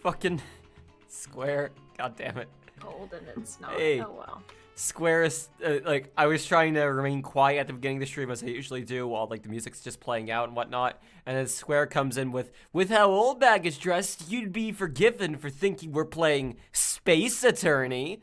Fucking Square. God damn it. Cold and it's not. Hey. Oh well. Square is, like, I was trying to remain quiet at the beginning of the stream as I usually do while, like, the music's just playing out and whatnot. And then Square comes in with how Old Bag is dressed, you'd be forgiven for thinking we're playing Space Attorney.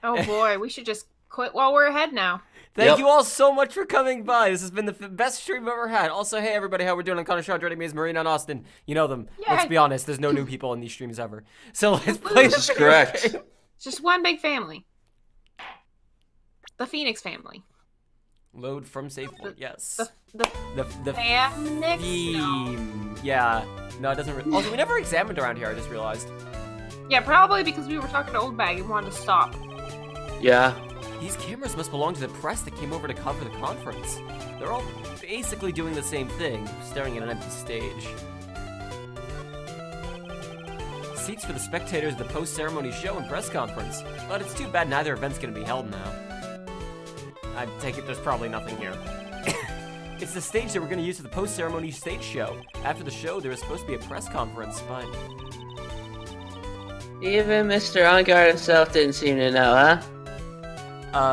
Oh boy, we should just quit while we're ahead now. Thank you all so much for coming by. This has been the best stream I've ever had. Also, hey everybody, how we're doing? I'm Connor Shaw, joining me is Marina and Austin. You know them. Yay. Let's be honest, there's no new people in these streams ever. So let's play This is correct. It's just one big family. The Phoenix family. Load from save point, yes. The theme. No. Yeah. No, it doesn't. Also, we never examined around here, I just realized. Yeah, probably because we were talking to Old Bag and wanted to stop. Yeah. These cameras must belong to the press that came over to cover the conference. They're all basically doing the same thing, staring at an empty stage. Seats for the spectators of the post-ceremony show and press conference. But it's too bad neither event's gonna be held now. I take it there's probably nothing here. It's the stage that we're gonna use for the post-ceremony stage show. After the show, there was supposed to be a press conference, but... Even Mr. On-Guard himself didn't seem to know, huh?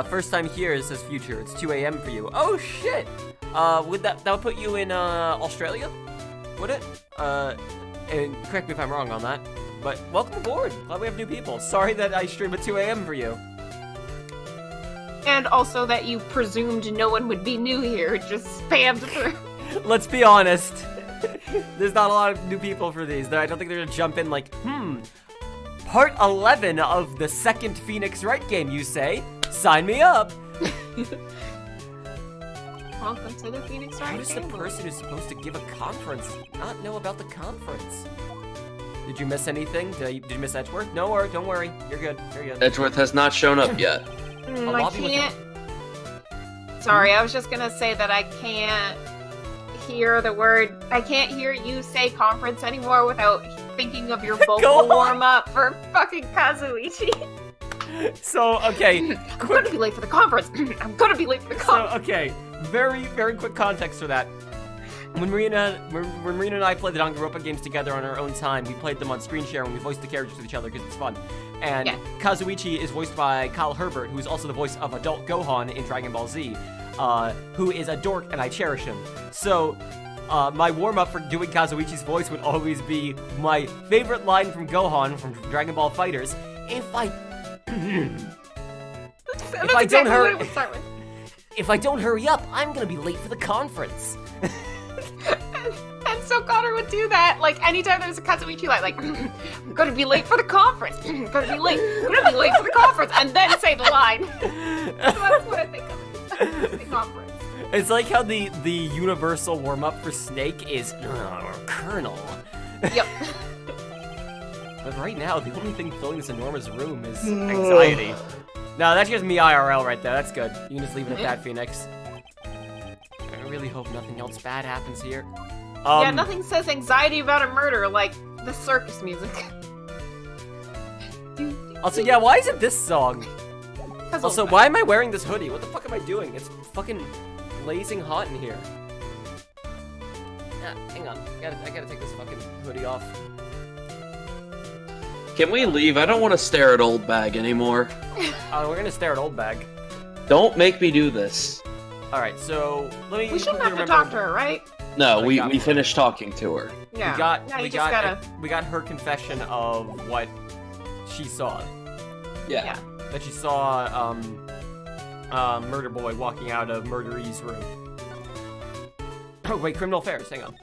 First time here, says Future. It's 2 a.m. for you. Oh, shit! Would that would put you in, Australia? Would it? And correct me if I'm wrong on that. But welcome aboard. Glad we have new people. Sorry that I stream at 2 a.m. for you. And also that you presumed no one would be new here, just spammed through. Let's be honest. There's not a lot of new people for these. I don't think they're gonna jump in like, part 11 of the second Phoenix Wright game, you say? Sign me up! Welcome to the Phoenix Wright How does the family. person who's supposed to give a conference not know about the conference? Did you miss anything? Did you miss Edgeworth? No, don't worry. You're good. You're good. Edgeworth has not shown up yet. I lobby with can't... Sorry, I was just gonna say that I can't hear the word... I can't hear you say conference anymore without thinking of your vocal warm-up for fucking Kazuichi. So, okay. I'm gonna be late for the conference. I'm gonna be late for the conference. So, okay. Very, very quick context for that. When Marina and I played the Danganronpa games together on our own time, we played them on screen share and we voiced the characters with each other because it's fun. And Yeah. Kazuichi is voiced by Kyle Herbert, who is also the voice of adult Gohan in Dragon Ball Z, who is a dork and I cherish him. So, my warm-up for doing Kazuichi's voice would always be my favorite line from Gohan from Dragon Ball FighterZ. If I don't hurry up, I'm gonna be late for the conference. And so Connor would do that, like, anytime there was a Kazuichi line, like, I'm gonna be late for the conference, I'm gonna be late for the conference, and then say the line. So that's what I think of the conference. It's like how the universal warm-up for Snake is, Colonel. Yep. But right now, the only thing filling this enormous room is anxiety. No, that's just me IRL right there, that's good. You can just leave it at that, Phoenix. I really hope nothing else bad happens here. Yeah, nothing says anxiety about a murder like the circus music. Also, yeah, why is it this song? Also, Old why am I wearing this hoodie? What the fuck am I doing? It's fucking blazing hot in here. Yeah, hang on. I gotta take this fucking hoodie off. Can we leave? I don't want to stare at Old Bag anymore. We're gonna stare at Old Bag. Don't make me do this. Alright, so let me We shouldn't have quickly to talk to her, right? No, Like, we finished talking to her. Yeah. We got her confession of what she saw. Yeah. That she saw Murder Boy walking out of Murderee's room. Oh wait, Criminal Affairs, hang on.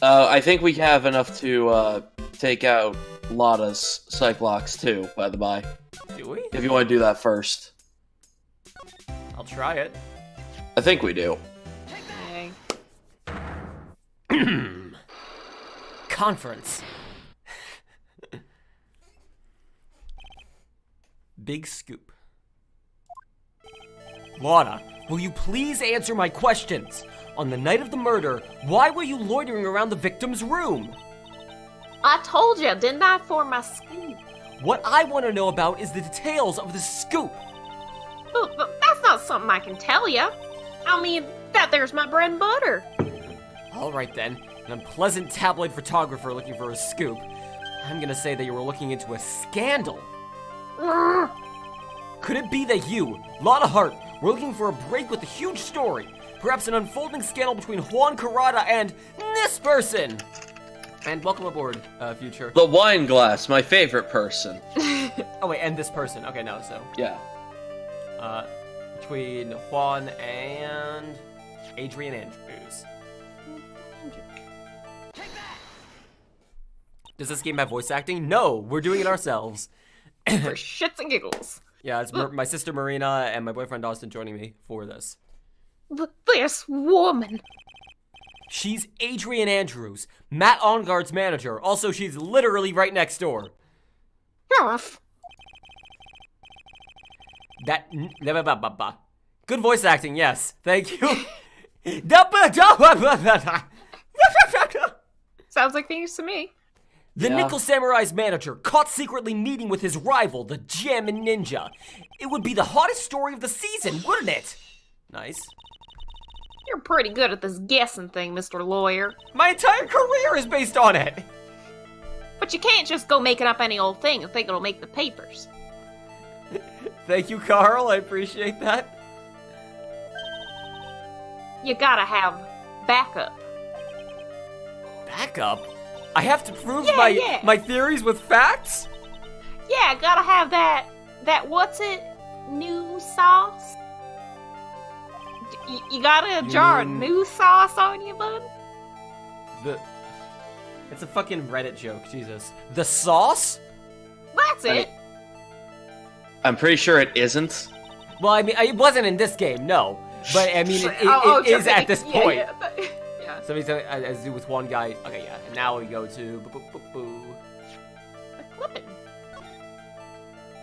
I think we have enough to take out Lotta's psych blocks too, by the by. Do we? If you want to do that first. I'll try it. I think we do. Dang. Conference. Big scoop. Lotta, will you please answer my questions? On the night of the murder, why were you loitering around the victim's room? I told you, didn't I, for my scoop? What I want to know about is the details of the scoop. But that's not something I can tell you. I mean, that there's my bread and butter. All right then, an unpleasant tabloid photographer looking for a scoop. I'm gonna say that you were looking into a scandal. Ugh. Could it be that you, Lotta Hart, were looking for a break with a huge story? Perhaps an unfolding scandal between Juan Carrata and this person? And welcome aboard, future. The wine glass, my favorite person. Oh wait, and this person. Okay, no, so. Yeah. Between Juan and Adrian Andrews. Does this game have voice acting? No, we're doing it ourselves. For shits and giggles. Yeah, it's my sister Marina and my boyfriend Austin joining me for this. This woman. She's Adrian Andrews, Matt Onguard's manager. Also, she's literally right next door. Ruff. Good voice acting, yes. Thank you. Sounds like Phoenix to me. The Yeah. Nickel Samurai's manager caught secretly meeting with his rival, the Jammin' Ninja. It would be the hottest story of the season, wouldn't it? Nice. You're pretty good at this guessing thing, Mr. Lawyer. My entire career is based on it. But you can't just go making up any old thing and think it'll make the papers. Thank you, Carl. I appreciate that. You gotta have backup. Backup? I have to prove Yeah. my theories with facts? Yeah, gotta have that what's it? New sauce? You got a jar of mean- new sauce on you, bud? It's a fucking Reddit joke, Jesus. The sauce? That's I it. mean- I'm pretty sure it isn't. Well, I mean, it wasn't in this game, no. But, I mean, it just is at thinking- this point. Yeah. So he's as do with one guy. Okay, yeah. And now we go to Flippin'.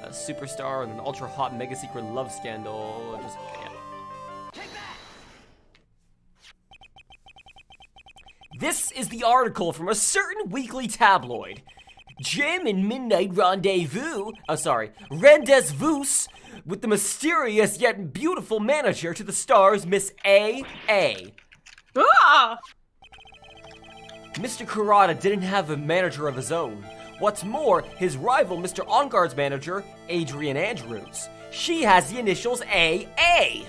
a superstar and an ultra hot mega secret love scandal. Just yeah. This is the article from a certain weekly tabloid. Gem and Midnight Rendezvous. Oh, sorry. Rendezvous with the mysterious yet beautiful manager to the stars, Miss A.A. Ah! Mr. Kurata didn't have a manager of his own. What's more, his rival, Mr. Onguard's manager, Adrian Andrews. She has the initials AA.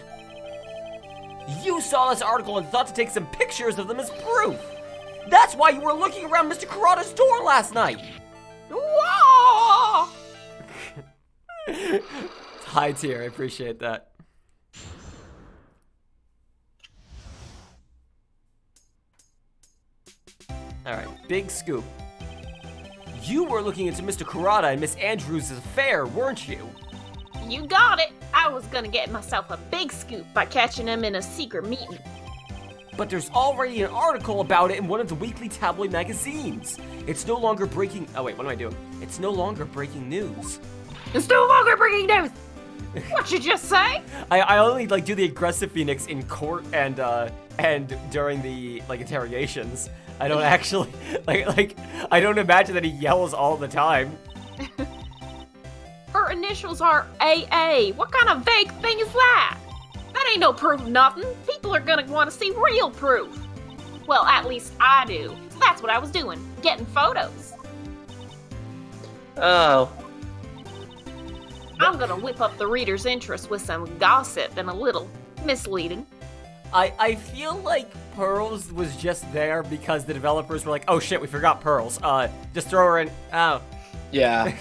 You saw this article and thought to take some pictures of them as proof. That's why you were looking around Mr. Kurata's door last night. Whoa! High tier, I appreciate that. Alright, big scoop. You were looking into Mr. Kurata and Miss Andrews' affair, weren't you? You got it. I was gonna get myself a big scoop by catching him in a secret meeting. But there's already an article about it in one of the weekly tabloid magazines. It's no longer breaking... Oh wait, what am I doing? It's no longer breaking news. It's no longer breaking news. What you just say? I only like do the aggressive Phoenix in court and during the like interrogations. I don't actually like I don't imagine that he yells all the time. Her initials are AA. What kind of vague thing is that? That ain't no proof of nothing. People are gonna want to see real proof. Well, at least I do. So that's what I was doing, getting photos. Oh. I'm gonna whip up the reader's interest with some gossip and a little misleading. I feel like Pearls was just there because the developers were like, oh shit, we forgot Pearls. Just throw her in. Oh. Yeah.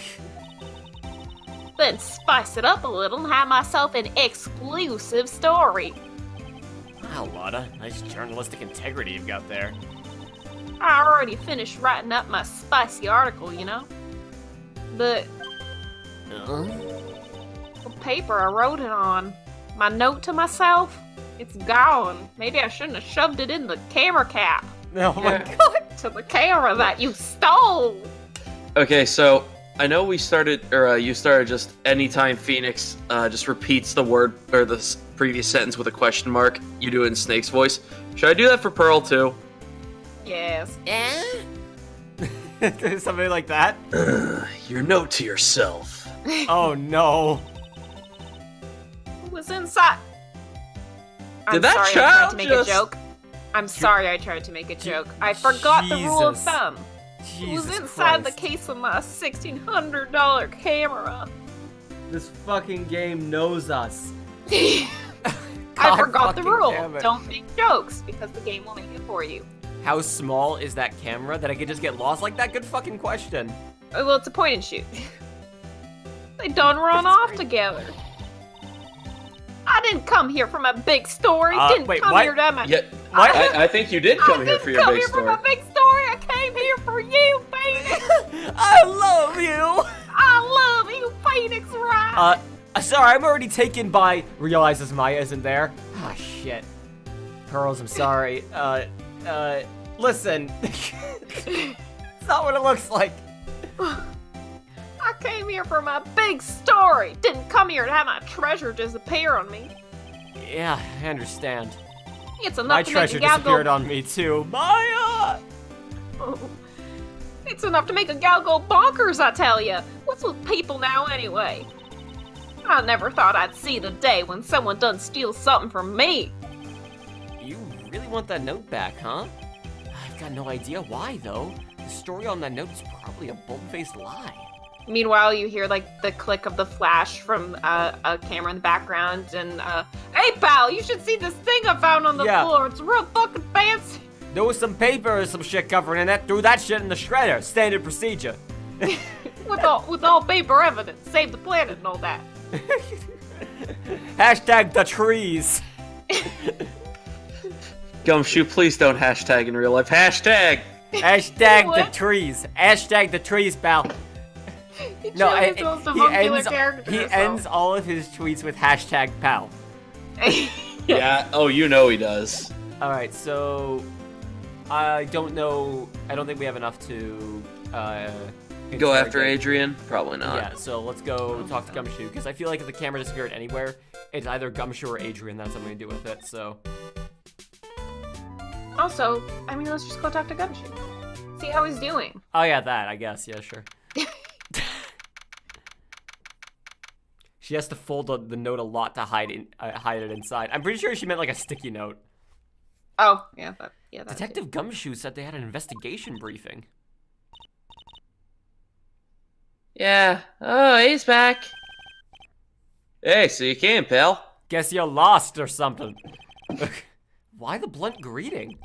Then spice it up a little and have myself an exclusive story. Wow, Lotta. Nice journalistic integrity you've got there. I already finished writing up my spicy article, you know? The paper I wrote it on, my note to myself, it's gone. Maybe I shouldn't have shoved it in the camera cap. Oh my god. To the camera that you stole. Okay, so I know you started just anytime Phoenix just repeats the word or the previous sentence with a question mark, you do it in Snake's voice. Should I do that for Pearl too? Yes. Something like that? Your note to yourself. Oh no. Who was inside? I'm Did that sorry I tried child to make just- a joke. I'm sorry I tried to make a joke. I forgot the rule of Jesus. thumb. Jesus was inside Christ. the case of my $1,600 camera. This fucking game knows us. I God forgot the fucking rule. damn it. Don't make jokes, because the game will make it for you. How small is that camera that I could just get lost like that? Good fucking question. Oh, well, it's a point and shoot. They done run That's off great. together. I didn't come here from a big story. Didn't wait, come what? here to my... Yeah, What? I think you did come here for your big I didn't come story. here from a big story. I came here for you, baby. I love you! I love you, Phoenix Wright. Sorry, I'm already taken by... Realizes Maya isn't there. Ah, shit. Pearls, I'm sorry. Listen. It's not what it looks like. I came here for my big story. Didn't come here to have my treasure disappear on me. Yeah, I understand. It's enough My to treasure make a gal disappeared go... on me, too. Maya! It's enough to make a gal go bonkers, I tell ya. What's with people now, anyway? I never thought I'd see the day when someone done steal something from me. You really want that note back, huh? I've got no idea why, though. The story on that note is probably a bold-faced lie. Meanwhile, you hear, like, the click of the flash from a camera in the background, and, hey, pal, you should see this thing I found on the Yeah. floor. It's real fucking fancy. There was some paper or some shit covering in it. Threw that shit in the shredder. Standard procedure. With all paper evidence. Save the planet and all that. Hashtag the trees. Gumshoe, please don't hashtag in real life. Hashtag! Hashtag the What? trees. Hashtag the trees, pal. He No, truly is the most avuncular character, he so. ends all of his tweets with hashtag pal. Yeah, oh, you know he does. Alright, so... I don't know... I don't think we have enough to... Go after interrogate. Adrian? Probably not. Yeah, so let's go talk to Gumshoe, because I feel like if the camera disappeared anywhere, it's either Gumshoe or Adrian that's something to do with it, so... Also, I mean, let's just go talk to Gumshoe. See how he's doing. Oh yeah, that, I guess, yeah, sure. She has to fold the note a lot to hide it inside. I'm pretty sure she meant like a sticky note. Oh, yeah, that Detective Gumshoe said they had an investigation briefing. Yeah. Oh, he's back. Hey, so you came, pal. Guess you're lost or something. Why the blunt greeting?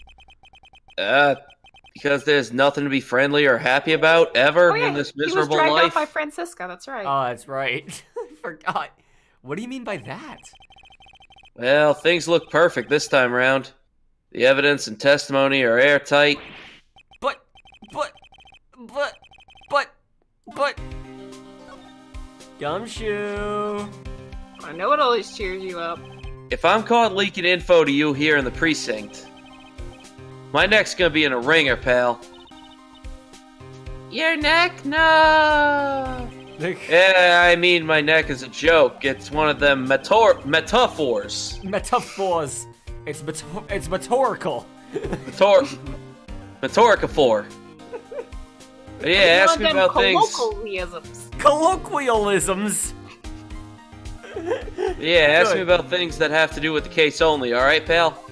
Because there's nothing to be friendly or happy about ever Oh, yeah, in this he was miserable dragged life. out by Francisca, that's right. Oh, that's right. I forgot. What do you mean by that? Well, things look perfect this time around. The evidence and testimony are airtight. But... Gumshoe. I know it always cheers you up. If I'm caught leaking info to you here in the precinct, my neck's gonna be in a ringer, pal. Your neck? No. Yeah, I mean my neck is a joke. It's one of them metaphors. Metaphors. It's metaphorical. Metaphoricaphor. But yeah, ask me about things. Colloquialisms. Colloquialisms. Yeah, ask me Good. about things that have to do with the case only, alright, pal?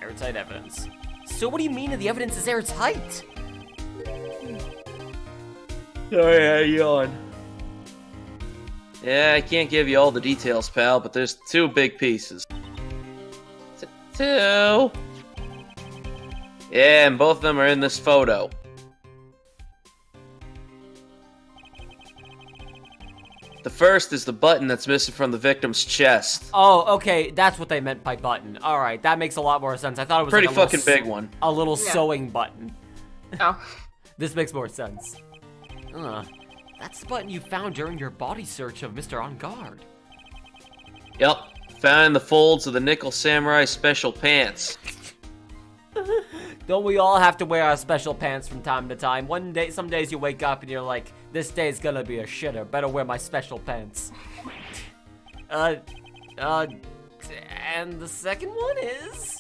Airtight evidence. So what do you mean the evidence is airtight? Oh yeah, yawn. Yeah, I can't give you all the details, pal, but there's two big pieces. Two? Yeah, and both of them are in this photo. The first is the button that's missing from the victim's chest. Oh, okay, that's what they meant by button. All right, that makes a lot more sense. I thought it was Pretty like a fucking big one. A little Yeah. sewing button. Oh. This makes more sense. That's the button you found during your body search of Mr. On Guard. Yep, found in the folds of the Nickel Samurai special pants. Don't we all have to wear our special pants from time to time? Some days you wake up and you're like, this day's gonna be a shitter. Better wear my special pants. And the second one is?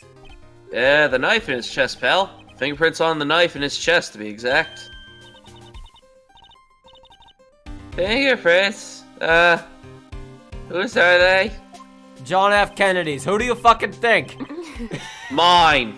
Yeah, the knife in his chest, pal. Fingerprints on the knife in his chest, to be exact. Fingerprints? Whose are they? John F. Kennedy's. Who do you fucking think? Mine.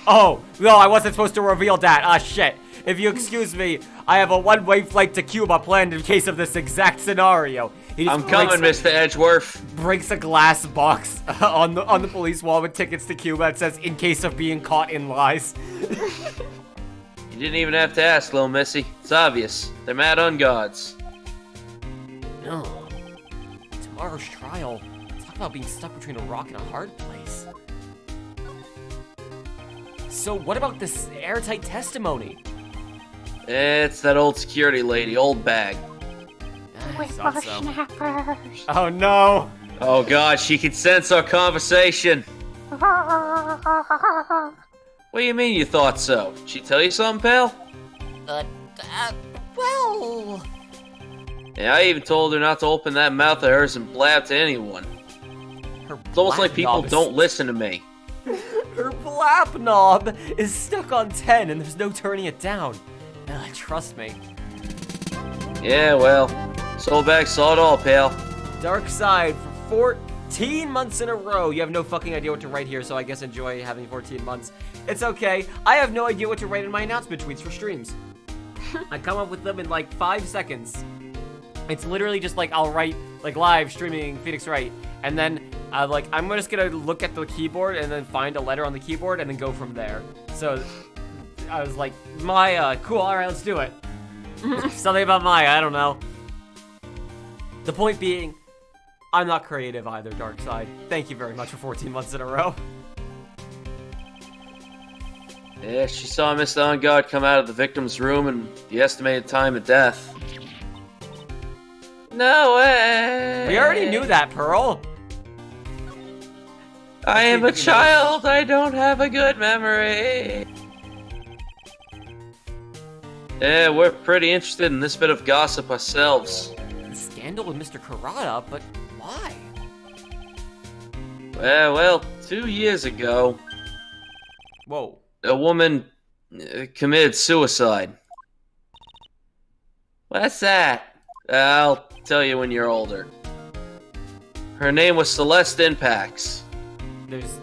Oh, no, I wasn't supposed to reveal that. Ah, shit. If you excuse me, I have a one-way flight to Cuba planned in case of this exact scenario. I'm coming, Mr. Edgeworth. Breaks a glass box on the police wall with tickets to Cuba. It says, in case of being caught in lies. You didn't even have to ask, little missy. It's obvious. They're mad on gods. No. Tomorrow's trial. Talk about being stuck between a rock and a hard place. So what about this airtight testimony? It's that old security lady, old bag. I thought so. Whippersnappers. Oh no! Oh god, she can sense our conversation. What do you mean you thought so? Did she tell you something, pal? Well... Yeah, I even told her not to open that mouth of hers and blab to anyone. It's almost like people don't listen to me. Her blap knob is stuck on 10 and there's no turning it down. Trust me. Yeah, well, Soulbag saw it all, pal. Dark Side for 14 months in a row. You have no fucking idea what to write here, so I guess enjoy having 14 months. It's okay. I have no idea what to write in my announcement tweets for streams. I come up with them in like 5 seconds. It's literally just like I'll write like live streaming Phoenix Wright, and then I'm just gonna look at the keyboard and then find a letter on the keyboard and then go from there. So I was like, Maya, cool, alright, let's do it. Something about Maya, I don't know. The point being, I'm not creative either, Dark Side. Thank you very much for 14 months in a row. Yeah, she saw Mr. On God come out of the victim's room and the estimated time of death. No way! We already knew that, Pearl. I am a child, I don't have a good memory. Yeah, we're pretty interested in this bit of gossip ourselves. The scandal with Mr. Karada, but why? Well, 2 years ago, Whoa. a woman committed suicide. What's that? I'll tell you when you're older. Her name was Celeste Impax. There's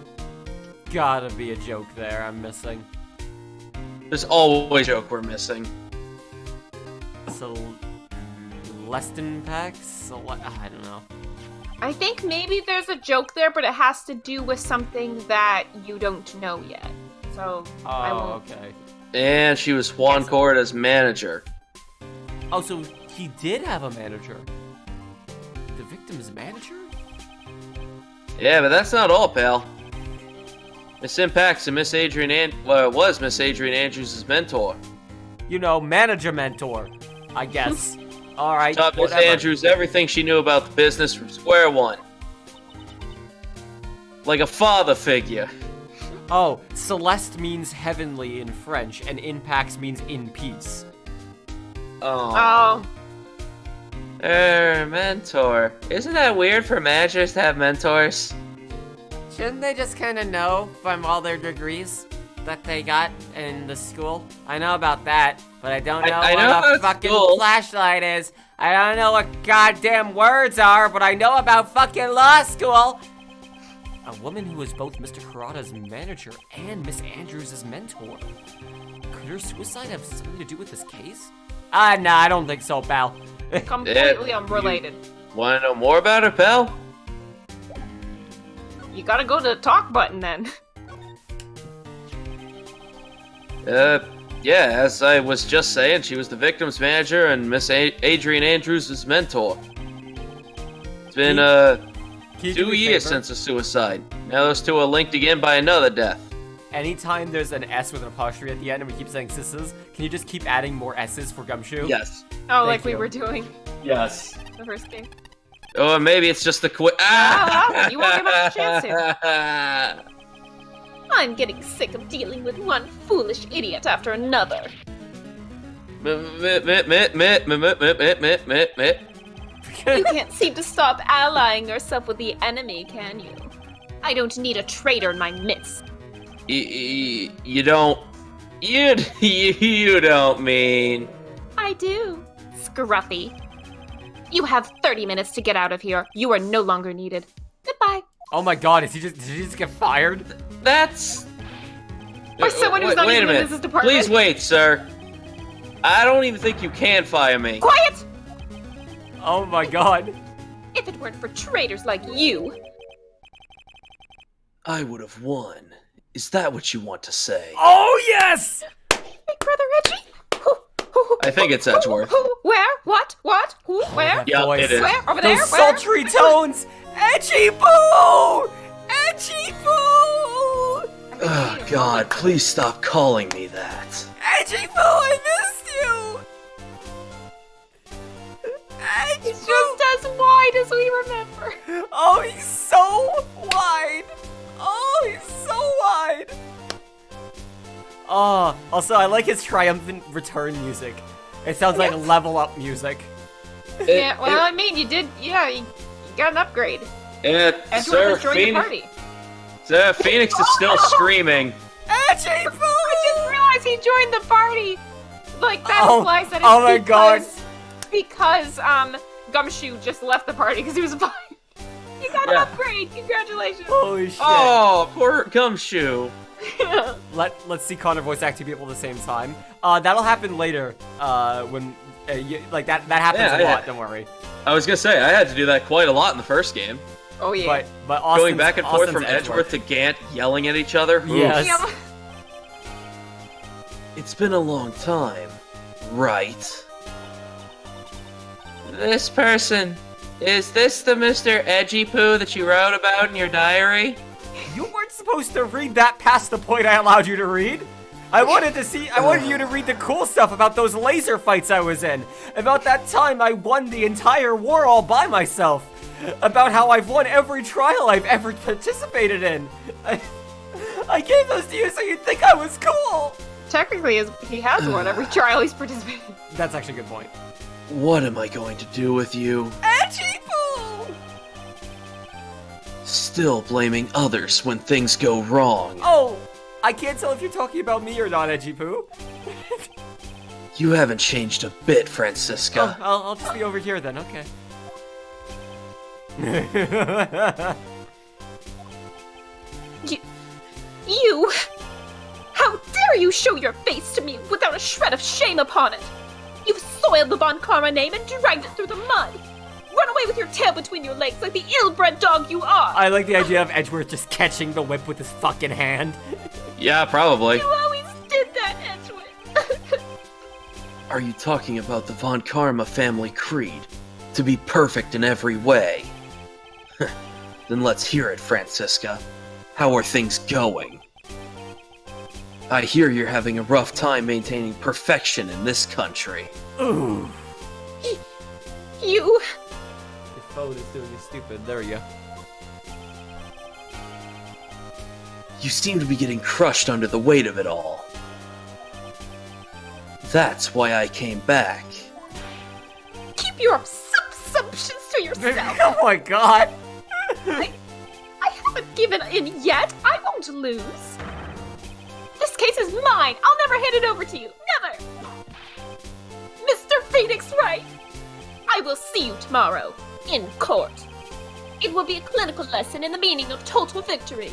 gotta be a joke there I'm missing. There's always a joke we're missing. Celestin Packs? I don't know. I think maybe there's a joke there, but it has to do with something that you don't know yet. So I won't. Okay. And she was Juan Corda's manager. Oh, so he did have a manager. The victim's manager? Yeah, but that's not all, pal. Miss Impax and Miss Adrian was Miss Adrian Andrews' mentor. You know, manager mentor, I guess. Alright, Taught Miss Andrews everything she knew about the business from square one. Like a father figure. Oh, Celeste means heavenly in French, and Impax means in peace. Oh. Mentor. Isn't that weird for managers to have mentors? Shouldn't they just kind of know from all their degrees that they got in the school? I know about that, but I don't know what a fucking flashlight is. I don't know what goddamn words are, but I know about fucking law school. A woman who was both Mr. Karada's manager and Miss Andrews' mentor. Could her suicide have something to do with this case? Nah, I don't think so, pal. Completely unrelated. Want to know more about her, pal? You gotta go to the talk button then. Yeah, as I was just saying, she was the victim's manager and Miss Adrian Andrews' mentor. It's been, 2 years since a suicide. Now those two are linked again by another death. Anytime there's an S with an apostrophe at the end and we keep saying sisses, can you just keep adding more S's for Gumshoe? Yes. Oh, like we were doing Yes. the first game. Or maybe it's just the You won't give us a chance here. I'm getting sick of dealing with one foolish idiot after another. You can't seem to stop allying yourself with the enemy, can you? I don't need a traitor in my midst. You don't mean... I do, Scruffy. You have 30 minutes to get out of here. You are no longer needed. Goodbye. Oh my god, did he just get fired? That's... By someone who's not wait even a in minute. this department. Please wait, sir. I don't even think you can fire me. Quiet! Oh my god. If it weren't for traitors like you. I would have won. Is that what you want to say? Oh yes! Big Brother Reggie? Who? I think it's Edgeworth. Who? Where? What? Who? Where? Yeah, voice. it is. Where? Over there? Those Where? sultry tones! Edgy Boo! Edgy Boo! Oh, God, please stop calling me that. Edgy Boo, I missed you! Edgy It's just as wide as we remember. Oh, he's so wide! Oh, he's so wide! Oh, also, I like his triumphant return music. It sounds like level up music. Yeah, well, I mean, you got an upgrade. Sir, Edgeworth joined the party. Sir, Phoenix is still screaming. Edgy I just Boo! realized he joined the party. Like, that Oh, implies that it's oh my God. because Gumshoe just left the party because he was fine. You got an Yeah. upgrade. Congratulations. Holy shit. Oh, poor Gumshoe. Let's see Connor voice act two people at the same time. That'll happen later. When that happens Yeah, a lot. yeah. Don't worry. I was gonna say, I had to do that quite a lot in the first game. Oh, yeah. But Going back and forth Austin's from Edgeworth to Gant, yelling at each other. Oof. Yes. Yeah. It's been a long time, right? This person, is this the Mr. Edgy Poo that you wrote about in your diary? You weren't supposed to read that past the point I allowed you to read. I wanted you to read the cool stuff about those laser fights I was in. About that time I won the entire war all by myself. About how I've won every trial I've ever participated in. I gave those to you so you'd think I was cool. Technically, he has won every trial he's participated in. That's actually a good point. What am I going to do with you? Edgy Poo! Still blaming others when things go wrong. Oh, I can't tell if you're talking about me or not, Edgy Poo. You haven't changed a bit, Francisca. Oh, I'll just be over here then, okay. You! How dare you show your face to me without a shred of shame upon it! You've soiled the Von Karma name and dragged it through the mud! Run away with your tail between your legs like the ill-bred dog you are! I like the idea of Edgeworth just catching the whip with his fucking hand. Yeah, probably. You always did that, Edgeworth! Are you talking about the Von Karma family creed? To be perfect in every way? Then let's hear it, Francisca. How are things going? I hear you're having a rough time maintaining perfection in this country. Ooh. You... Your phone is doing you stupid. There we go. You seem to be getting crushed under the weight of it all. That's why I came back. keep your assumptions to yourself! Oh my god! I haven't given in yet! I won't lose! This case is mine! I'll never hand it over to you! Never! Mr. Phoenix Wright! I will see you tomorrow, in court. It will be a clinical lesson in the meaning of total victory.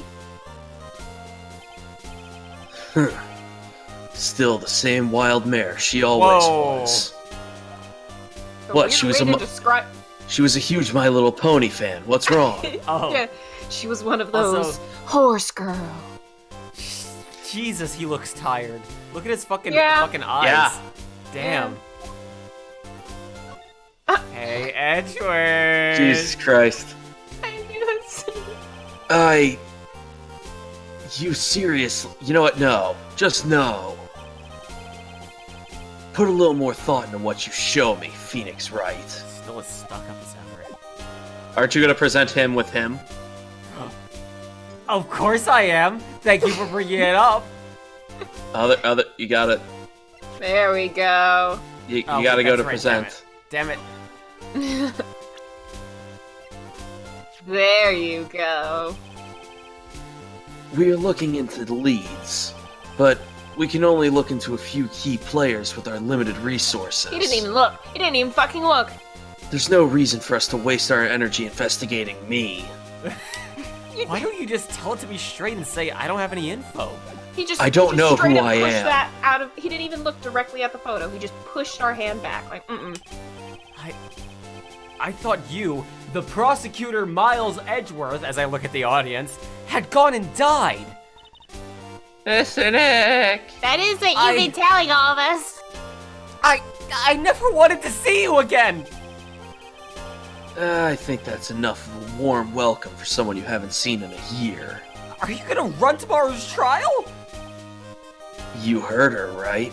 Still the same wild mare she always Whoa. was. A What, weird she was way a to mo- describe... She was a huge My Little Pony fan. What's wrong? Oh. Yeah, she was one of those Also- horse girl. Jesus, he looks tired. Look at his fucking Yeah. eyes. Yeah. Damn. Hey, Edgeworth. Jesus Christ. You seriously... You know what? No. Just no. Put a little more thought into what you show me, Phoenix Wright. Still as stuck up as ever. Aren't you gonna present him with him? Of course I am. Thank you for bringing it up. You got it. There we go. You Oh, gotta go that's to right, present. Damn it. There you go. We are looking into the leads, but we can only look into a few key players with our limited resources. He didn't even look. He didn't even fucking look. There's no reason for us to waste our energy investigating me. Why don't you just tell it to me straight and say I don't have any info? He just I don't know straight who up I pushed am. that out of. He didn't even look directly at the photo. He just pushed our hand back, like, I thought you, the prosecutor Miles Edgeworth, as I look at the audience, had gone and died. Cynic! That is what you've been telling all of us. I never wanted to see you again. I think that's enough of a warm welcome for someone you haven't seen in a year. Are you gonna run tomorrow's trial? You heard her, right?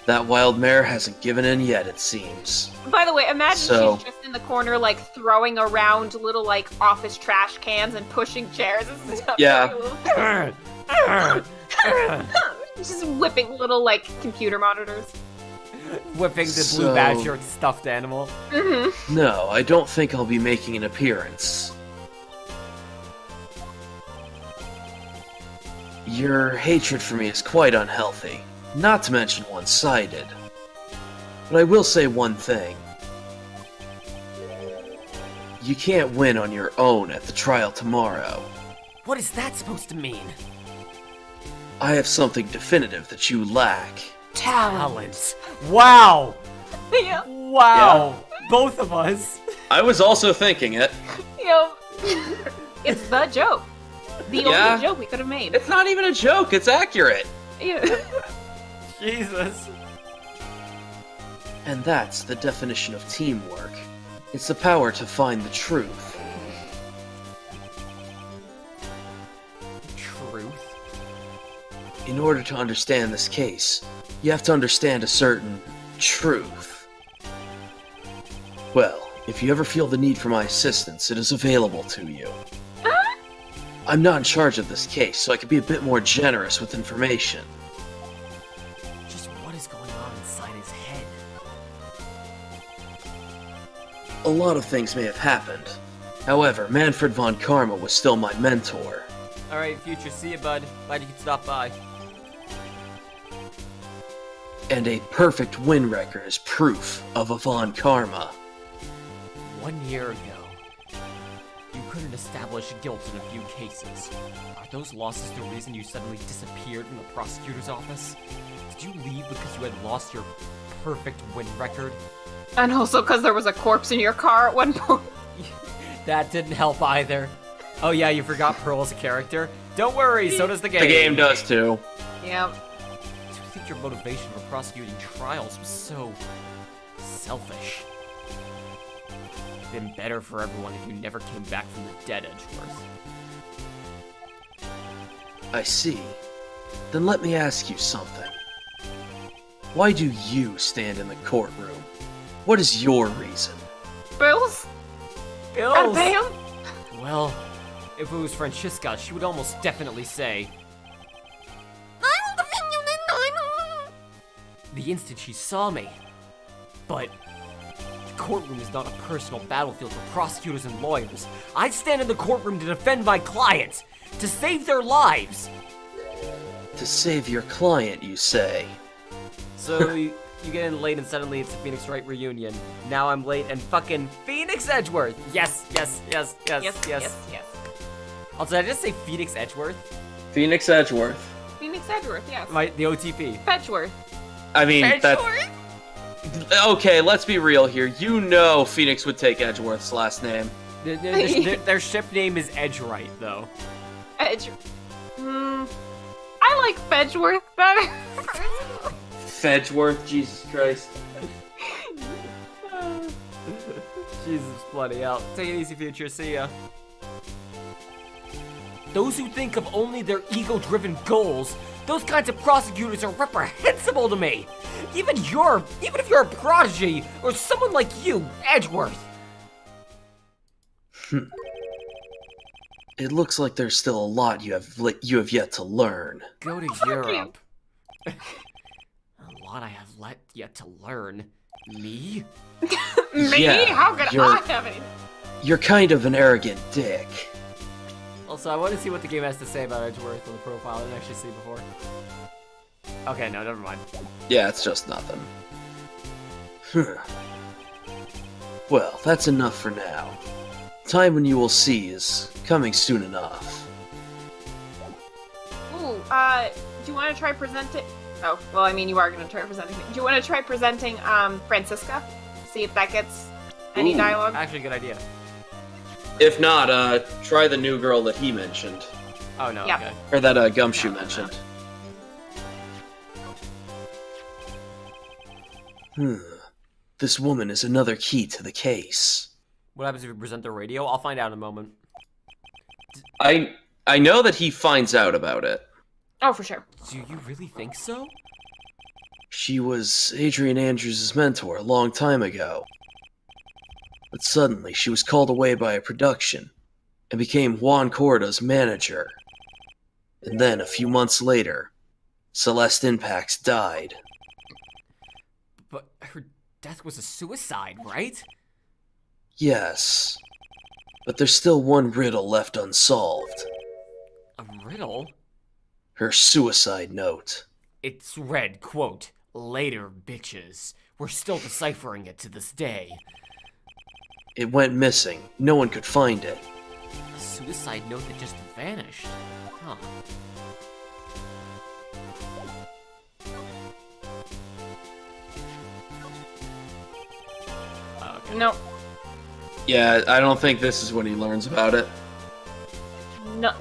That wild mare hasn't given in yet, it seems. By the way, imagine So- she's just in the corner, like, throwing around little, like, office trash cans and pushing chairs and stuff. Yeah. Just whipping little, like, computer monitors. Whipping the So- blue badger stuffed animal. Mm-hmm. No, I don't think I'll be making an appearance. Your hatred for me is quite unhealthy, not to mention one-sided. But I will say one thing. You can't win on your own at the trial tomorrow. What is that supposed to mean? I have something definitive that you lack. Talents. Wow. Yeah. Wow. Both of us. I was also thinking it. You know, it's the joke. The Yeah. only joke we could have made. It's not even a joke, it's accurate. Yeah. Jesus. And that's the definition of teamwork. It's the power to find the truth. Truth. In order to understand this case, you have to understand a certain truth. Well, if you ever feel the need for my assistance, it is available to you. I'm not in charge of this case, so I can be a bit more generous with information. Just what is going on inside his head? A lot of things may have happened. However, Manfred von Karma was still my mentor. Alright, Future, see you, bud. Glad you could stop by. And a perfect win record is proof of a von Karma. 1 year ago, you couldn't establish guilt in a few cases. Are those losses the reason you suddenly disappeared from the prosecutor's office? Did you leave because you had lost your perfect win record? And also because there was a corpse in your car at one point. That didn't help either. Oh yeah, you forgot Pearl as a character? Don't worry, so does the game. The game does too. Yeah. Do you think your motivation for prosecuting trials was so selfish? Been better for everyone if you never came back from the dead, Edgeworth. I see. Then let me ask you something. Why do you stand in the courtroom? What is your reason? Bills? Bills! Gotta pay 'em? Well, if it was Francesca, she would almost definitely say, the instant she saw me. But the courtroom is not a personal battlefield for prosecutors and lawyers. I stand in the courtroom to defend my clients, to save their lives. To save your client, you say? So you get in late and suddenly it's a Phoenix Wright reunion. Now I'm late and fucking Phoenix Edgeworth. Yes, yes, yes, yes, yes. Yes. Also, did I just say Phoenix Edgeworth? Phoenix Edgeworth. Phoenix Edgeworth, yes. The OTP. Fetchworth. I mean, that. Edgeworth? Okay, let's be real here. You know Phoenix would take Edgeworth's last name. Their ship name is Edgewright, though. Edge. I like Fetchworth better. Fedgeworth, Jesus Christ. Jesus bloody hell. Take it easy, Future. See ya. Those who think of only their ego-driven goals, those kinds of prosecutors are reprehensible to me. Even if you're a prodigy or someone like you, Edgeworth. It looks like there's still a lot you have yet to learn. Go to Europe. A lot I have yet to learn. Me? Me? Yeah, How could you're- I have any? You're kind of an arrogant dick. Also, I want to see what the game has to say about Edgeworth on the profile. I didn't actually see before. Okay, no, never mind. Yeah, it's just nothing. Well, that's enough for now. Time when you will see is coming soon enough. Ooh, do you want to try presenting? Oh, well, I mean, you are going to try presenting. Do you want to try presenting Francisca? See if that gets any Ooh. dialogue. Actually, good idea. If not, try the new girl that he mentioned. Oh, no, Yeah. okay. Or that Gumshoe No. mentioned. This woman is another key to the case. What happens if you present the radio? I'll find out in a moment. I know that he finds out about it. Oh, for sure. Do you really think so? She was Adrian Andrews' mentor a long time ago. But suddenly she was called away by a production and became Juan Corda's manager. And then a few months later, Celeste Impax died. But her death was a suicide, right? Yes. But there's still one riddle left unsolved. A riddle? Her suicide note. It's read, quote, "Later, bitches." We're still deciphering it to this day. It went missing. No one could find it. A suicide note that just vanished. Huh. Okay. No. Yeah, I don't think this is when he learns about it. No.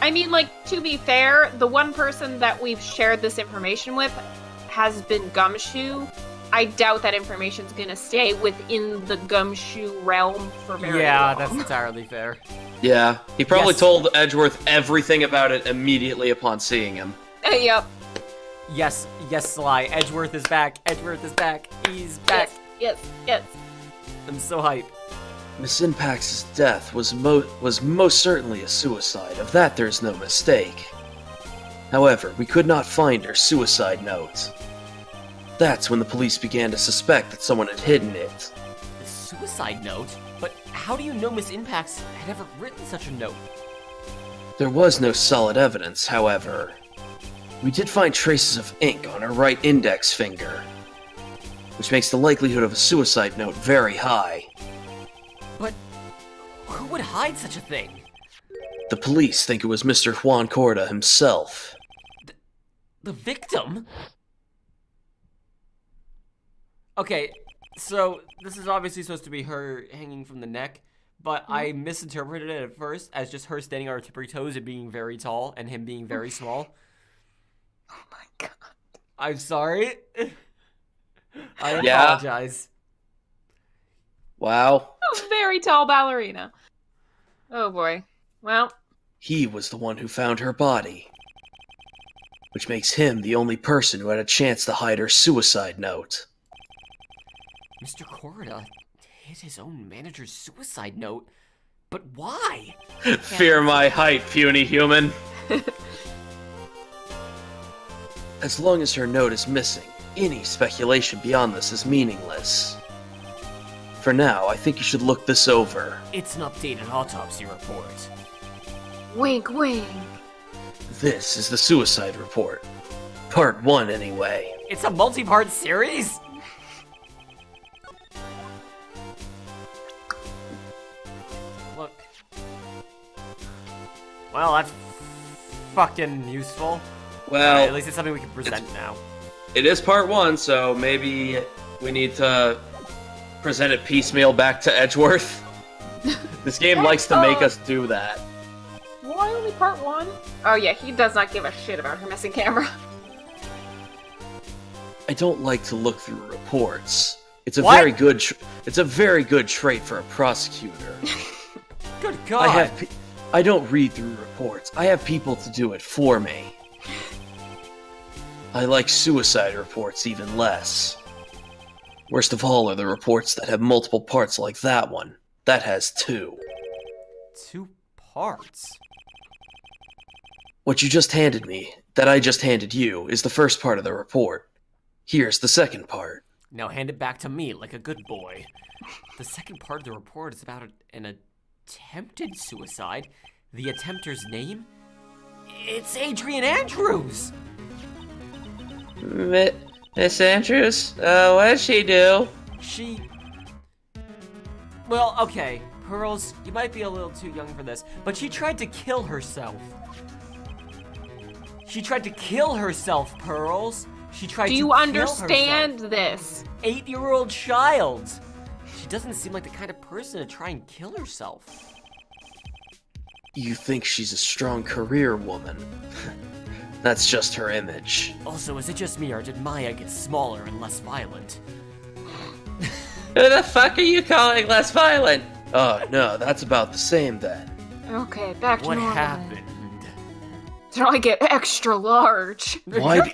I mean, like, to be fair, the one person that we've shared this information with has been Gumshoe. I doubt that information's gonna stay within the Gumshoe realm for very long. That's entirely fair. Yeah, he probably Yes. told Edgeworth everything about it immediately upon seeing him. Yep. Yes, Sly. Edgeworth is back. Edgeworth is back. He's back. Yes. I'm so hyped. Miss Impax's death was most certainly a suicide. Of that there's no mistake. However, we could not find her suicide note. That's when the police began to suspect that someone had hidden it. A suicide note? But how do you know Miss Impax had ever written such a note? There was no solid evidence, however. We did find traces of ink on her right index finger, which makes the likelihood of a suicide note very high. But who would hide such a thing? The police think it was Mr. Juan Corda himself. The victim? Okay, so this is obviously supposed to be her hanging from the neck, but I misinterpreted it at first as just her standing on her tippy toes and being very tall and him being very small. Oh my god. I'm sorry. I Yeah. apologize. Wow. A very tall ballerina. Oh boy. Well, He was the one who found her body, which makes him the only person who had a chance to hide her suicide note. Mr. Corda hid his own manager's suicide note, but why? Fear my height, puny human. As long as her note is missing, any speculation beyond this is meaningless. For now, I think you should look this over. It's an updated autopsy report. wink wink. This is the suicide report. Part 1, anyway. It's a multi-part series? Look. Well, that's fucking useful. Well, At least it's something we can present now. it is part 1, so maybe we need to present it piecemeal back to Edgeworth. This game likes to make us do that. Why only part 1? Oh yeah, he does not give a shit about her missing camera. I don't like to look through reports. It's a What? very good. It's a very good trait for a prosecutor. Good God. I don't read through reports. I have people to do it for me. I like suicide reports even less. Worst of all are the reports that have multiple parts like that one. That has 2. 2 parts? What you just handed me, that I just handed you, is the first part of the report. Here's the second part. Now hand it back to me like a good boy. The second part of the report is about an attempted suicide. The attempter's name? It's Adrian Andrews! Miss Andrews, what did she do? Well, okay. Pearls, you might be a little too young for this, but she tried to kill herself. She tried to kill herself, Pearls. She tried to Do you kill understand herself. this? 8-year-old child. She doesn't seem like the kind of person to try and kill herself. You think she's a strong career woman? That's just her image. Also, is it just me, or did Maya get smaller and less violent? Who the fuck are you calling less violent? Oh, no, that's about the same then. Okay, back to What normal. happened? Did I get extra large? Why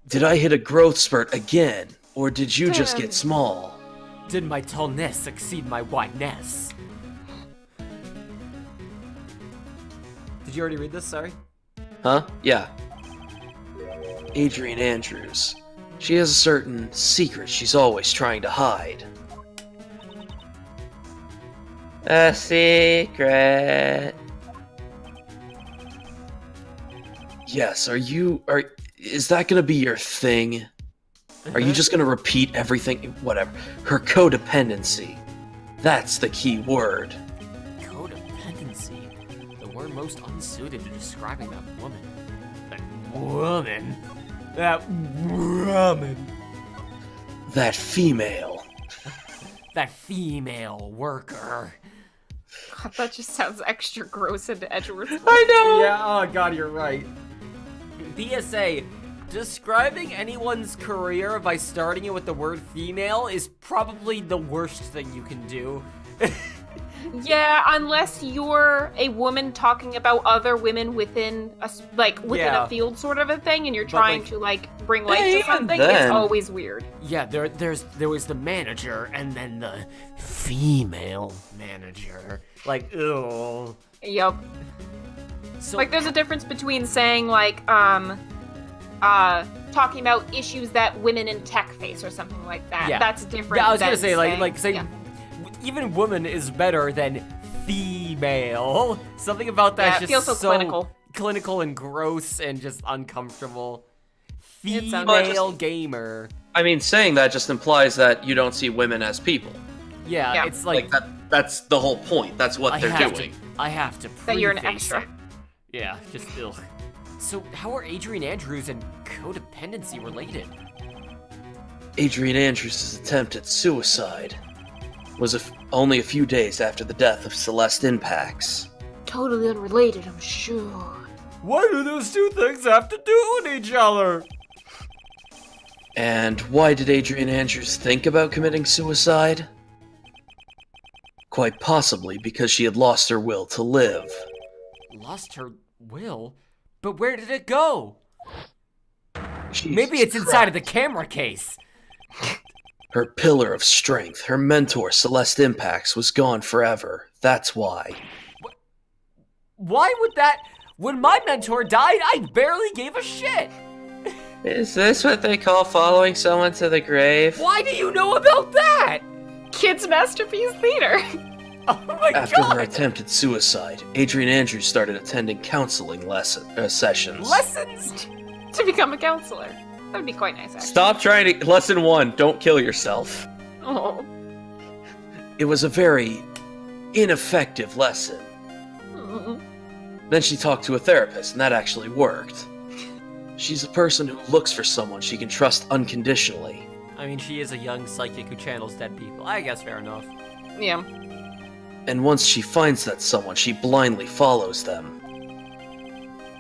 did I hit a growth spurt again? Or did you just Damn. get small? Did my tallness exceed my wideness? Did you already read this? Sorry. Huh? Yeah. Adrian Andrews. She has a certain secret she's always trying to hide. A secret. Yes, is that gonna be your thing? Are you just gonna repeat everything? Whatever. Her codependency. That's the key word. Codependency? The word most unsuited to describing that woman. That woman. That woman. That female. That female worker. God, that just sounds extra gross into Edgeworth's voice. I know! Yeah, oh god, you're right. PSA, describing anyone's career by starting it with the word female is probably the worst thing you can do. Yeah, unless you're a woman talking about other women within Yeah. a field sort of a thing, and you're But, trying like- to bring light Hey, to even something, then. it's always weird. Yeah, there was the manager and then the female manager. Like, ew. Yup. So Like, there's a difference between saying, talking about issues that women in tech face or something like that. Yeah. That's different. Yeah, I was gonna than say saying yeah. even woman is better than female. Something about that Yeah, it just feels so clinical. and gross and just uncomfortable. It sounds Female like- gamer. I mean, saying that just implies that you don't see women as people. Yeah, Yeah. it's like That's the whole point. That's what they're doing. I have to That you're an preface extra. it. Yeah, just ugh. So how are Adrian Andrews and codependency related? Adrian Andrews' attempt at suicide was only a few days after the death of Celeste Impax. Totally unrelated, I'm sure. What do those two things have to do with each other? And why did Adrian Andrews think about committing suicide? Quite possibly because she had lost her will to live. Lost her will? But where did it go? Jesus Maybe it's inside of the Christ. camera case. Her pillar of strength, her mentor Celeste Impax, was gone forever. That's why. Why would that... When my mentor died, I barely gave a shit. Is this what they call following someone to the grave? Why do you know about that? Kids Masterpiece Theater. Oh my After her god. attempted suicide, Adrian Andrews started attending counseling sessions. Lessons? To become a counselor. That would be quite nice, actually. Stop trying to. Lesson 1, don't kill yourself. Oh. It was a very ineffective lesson. Mm. Then she talked to a therapist, and that actually worked. She's a person who looks for someone she can trust unconditionally. I mean, she is a young psychic who channels dead people. I guess fair enough. Yeah. And once she finds that someone, she blindly follows them.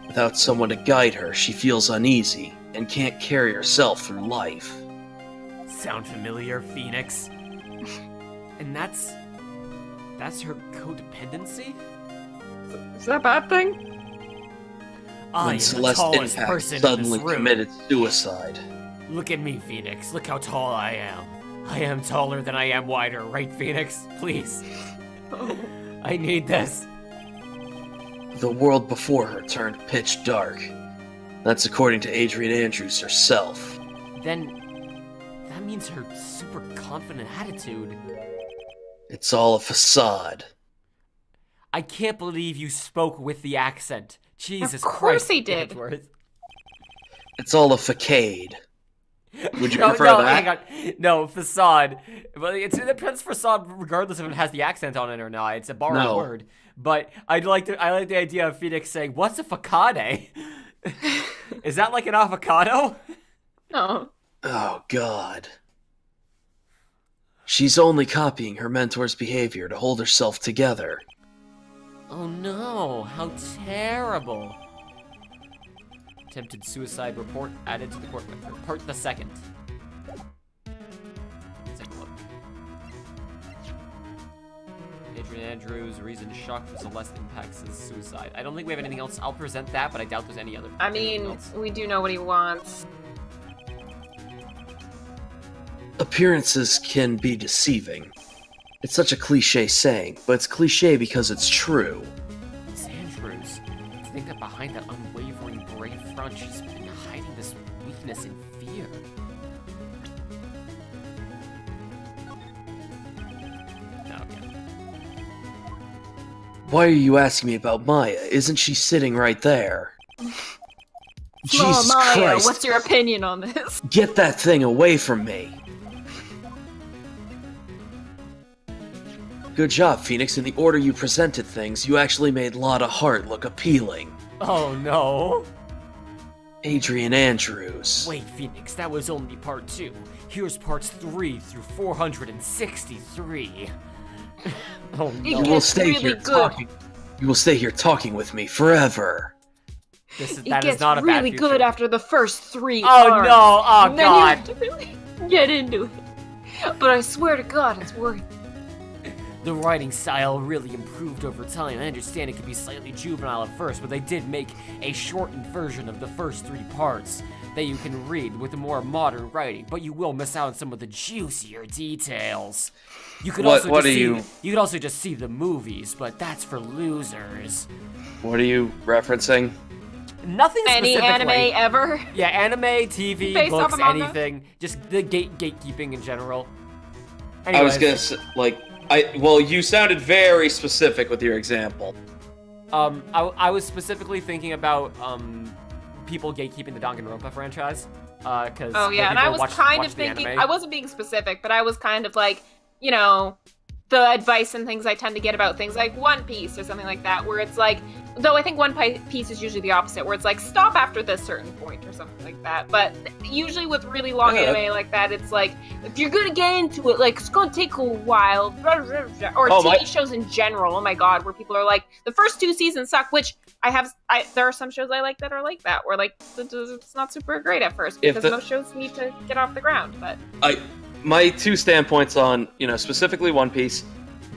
Without someone to guide her, she feels uneasy and can't carry herself through life. Sound familiar, Phoenix? And that's her codependency? Is that a bad thing? I am When the Celeste tallest Impact person suddenly in this room. committed suicide. Look at me, Phoenix. Look how tall I am. I am taller than I am wider, right, Phoenix? Please. I need this. The world before her turned pitch dark. That's according to Adrian Andrews herself. Then that means her super confident attitude. It's all a facade. I can't believe you spoke with the accent. Jesus Of course Christ, he did. Edgeworth. It's all a facade. Would you No, prefer no, that? hang on. No, facade. Well, it depends facade regardless if it has the accent on it or not. It's a borrowed No. word. But I like the idea of Phoenix saying, "What's a facade?" Is that like an avocado? No. Oh, God. She's only copying her mentor's behavior to hold herself together. Oh no, how terrible. Attempted suicide report added to the court record. Part the second. Let's take a look. Adrian Andrews' reason shock for Celeste impacts his suicide. I don't think we have anything else. I'll present that, but I doubt there's any other. I anything mean, else. we do know what he wants. Appearances can be deceiving. It's such a cliche saying, but it's cliche because it's true. Miss Andrews, to think that behind that unwavering brave front, she's been hiding this weakness and fear. Okay. Why are you asking me about Maya? Isn't she sitting right there? Jesus Maya, Christ! what's your opinion on this? Get that thing away from me! Good job, Phoenix. In the order you presented things, you actually made Lotta Hart look appealing. Oh no. Adrian Andrews. Wait, Phoenix, that was only part 2. Here's parts 3 through 463. Oh It no. You will gets stay really here good. talking. You will stay here talking with me forever. It That gets is not a bad really future. good after the first 3 Oh arcs. no, oh And then you god. have to really get into it. But I swear to God, it's worth it. The writing style really improved over time. I understand it could be slightly juvenile at first, but they did make a shortened version of the first 3 parts that you can read with a more modern writing, but you will miss out on some of the juicier details. You could What- also what just are see you- you could also just see the movies, but that's for losers. What are you referencing? Nothing Any specifically. anime ever? Yeah, anime, TV, Based off books, of manga? anything. Just the gatekeeping in general. I was Anyways, gonna say, well, you sounded very specific with your example. I was specifically thinking about people gatekeeping the Danganronpa franchise. Cause Oh yeah, and I was kind of thinking, I wasn't being specific, but I was kind of like, you know, the advice and things I tend to get about things like One Piece or something like that, where it's like, though I think One Piece is usually the opposite, where it's like, stop after this certain point or something like that. But usually with really long Yeah. anime like that, it's like, if you're gonna get into it, like, it's gonna take a while. Or Oh, TV my- shows in general, oh my god, where people are like, the first 2 seasons suck, which there are some shows I like that are like that, where like, it's not super great at first, If because the- most shows need to get off the ground, but... My 2 standpoints on, specifically One Piece,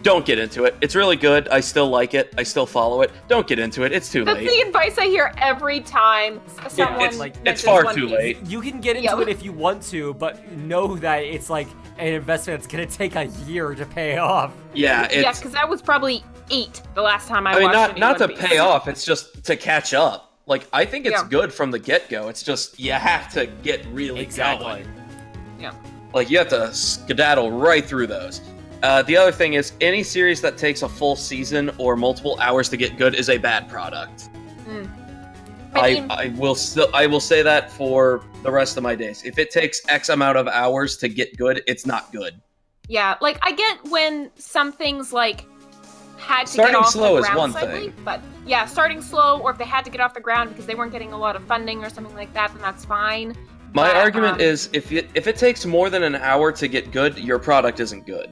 don't get into it. It's really good. I still like it. I still follow it. Don't get into it. It's too That's late. the advice I hear every time someone it's mentions far One too Piece. late. You can get into it if you want to, but know that it's like an investment that's gonna take a year to pay off. Yeah, Yeah, it's. because I was probably 8 the last time I I mean, watched not any not to One Piece. pay off. It's just to catch up. Like, I think it's Yeah. good from the get-go. It's just you have to get really going. Yeah. Like, you have to skedaddle right through those. The other thing is, any series that takes a full season or multiple hours to get good is a bad product. I will say that for the rest of my days. If it takes X amount of hours to get good, it's not good. Yeah, like, I get when some things, like, had to Starting get off slow the is ground one slightly, thing. but yeah, starting slow, or if they had to get off the ground because they weren't getting a lot of funding or something like that, then that's fine. My But, argument is, if it takes more than an hour to get good, your product isn't good.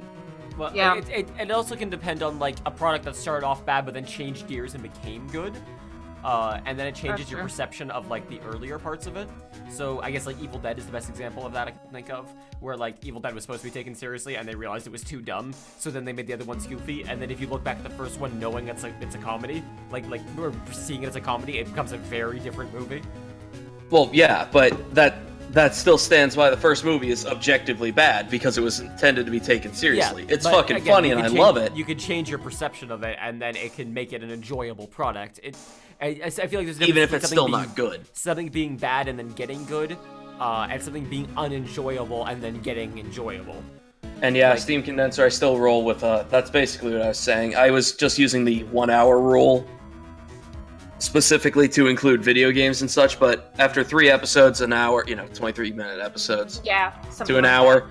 Well, Yeah. it also can depend on like a product that started off bad but then changed gears and became good. And then it changes That's your true. perception of like the earlier parts of it. So I guess like Evil Dead is the best example of that I can think of, where like Evil Dead was supposed to be taken seriously and they realized it was too dumb, so then they made the other ones goofy. And then if you look back at the first one, knowing it's a comedy, like or seeing it as a comedy, it becomes a very different movie. Well, yeah, but that still stands by the first movie is objectively bad because it was intended to be taken seriously. It's but fucking again, funny you and I can love change- it. You can change your perception of it, and then it can make it an enjoyable product. I feel like there's a Even difference if it's between still something not good. something being bad and then getting good, and something being unenjoyable and then getting enjoyable. And yeah, Like- Steam Condenser, I still roll with, that's basically what I was saying. I was just using the 1 hour rule specifically to include video games and such, but after 3 episodes, an hour, 23-minute episodes Yeah. to an hour,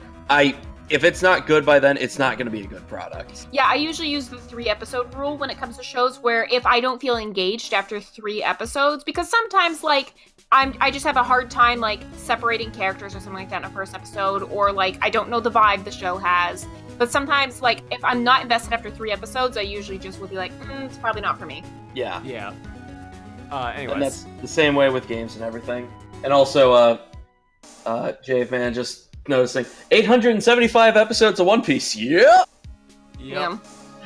if it's not good by then, it's not going to be a good product. Yeah, I usually use the 3-episode rule when it comes to shows where if I don't feel engaged after 3 episodes, because sometimes, like, I just have a hard time, like, separating characters or something like that in a first episode, or, like, I don't know the vibe the show has. But sometimes, like, if I'm not invested after 3 episodes, I usually just will be like, it's probably not for me. Yeah. Yeah. And Anyways. that's the same way with games and everything. And also, Javeman just noticing 875 episodes of One Piece. Yeah. Yeah.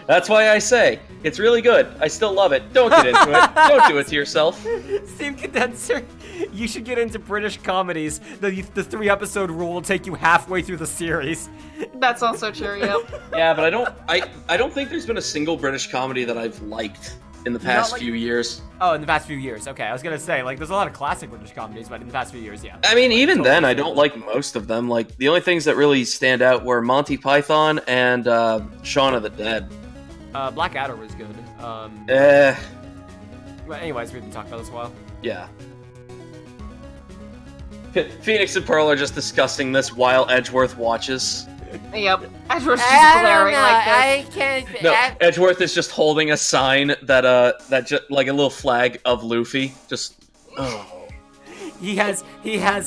That's why I say it's really good. I still love it. Don't get into it. Don't do it to yourself. Steam Condenser, you should get into British comedies. The 3-episode rule will take you halfway through the series. That's also true, yep. Yeah, but I don't think there's been a single British comedy that I've liked in the past few years. Oh, in the past few years. Okay, I was gonna say, like, there's a lot of classic British comedies, but in the past few years, yeah. I mean, even then, I don't like most of them. Like, the only things that really stand out were Monty Python and Shaun of the Dead. Blackadder was good. But anyways, we've been talking about this a while. Yeah. Phoenix and Pearl are just discussing this while Edgeworth watches. Yep. Edward's just glaring like this. I can't. No, Edgeworth is just holding a sign that just like a little flag of Luffy. Just He has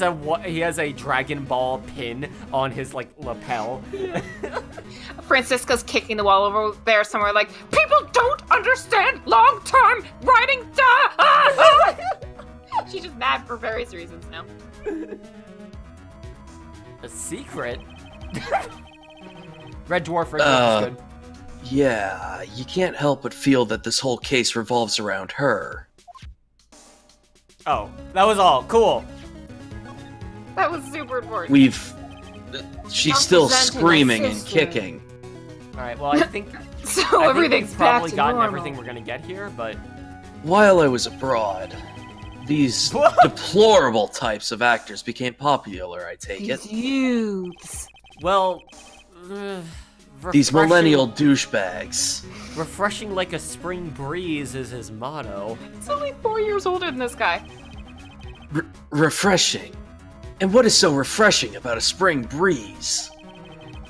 a Dragon Ball pin on his like lapel. Francisca's kicking the wall over there somewhere like, people don't understand long-term writing. She's just mad for various reasons now. A secret? Red Dwarf is good. Yeah, you can't help but feel that this whole case revolves around her. Oh, that was all. Cool. That was super important. She's I'm still presenting screaming my and sister. kicking. Alright, well, I think Everything's we've back probably to gotten normal. everything we're gonna get here, but... While I was abroad, these deplorable types of actors became popular, I take it. These youths. Well... These refreshing- millennial douchebags. Refreshing like a spring breeze is his motto. He's only 4 years older than this guy. Refreshing. And what is so refreshing about a spring breeze?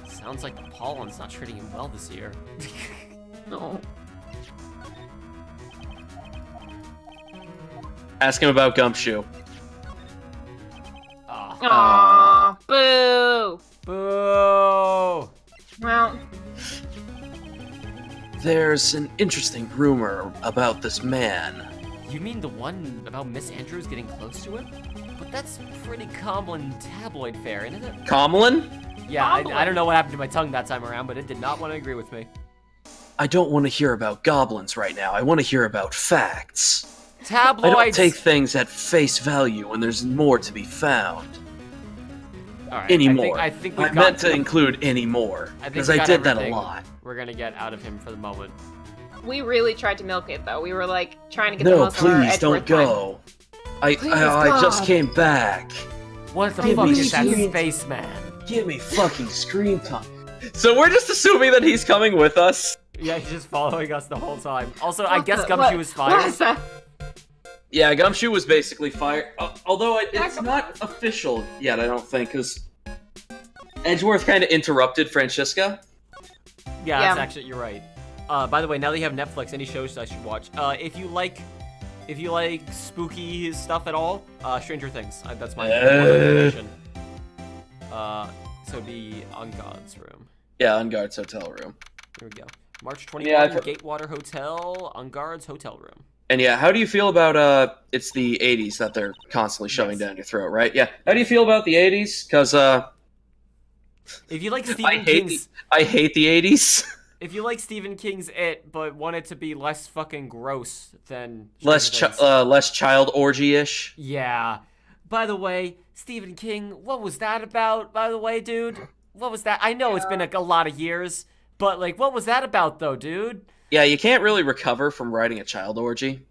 Sounds like the pollen's not treating him well this year. No. Ask him about Gumshoe. Ah. Aww. Boo. Boo! Well, There's an interesting rumor about this man. You mean the one about Miss Andrews getting close to him? But that's pretty common tabloid fare, isn't it? Comlin? Yeah, I don't know what happened to my tongue that time around, but it did not want to agree with me. I don't want to hear about goblins right now. I want to hear about facts. Tabloids! I don't take things at face value when there's more to be found. All right, Anymore. I think I we've meant got to include anymore, I think because we I got did that a everything lot. We're gonna get out of him for the moment. we really tried to milk it, though. We were, like, trying to get the No, most of our please don't Edgeworth time. go. I God. just came back. What the Give fuck me is that screen- spaceman? Give me fucking screen time. So we're just assuming that he's coming with us. Yeah, he's just following us the whole time. Also, I What guess the- Gumshoe what- was What fired. is that? Yeah, Gumshoe was basically fired. Although it's come not official yet, I don't think, because Edgeworth kind of interrupted Francisca. Yeah, Yeah. that's actually, you're right. By the way, now that you have Netflix, any shows I should watch? If you like spooky stuff at all, Stranger Things. That's my recommendation. So it'd be On God's Room. Yeah, on Guard's hotel room. Here we go. March 21, Yeah, I've heard- Gatewater Hotel, On Guard's hotel room. And yeah, how do you feel about it's the 80s that they're constantly shoving down your throat, right? Yeah. How do you feel about the 80s? Because If you like I Stephen hate King's, the 80s. if you like Stephen King's It, but want it to be less fucking gross than less Stranger Things. less child orgy-ish. Yeah. By the way, Stephen King, what was that about? By the way, dude, what was that? I know it's been a lot of years, but like, what was that about, though, dude? Yeah, you can't really recover from writing a child orgy.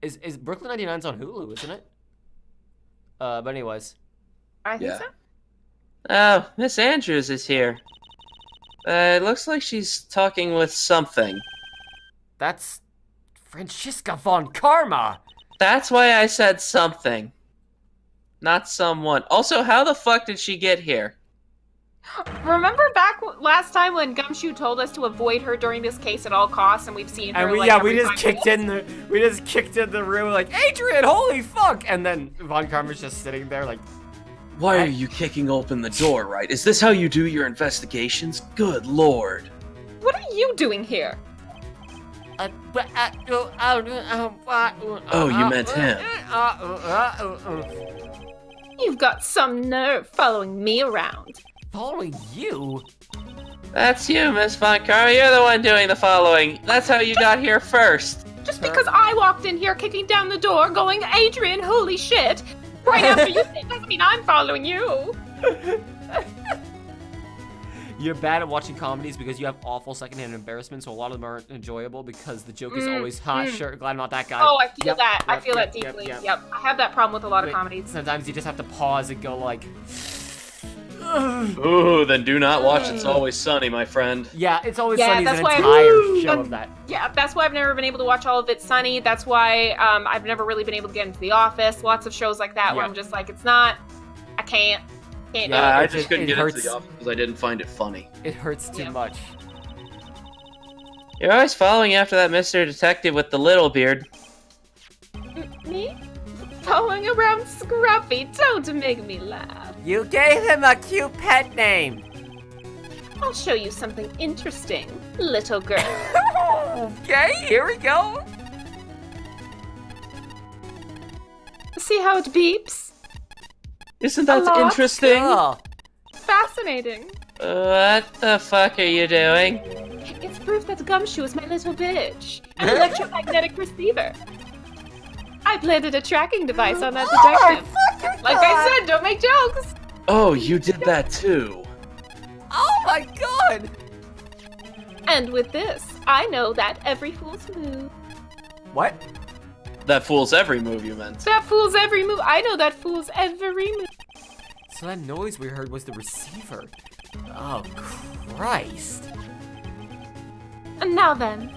Is Brooklyn 99's on Hulu, isn't it? But anyways, I think Yeah. so. Oh, Miss Andrews is here. It looks like she's talking with something. that's Franziska von Karma! That's why I said something. Not someone. Also, how the fuck did she get here? Remember back last time when Gumshoe told us to avoid her during this case at all costs, and we've seen her And we every just 5 kicked minutes? we just kicked in the room like, Adrian, holy fuck! And then Von Karma's just sitting there like, Why are you kicking open the door, Wright? Is this how you do your investigations? Good lord. What are you doing here? Oh, you meant him. You've got some nerve following me around. Following you? That's you, Miss Von Karma. You're the one doing the following. That's how you got here first. Just because I walked in here kicking down the door going, Adrian, holy shit, right after you did doesn't mean I'm following you. You're bad at watching comedies because you have awful secondhand embarrassment, so a lot of them aren't enjoyable because the joke is always, sure, glad I'm not that guy. Oh, I feel Yep, that. I yep, feel yep, that deeply. yep. Yep. I have that problem with a lot of comedies. Sometimes you just have to pause and go like... Ooh, then do not watch It's Always Sunny, my friend. Yeah, It's Always Yeah, Sunny is that's an why- entire show of that. Yeah, that's why I've never been able to watch all of It's Sunny. That's why I've never really been able to get into The Office. Lots of shows like that where Yeah. I'm just like, it's not... I can't do Yeah, it. I it just couldn't get hurts. into the office because I didn't find it funny. It hurts too Yeah. much. You're always following after that Mr. Detective with the little beard. Me? Following around Scruffy, don't make me laugh. You gave him a cute pet name. I'll show you something interesting, little girl. Okay, here we go. See how it beeps? Isn't that Hello? interesting? Cool. Fascinating. What the fuck are you doing? It's proof that Gumshoe is my little bitch. An electromagnetic receiver. I planted a tracking device on that detective. Like I said, don't make jokes. Oh, you did that too. Oh my god. And with this, I know that every fool's move. What? That fools every move you meant. That fool's every move. I know that fool's every move. So that noise we heard was the receiver. Oh, Christ. And now then,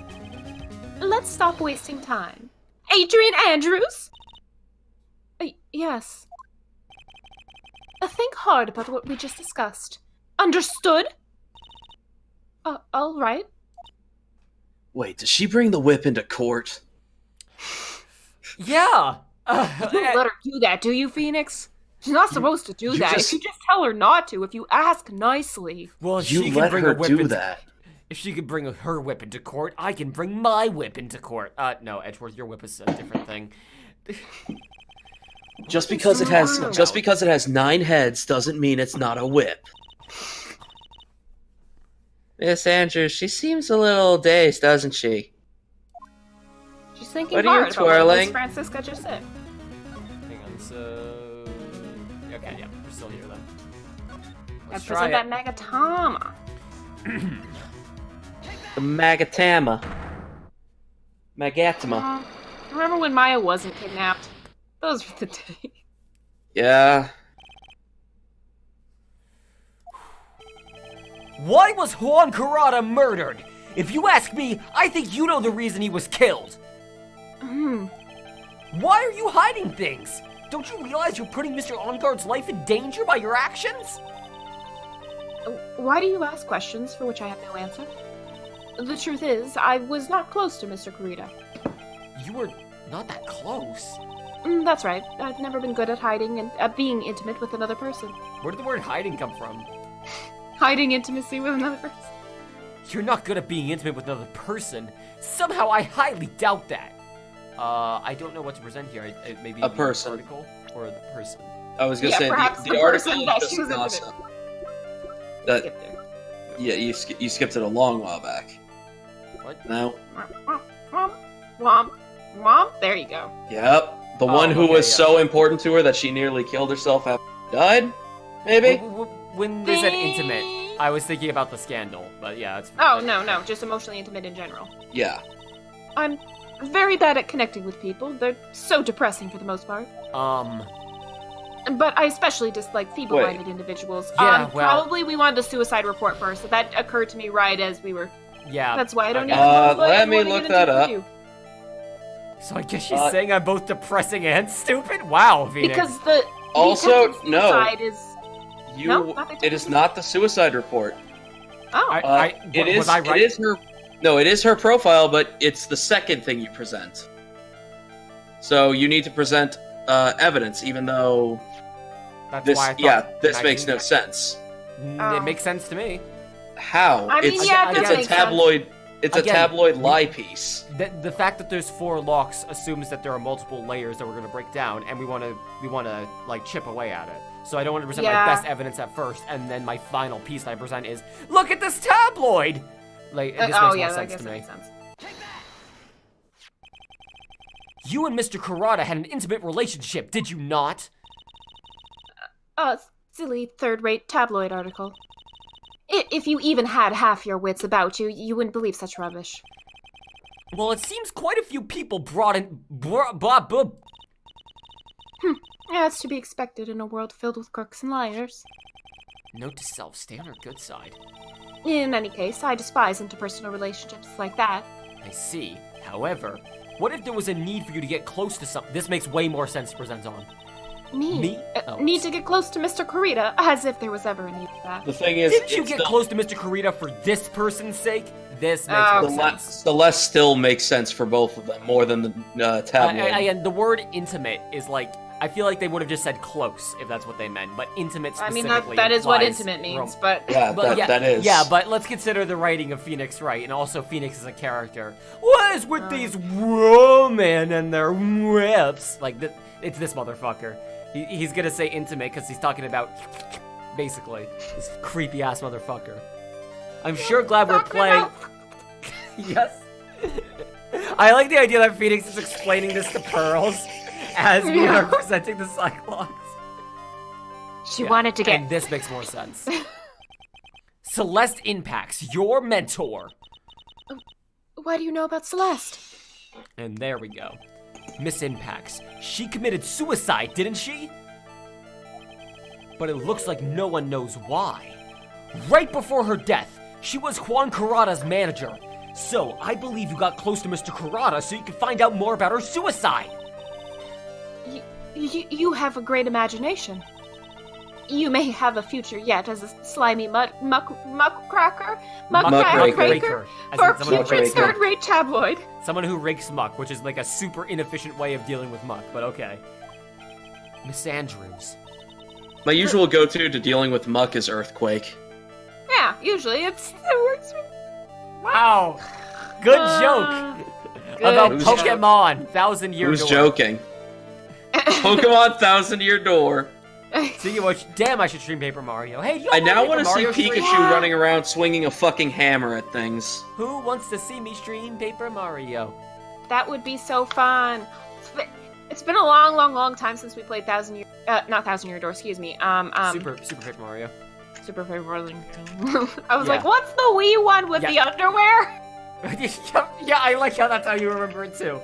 let's stop wasting time. Adrian Andrews? Yes. Think hard about what we just discussed. Understood? All right. Wait, does she bring the whip into court? Yeah. You don't let her do that, do you, Phoenix? She's not supposed to do that. just- If you just tell her not to, if you ask nicely. Well, if You she can let bring her a whip do into, that. If she could bring her whip into court, I can bring my whip into court. No, Edgeworth, your whip is a different thing. Just because it has 9 heads doesn't mean it's not a whip. Miss Andrews, she seems a little dazed, doesn't she? She's thinking What are you hard about what twirling? Miss Francisca just said. Hang on, so... Okay, yeah, we're still here then. Let's Let's try present it. that Magatama. The Magatama. Magatama. Remember when Maya wasn't kidnapped? Those were the days. Yeah. Why was Juan Carrata murdered? If you ask me, I think you know the reason he was killed. Why are you hiding things? Don't you realize you're putting Mr. Onguard's life in danger by your actions? Why do you ask questions for which I have no answer? The truth is, I was not close to Mr. Kurita. You were not that close. That's right. I've never been good at hiding and at being intimate with another person. Where did the word hiding come from? Hiding intimacy with another person. You're not good at being intimate with another person. Somehow I highly doubt that. I don't know what to present here. Maybe A the person. article or the person. I was gonna Yeah, say perhaps the the article person is that just she was gossip. Skip That there. yeah, you skipped it a long while back. What? No. Womp, womp, womp. There you go. Yep. The one who okay, was yeah. so important to her that she nearly killed herself after she died? Maybe? When they said intimate, I was thinking about the scandal, but yeah, it's Oh, no, just emotionally intimate in general. Yeah. I'm very bad at connecting with people. They're so depressing for the most part. But I especially dislike feeble-minded individuals. Yeah, well- Probably we wanted a suicide report first. That occurred to me right as we were... yeah. That's why I don't okay. even know what let I me wanna look get that into up. with you. So I guess she's saying I'm both depressing and stupid? Wow, Phoenix. Because the Also, attempt at no. suicide is... You. No, not the It is not the suicide report. Oh. Was I right? It is her. No, it is her profile, but it's the second thing you present. So you need to present evidence, even though That's this. why I thought Yeah, this the makes no magazine- sense. It makes sense to me. How? I mean, it's yeah, it does it's make a tabloid. It's Again, a tabloid lie piece. The fact that there's 4 locks assumes that there are multiple layers that we're gonna break down, and we wanna like chip away at it. So I don't want to present Yeah. my best evidence at first, and then my final piece that I present is, look at this tabloid. Like this makes more I sense guess to that me. makes sense. You and Mr. Kurata had an intimate relationship, did you not? Silly third-rate tabloid article. If you even had half your wits about you, you wouldn't believe such rubbish. Well, it seems quite a few people brought in. Yeah, it's to be expected in a world filled with crooks and liars. Note to self: stay on her good side. In any case, I despise interpersonal relationships like that. I see. However, what if there was a need for you to get close to some? This makes way more sense to present on. Me? Oh. Need to get close to Mr. Kurita, as if there was ever a need for that. The thing is, Didn't you it's get the- close to Mr. Kurita for this person's sake? This makes Oh, more The sense. less still makes sense for both of them, more than the tabloid. Again, the word intimate is like, I feel like they would have just said close if that's what they meant, but intimate I mean, specifically that is what implies intimate means, rom- but... yeah, But that is. Yeah, but let's consider the writing of Phoenix Wright, and also Phoenix as a character. What is with these women and their whips? Like, it's this motherfucker. He's gonna say intimate because he's talking about, basically, this creepy ass motherfucker. I'm sure glad we're playing. Yes. I like the idea that Phoenix is explaining this to Pearls as we are presenting the Cyclops. She Yeah, wanted to get... And this makes more sense. Celeste Impacts, your mentor. Why do you know about Celeste? And there we go. Miss Impacts, she committed suicide, didn't she? But it looks like no one knows why. Right before her death, she was Juan Kurata's manager. So I believe you got close to Mr. Kurata so you could find out more about her suicide. You have a great imagination. You may have a future yet as a slimy muckraker Muckraker. As for in a someone who putrid rakes muck. third-rate tabloid. Someone who rakes muck, which is like a super inefficient way of dealing with muck, but okay. Miss Andrews. My usual go-to to dealing with muck is earthquake. Yeah, usually it works. Wow. Good joke. About Who's Pokemon, 1,000-year Who's door. joking? Pokemon 1,000-year door. Speaking of which, damn, I should stream Paper Mario. Hey, you I now want to see Mario Pikachu stream? Yeah. running around swinging a fucking hammer at things. Who wants to see me stream Paper Mario? That would be so fun. It's been a long time since we played not 1,000-year door. Excuse me. Super Paper Mario. Super favorite. I was Yeah. like, what's the Wii one with the underwear? yeah, I like how that's how you remember it too.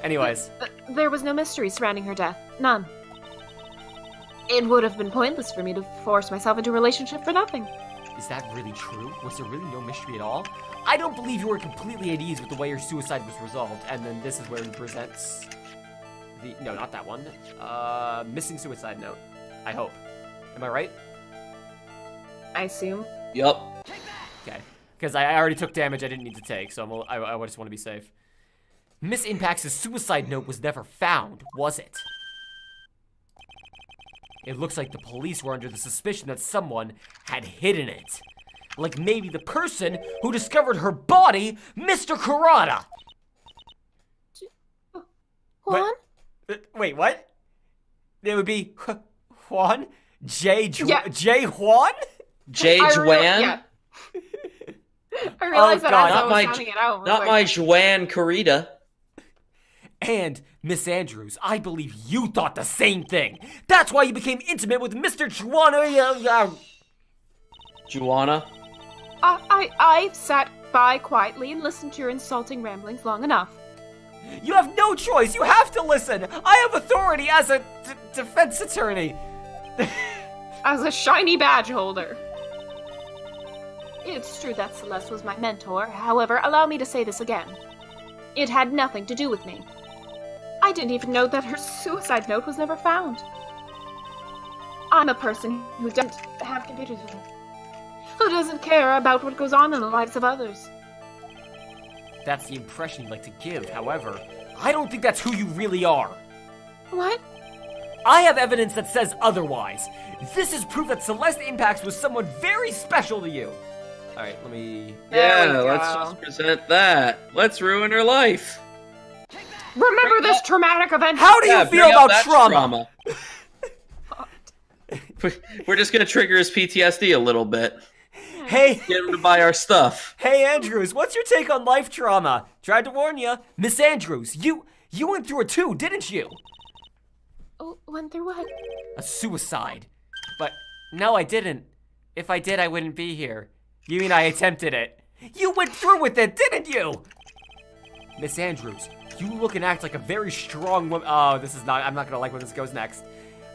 Anyways, There was no mystery surrounding her death. None. It would have been pointless for me to force myself into a relationship for nothing. is that really true? Was there really no mystery at all? I don't believe you were completely at ease with the way your suicide was resolved. And then this is where he presents the no, not that one. Missing suicide note. I hope. Am I right? I assume. Yup. Okay. Because I already took damage I didn't need to take, so I just want to be safe. Miss Impact's suicide note was never found, was it? It looks like the police were under the suspicion that someone had hidden it. Like maybe the person who discovered her body, Mr. Kurata. Juan? Wait, what? It would be Juan? J. Yeah. J. Juan? J. I Juan? Yeah. I realized that God, as I not was my- sounding it out. Not my Joanne Corrida. And, Miss Andrews, I believe you thought the same thing. That's why you became intimate with Mr. Juana. Juana? I sat by quietly and listened to your insulting ramblings long enough. You have no choice. You have to listen. I have authority as a defense attorney. As a shiny badge holder. It's true that Celeste was my mentor. However, allow me to say this again. It had nothing to do with me. I didn't even know that her suicide note was never found. I'm a person who doesn't have computers with her, who doesn't care about what goes on in the lives of others. That's the impression you'd like to give. However, I don't think that's who you really are. What? I have evidence that says otherwise. This is proof that Celeste Impacts was someone very special to you. Alright, let me... Yeah, There we let's go. just present that. Let's ruin her life. Remember this traumatic event? How do you Yeah, feel bring up about that trauma? We're just gonna trigger his PTSD a little bit. Hey, Get him to buy our stuff. hey Andrews, what's your take on life trauma? Tried to warn you. Miss Andrews, you went through it too, didn't you? Oh, went through what? A suicide. But no, I didn't. If I did, I wouldn't be here. You mean I attempted it? You went through with it, didn't you? Miss Andrews, you look and act like a very strong woman. Oh, this is not, I'm not gonna like where this goes next.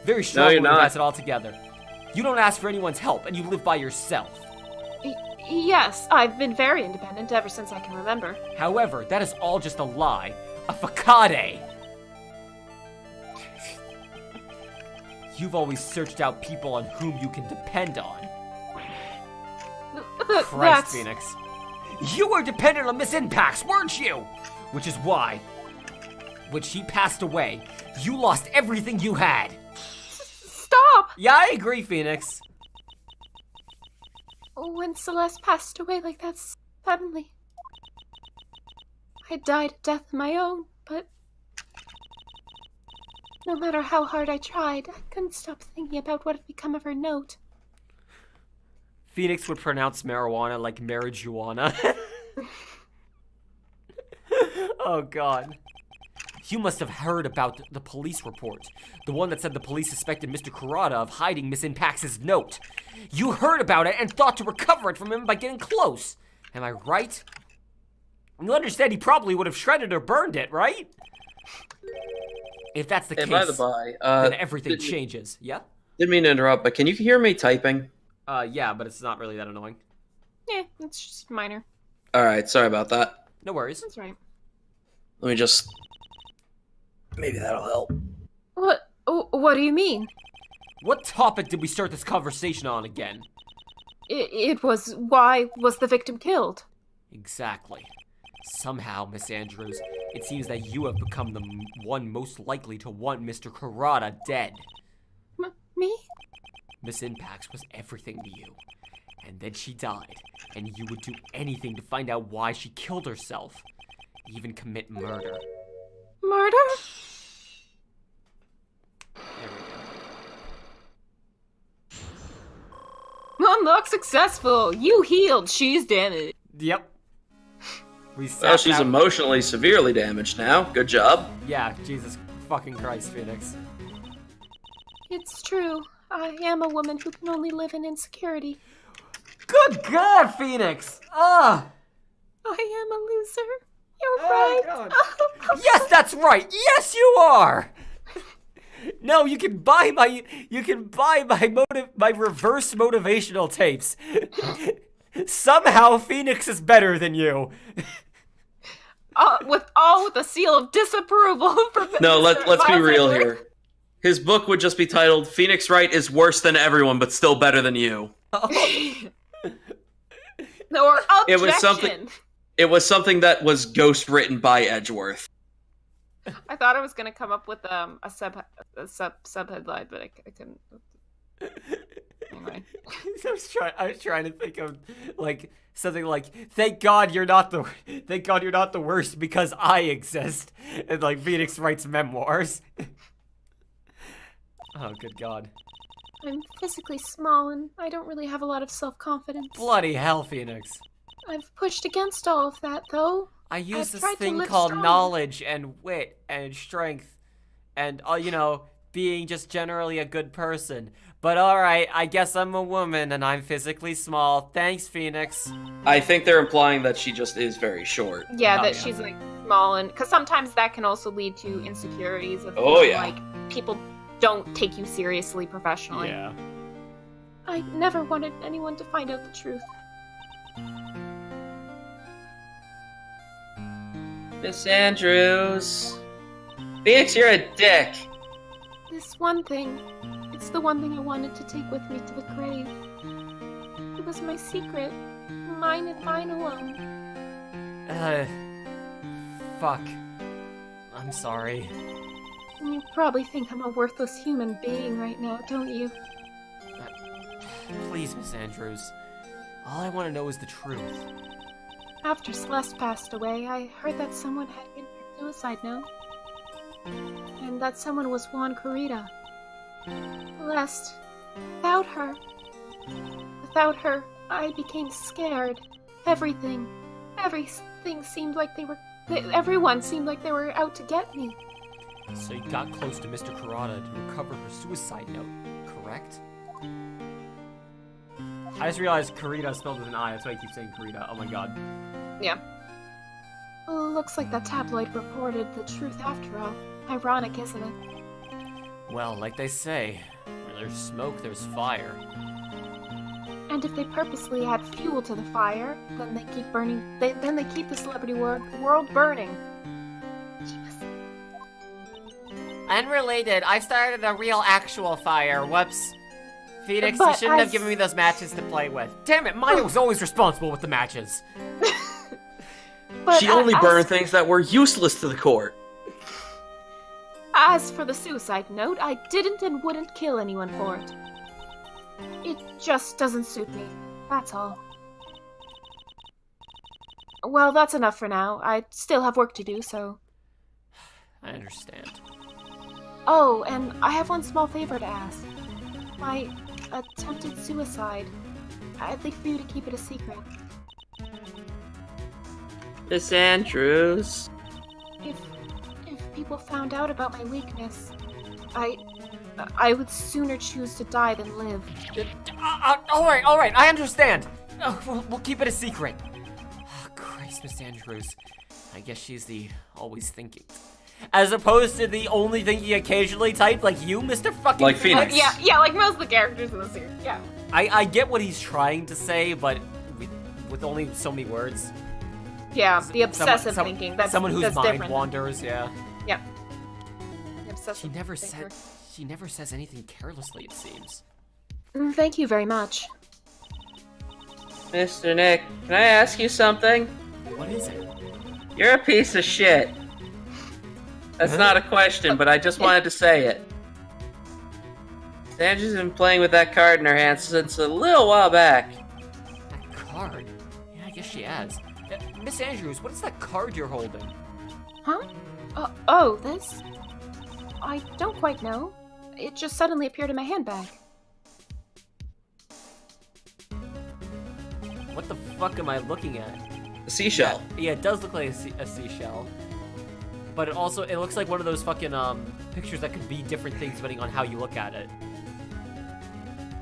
Very strong you're woman who not. has it all together. You don't ask for anyone's help, and you live by yourself. Yes, I've been very independent ever since I can remember. However, that is all just a lie. A facade. You've always searched out people on whom you can depend on. Christ, That's... Phoenix. You were dependent on Miss Impacts, weren't you? Which is why, when she passed away, you lost everything you had. Stop! Yeah, I agree, Phoenix. When Celeste passed away like that suddenly, I died a death of my own, but no matter how hard I tried, I couldn't stop thinking about what had become of her note. Phoenix would pronounce marijuana like marijuana. Oh, God. You must have heard about the police report. The one that said the police suspected Mr. Kurata of hiding Miss Impax's note. You heard about it and thought to recover it from him by getting close. Am I right? You understand he probably would have shredded or burned it, right? If that's the Hey, case, by the by, then everything changes. Yeah? didn't mean to interrupt, but can you hear me typing? Yeah, but it's not really that annoying. It's just minor. All right, sorry about that. No worries. That's right. Let me just... Maybe that'll help. What do you mean? What topic did we start this conversation on again? It was, why was the victim killed? Exactly. Somehow, Miss Andrews, it seems that you have become the one most likely to want Mr. Kurata dead. Me? Miss Impax was everything to you. And then she died, and you would do anything to find out why she killed herself. Even commit murder. Murder? There we go. Unlock successful! You healed, she's damaged. Yep. We sat Well, she's down- emotionally severely damaged now. Good job. Yeah, Jesus fucking Christ, Phoenix. It's true. I am a woman who can only live in insecurity. Good God, Phoenix! Ah! I am a loser. You're Oh, right. God. Yes, that's right. Yes, you are. No, you can buy my my reverse motivational tapes. Somehow Phoenix is better than you. With the seal of disapproval from No, let's be Miles real Edward. here. His book would just be titled "Phoenix Wright is worse than everyone, but still better than you." Or objection. It was something that was ghost written by Edgeworth. I thought I was gonna come up with a sub headline, but I couldn't. Anyway. I was trying to think of like something like thank God you're not the worst because I exist, and like Phoenix writes memoirs. Oh, good God. I'm physically small and I don't really have a lot of self-confidence. Bloody hell, Phoenix. I've pushed against all of that, though. I use I've this tried to thing live called strong. knowledge and wit and strength and, being just generally a good person. But alright, I guess I'm a woman and I'm physically small. Thanks, Phoenix. I think they're implying that she just is very short. Yeah, Oh, that yeah. she's like small, and because sometimes that can also lead to insecurities of Oh, feeling yeah. like people don't take you seriously professionally. Yeah. I never wanted anyone to find out the truth. Miss Andrews. Phoenix, you're a dick. This one thing, it's the one thing I wanted to take with me to the grave. It was my secret, mine and mine alone. Fuck. I'm sorry. You probably think I'm a worthless human being right now, don't you? Please, Miss Andrews. All I want to know is the truth. After Celeste passed away, I heard that someone had given her suicide note. And that someone was Juan Corrida. Celeste, without her, I became scared. Everything seemed like everyone seemed like they were out to get me. So you got close to Mr. Kurata to recover her suicide note, correct? I just realized Kurita spelled with an I, that's why I keep saying Kurita. Oh my god. Yeah. Looks like that tabloid reported the truth after all. Ironic, isn't it? Well, like they say, where there's smoke, there's fire. And if they purposely add fuel to the fire, then they keep burning. Then they keep the celebrity world burning. Unrelated, I started a real actual fire. Whoops. Phoenix, But you shouldn't have given me those matches to play with. Damn it, Maya was always responsible with the matches. But She only burned things that were useless to the court. As for the suicide note, I didn't and wouldn't kill anyone for it. It just doesn't suit me. That's all. Well, that's enough for now. I still have work to do, so... I understand. Oh, and I have one small favor to ask. My attempted suicide. I'd like for you to keep it a secret. Miss Andrews. If people found out about my weakness, I would sooner choose to die than live. Alright, I understand. We'll keep it a secret. Oh, Christ, Miss Andrews. I guess she's the always thinking. As opposed to the only thinking occasionally type, like you, Mr. Fucking Like Phoenix. Yeah, like most of the characters in the series, yeah. I get what he's trying to say, but with only so many words. Yeah, the obsessive thinking. That's someone whose that's mind different. wanders, yeah. Yeah. The obsessive She never says anything carelessly, it seems. Thank you very much. Mr. Nick, can I ask you something? What is it? You're a piece of shit. That's not a question, but I just wanted to say it. Sandra's been playing with that card in her hand since a little while back. That card? Yeah, I guess she has. Miss Andrews, what is that card you're holding? Huh? This? I don't quite know. It just suddenly appeared in my handbag. What the fuck am I looking at? A seashell. Yeah, it does look like a seashell. But it looks like one of those fucking pictures that could be different things depending on how you look at it.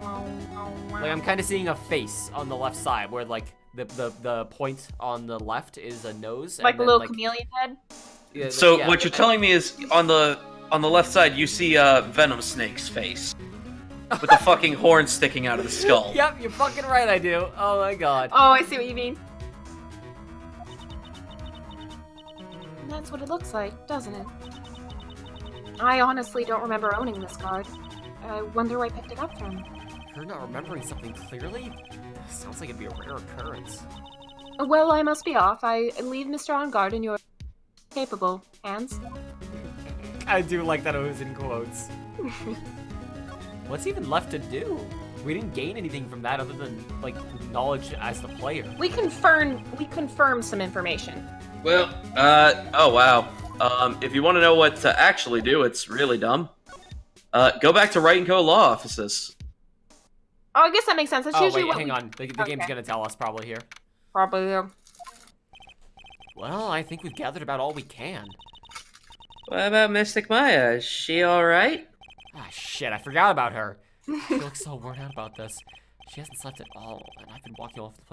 Like I'm kind of seeing a face on the left side where like the point on the left is a nose. Like and a little then, chameleon head? Yeah, So yeah. what you're telling me is on the left side you see Venom Snake's face with the fucking horn sticking out of the skull. Yep, you're fucking right, I do. Oh my god. Oh, I see what you mean. And that's what it looks like, doesn't it? I honestly don't remember owning this card. I wonder where I picked it up from. Her not remembering something clearly? Sounds like it'd be a rare occurrence. Well, I must be off. I leave Mr. On guard in your capable hands. I do like that it was in quotes. What's even left to do? We didn't gain anything from that other than, like, knowledge as the player. We confirmed some information. Well, oh wow. If you want to know what to actually do, it's really dumb. Go back to Wright and Co. law offices. Oh, I guess that makes sense. That's usually what hang on. The game's gonna tell us probably here. Probably. Well, I think we've gathered about all we can. What about Mystic Maya? Is she alright? Ah, shit, I forgot about her. She looks so worn out about this. She hasn't slept at all, and I've been walking all over the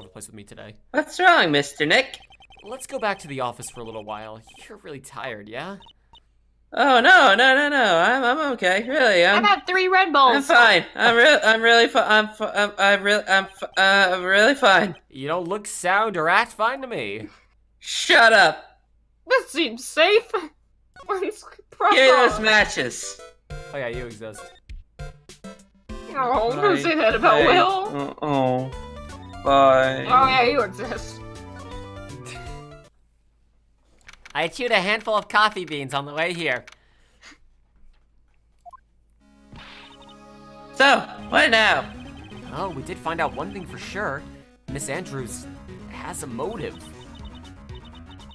place with me today. What's wrong, Mr. Nick? Let's go back to the office for a little while. You're really tired, yeah? Oh no. I'm okay. Really, I've had 3 Red Bulls. I'm fine. I'm really fine. You don't look, sound, or act fine to me. Shut up. This seems safe. Let's press Give on. us matches. Oh yeah, you exist. Oh, don't say that about Hey. Will. Oh. Bye. Oh yeah, you exist. I chewed a handful of coffee beans on the way here. So, what now? Oh, we did find out one thing for sure. Miss Andrews has a motive.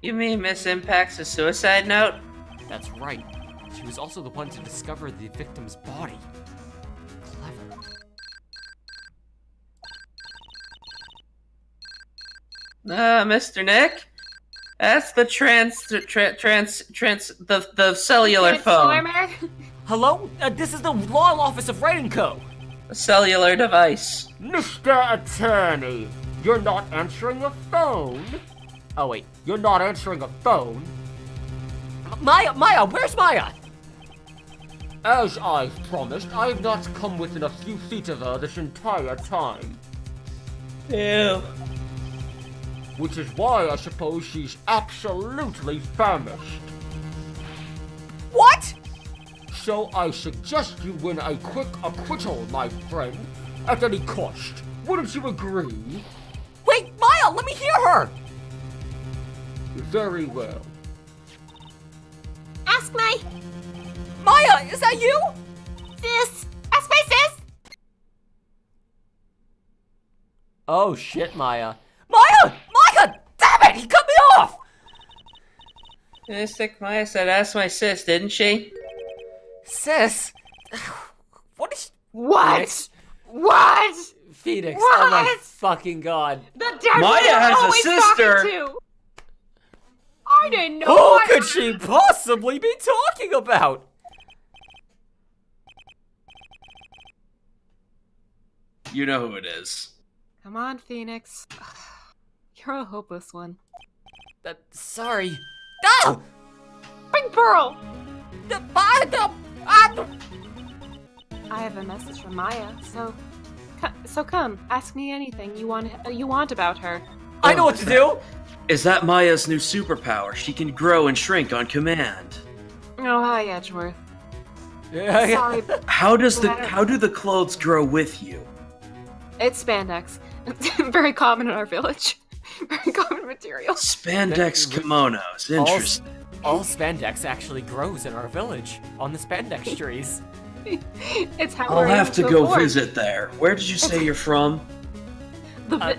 You mean Miss Impact's a suicide note? That's right. She was also the one to discover the victim's body. Clever. Mr. Nick? That's the the cellular phone. Transformer? Hello? This is the law office of Wright & Co. A cellular device. Mr. Attorney, you're not answering the phone. Oh wait, you're not answering a phone. Maya, where's Maya? As I've promised, I have not come within a few feet of her this entire time. Ew. Which is why I suppose she's absolutely famished. What? So I suggest you win a quick acquittal, my friend, at any cost. Wouldn't you agree? Wait, Maya, let me hear her! Very well. Ask my Maya, is that you? sis. Ask my sis. Oh shit, Maya. Maya! Maya! Damn it! He cut me off! Mystic Maya said, ask my sis, didn't she? Sis? What is... What? Phoenix? What? Phoenix, oh my What? fucking god. The dead Maya one you're has a always sister. talking to. I didn't know. Who I- could she possibly be talking about? You know who it is. Come on, Phoenix. You're a hopeless one. Sorry. Ah! Big Pearl! Ah! I have a message from Maya, so come, ask me anything you want about her. I know what to do! Is that Maya's new superpower? She can grow and shrink on command. Oh, hi, Edgeworth. Yeah, Sorry, How do the clothes grow with you? it's spandex. Very common in our village. Very common material. Spandex kimonos. Interesting. All spandex actually grows in our village, on the spandex trees. It's how I'll we're have able to go afford. visit there. Where did you say you're from?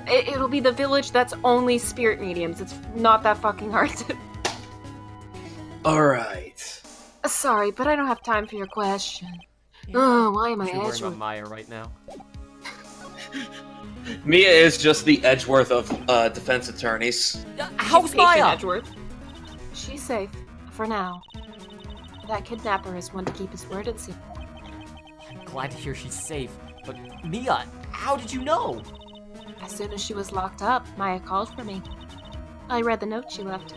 It'll be the village that's only spirit mediums. It's not that fucking hard to... Alright. Sorry, but I don't have time for your question. Oh, why am I You're worrying about Edgeworth? Maya right now. Mia is just the Edgeworth of defense attorneys. How's Patient Maya? Edgeworth. She's safe, for now. That kidnapper is one to keep his word, it seems. I'm glad to hear she's safe, but Mia, how did you know? As soon as she was locked up, Maya called for me. I read the note she left.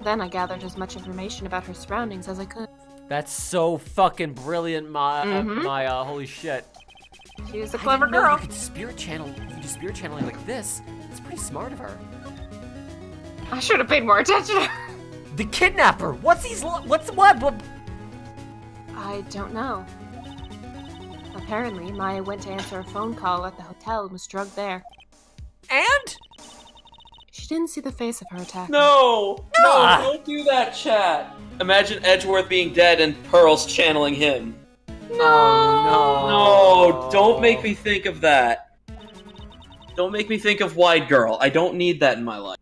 Then I gathered as much information about her surroundings as I could. That's so fucking brilliant, Maya. Mhm. Maya, holy shit. She was a I clever didn't know girl. You could spirit channel. You could do spirit channeling like this. That's pretty smart of her. I should have paid more attention to her. The kidnapper. What's what? I don't know. Apparently, Maya went to answer a phone call at the hotel and was drugged there. And? She didn't see the face of her attacker. No! Ah. Don't do that, chat! Imagine Edgeworth being dead and Pearl's channeling him. Oh, No, don't make me think of that. Don't make me think of Wide Girl. I don't need that in my life.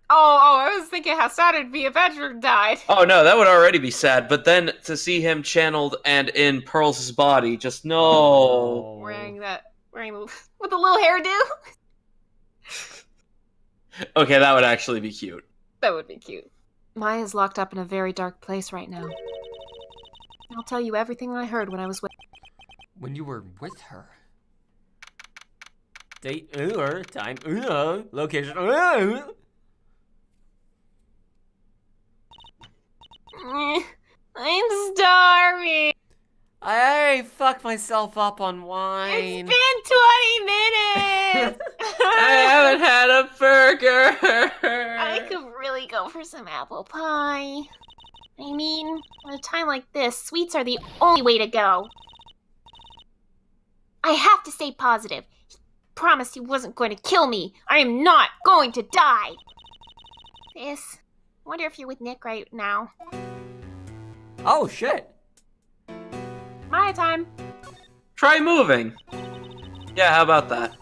Oh, I was thinking how sad it'd be if Edgeworth died. Oh no, that would already be sad, but then to see him channeled and in Pearl's body, just no. Wearing with a little hairdo. Okay, that would actually be cute. That would be cute. Maya's locked up in a very dark place right now. I'll tell you everything I heard when I was with. When you were with her. Date, time, location, I'm starving. I already fucked myself up on wine. It's been 20 minutes. I haven't had a burger. I could really go go for some apple pie. I mean, at a time like this, sweets are the only way to go. I have to stay positive. He promised he wasn't going to kill me. I am not going to die. This. I wonder if you're with Nick right now. Oh, shit. My time. Try moving. Yeah, how about that?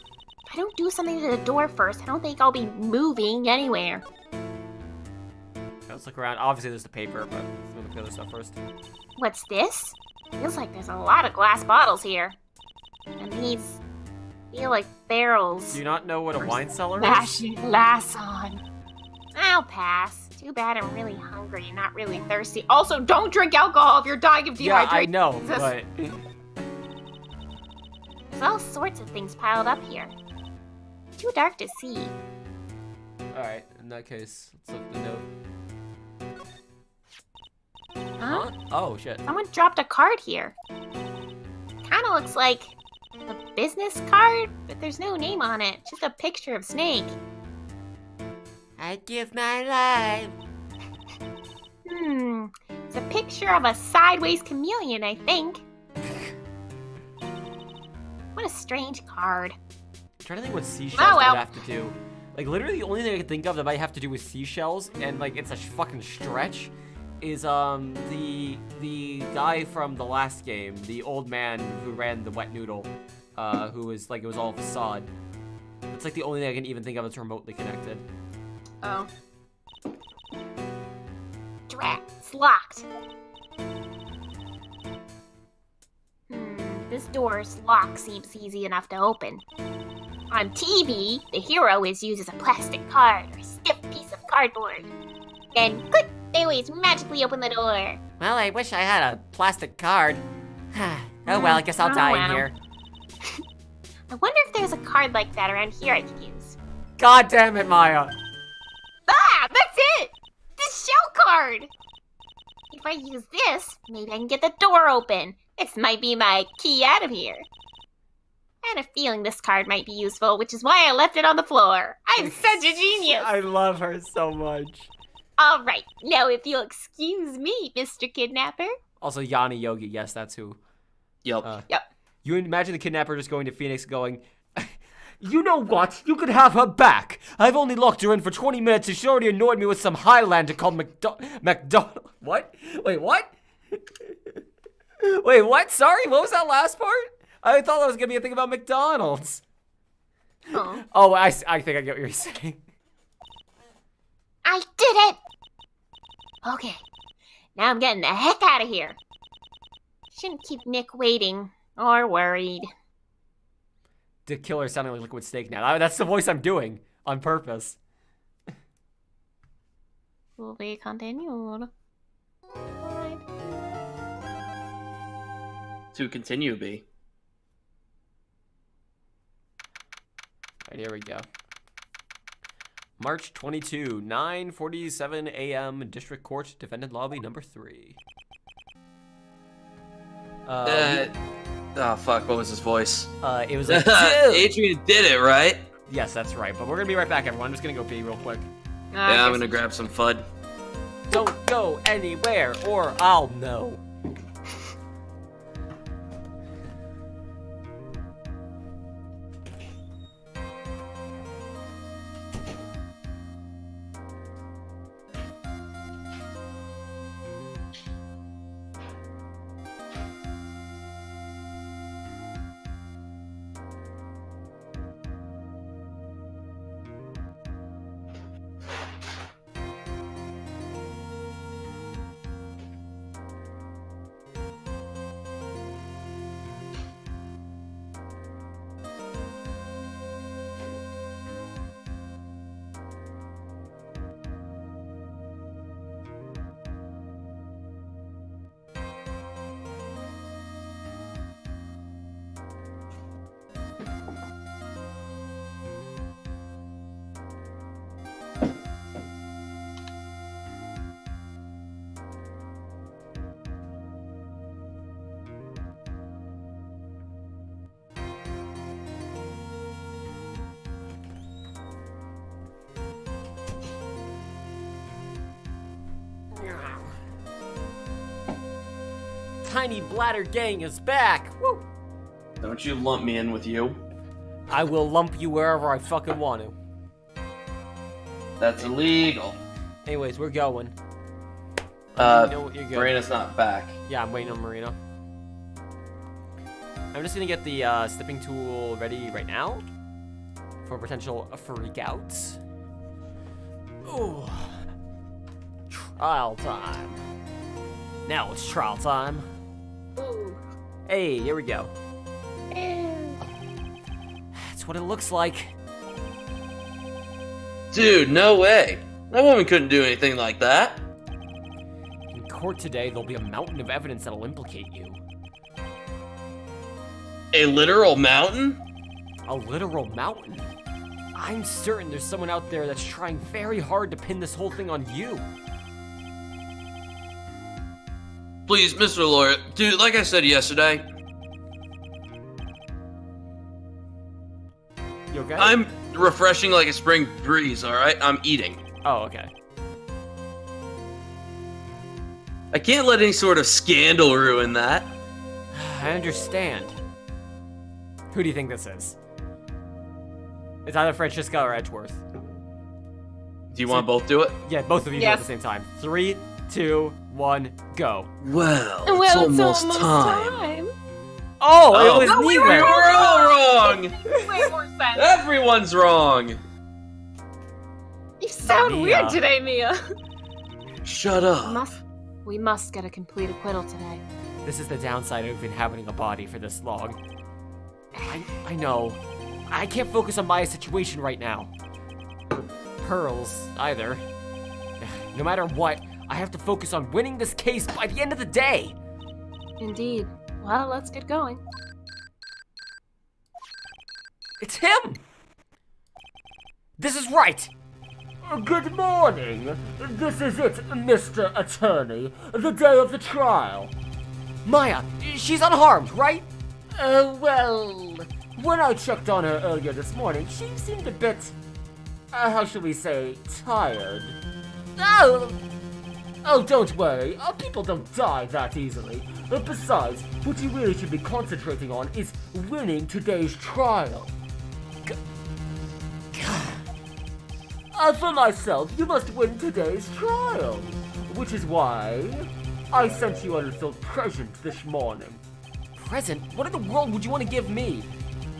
If I don't do something to the door first, I don't think I'll be moving anywhere. Let's look around. Obviously, there's the paper, but let's look at the other stuff first. What's this? Feels like there's a lot of glass bottles here. And these feel like barrels. Do you not know what a wine cellar is? Mashing glass on. I'll pass. Too bad I'm really hungry and not really thirsty. Also, don't drink alcohol if you're dying of Yeah, dehydration. I know, Jesus. but... There's all sorts of things piled up here. Too dark to see. Alright, in that case, let's look at the note. Huh? Oh, shit. Someone dropped a card here. Kinda looks like a business card, but there's no name on it. Just a picture of Snake. I give my life. It's a picture of a sideways chameleon, I think. What a strange card. I'm trying to think what seashells Oh, well. would have to do. Like, literally, the only thing I can think of that might have to do with seashells, and, like, it's a fucking stretch, is, the guy from the last game, the old man who ran the wet noodle, who was, like, it was all facade. It's, like, the only thing I can even think of that's remotely connected. Oh. Drat, it's locked. This door's lock seems easy enough to open. On TV, the hero is used as a plastic card or a stiff piece of cardboard. Then, click, they always magically open the door. Well, I wish I had a plastic card. Oh, well, I guess I'll die in here. I wonder if there's a card like that around here I could use. God damn it, Maya. Ah, that's it! The shell card! If I use this, maybe I can get the door open. This might be my key out of here. I had a feeling this card might be useful, which is why I left it on the floor. I'm such a genius! I love her so much. Alright, now if you'll excuse me, Mr. Kidnapper. Also, Yanni Yogi, yes, that's who. Yup. Yep. You imagine the kidnapper just going to Phoenix going, you know what? You could have her back. I've only locked her in for 20 minutes and she already annoyed me with some Highlander called McDonald. What? Wait, what? Wait, what? Sorry, what was that last part? I thought that was going to be a thing about McDonald's. Oh, I think I get what you're saying. I did it! Okay, now I'm getting the heck out of here. Shouldn't keep Nick waiting or worried. The killer sounding like Liquid Snake now. That's the voice I'm doing on purpose. Will be continued. Right. To continue, B. Alright, here we go. March 22, 9:47 a.m. District Court, Defendant Lobby number 3. Oh, fuck, what was his voice? It was like, Adrian did it, right? yes, that's right. But we're gonna be right back, everyone. I'm just gonna go pee real quick. Yeah, I'm gonna grab some FUD. Don't go anywhere, or I'll know. tiny bladder gang is back. Woo! Don't you lump me in with you. I will lump you wherever I fucking want to. That's illegal. Anyways, we're going. You're good. Marina's not back. Yeah, I'm waiting on Marina. I'm just gonna get the snipping tool ready right now for potential freakouts. Ooh. Trial time. Now it's trial time. Ooh. Hey, here we go. That's what it looks like. Dude, no way. That woman couldn't do anything like that. In court today, there'll be a mountain of evidence that'll implicate you. A literal mountain? A literal mountain? I'm certain there's someone out there that's trying very hard to pin this whole thing on you. Please, Mr. Lawyer. Dude, like I said yesterday, You okay? I'm refreshing like a spring breeze, alright? I'm eating. Oh, okay. I can't let any sort of scandal ruin that. I understand. Who do you think this is? It's either Francisca or Edgeworth. Do you want to both do it? Yeah, both of you do it at Yes. the same time. 3, 2, 1, go. Well, it's almost time. Oh, Oh. it was No, we neither. were We're all wrong! Way more sense. Everyone's wrong! You sound Mia. weird today, Mia. Shut up. We must get a complete acquittal today. This is the downside of inhabiting a body for this long. I know. I can't focus on Maya's situation right now. Or Pearl's, either. No matter what, I have to focus on winning this case by the end of the day. Indeed. Well, let's get going. It's him! This is Wright! Good morning. This is it, Mr. Attorney. The day of the trial. Maya, she's unharmed, right? Well, when I checked on her earlier this morning, she seemed a bit, how shall we say, tired. Oh, don't worry. People don't die that easily. Besides, what you really should be concentrating on is winning today's trial. For myself, you must win today's trial, which is why I sent you a little present this morning. Present? What in the world would you want to give me?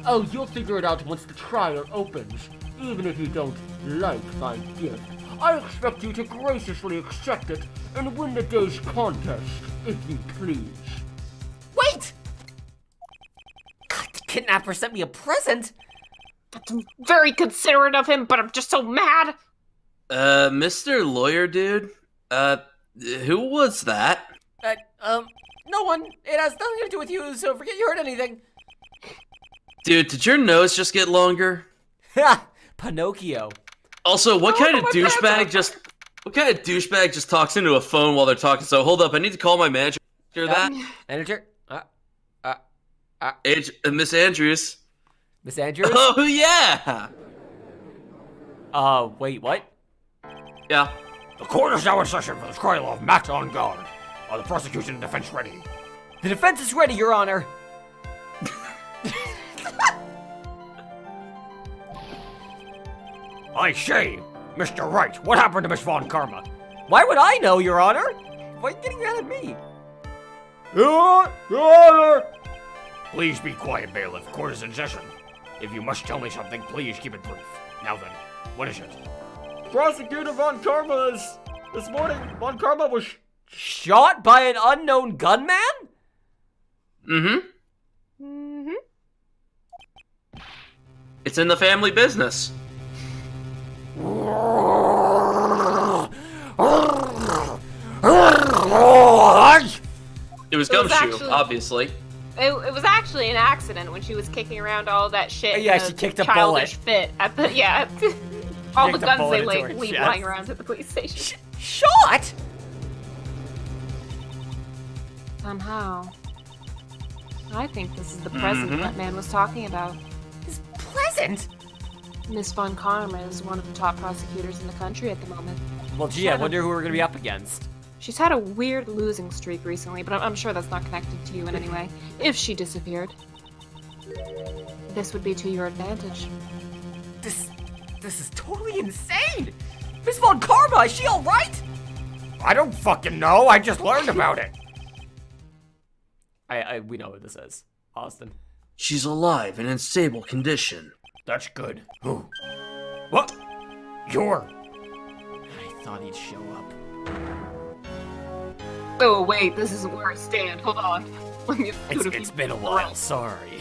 Oh, you'll figure it out once the trial opens, even if you don't like my gift. I expect you to graciously accept it and win the day's contest, if you please. Wait! God, the kidnapper sent me a present? That's very considerate of him, but I'm just so mad. Mr. Lawyer dude? Who was that? No one. It has nothing to do with you, so forget you heard anything. Dude, did your nose just get longer? Ha! Pinocchio. Also, what Oh, kind of my douchebag just talks into a phone while they're talking? So hold up, I need to call my manager after that. Manager? Miss Andrews. Miss Andrews? Oh yeah. Wait, what? Yeah. The court is now in session for the trial of Matt on guard. Are the prosecution and defense ready? The defense is ready, Your Honor. I say, Mr. Wright, what happened to Miss Von Karma? Why would I know, Your Honor? Why are you getting mad at me? Your Honor! Please be quiet, bailiff. Court is in session. If you must tell me something, please keep it brief. Now then, what is it? Prosecutor Von Karma is... This morning, Von Karma was... Shot by an unknown gunman? Mm-hmm. It's in the family business. It was Gumshoe, actually- obviously. It was actually an accident when she was kicking around all that shit. Yeah, in she kicked a childish fit at the all the Kicked a guns bullet they into her leave chest. lying around at the police station. Shot? Somehow, I think this is the present Mhm. that man was talking about. His present? Miss Von Karma is one of the top prosecutors in the country at the moment. Well, gee, I wonder who we're gonna be up against. She's had a weird losing streak recently, but I'm sure that's not connected to you in any way. If she disappeared. This would be to your advantage. This is totally insane! Miss Von Karma, is she alright? I don't fucking know. I just learned about it. We know what this is. Austin. She's alive and in stable condition. That's good. Who? What? You're... I thought he'd show up. Oh wait, this isn't where I stand. Hold on. Let me It's been a while, sorry.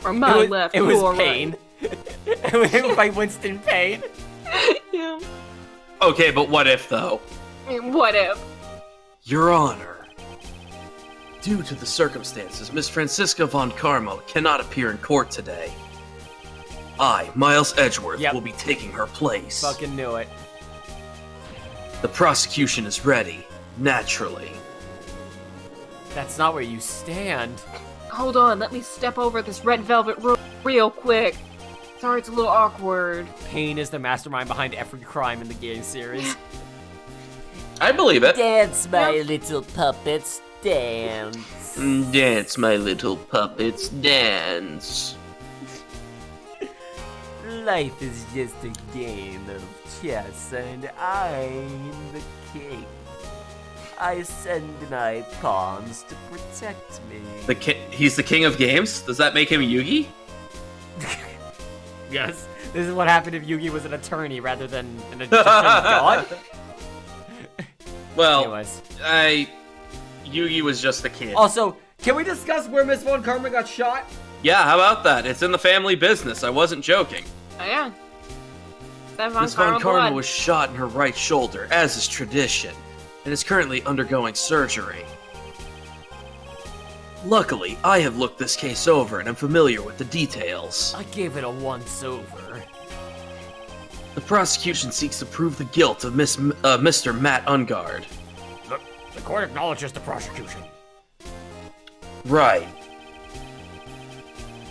From my left, it was your Payne. It was by Winston Payne. Right. Yeah. Okay, but what if, though? What if? Your Honor. Due to the circumstances, Miss Francisca von Carmel cannot appear in court today. I, Miles Edgeworth, Yep. will be taking her place. Fucking knew it. The prosecution is ready, naturally. That's not where you stand. Hold on, let me step over this red velvet room real quick. Sorry, it's a little awkward. Payne is the mastermind behind every crime in the game series. I believe it. Dance, my little puppets, dance. Dance, my little puppets, dance. Life is just a game of chess, and I'm the king. I send my pawns to protect me. He's the king of games? Does that make him Yugi? Yes. This is what happened if Yugi was an attorney rather than an Egyptian god. Well, Anyways. Yugi was just a kid. Also, can we discuss where Miss Von Karma got shot? Yeah, how about that? It's in the family business. I wasn't joking. Oh yeah. Miss Von Karma was shot in her right shoulder, as is tradition, and is currently undergoing surgery. Luckily, I have looked this case over and am familiar with the details. I gave it a once-over. The prosecution seeks to prove the guilt of Mr. Matt Ungard. The court acknowledges the prosecution. Right.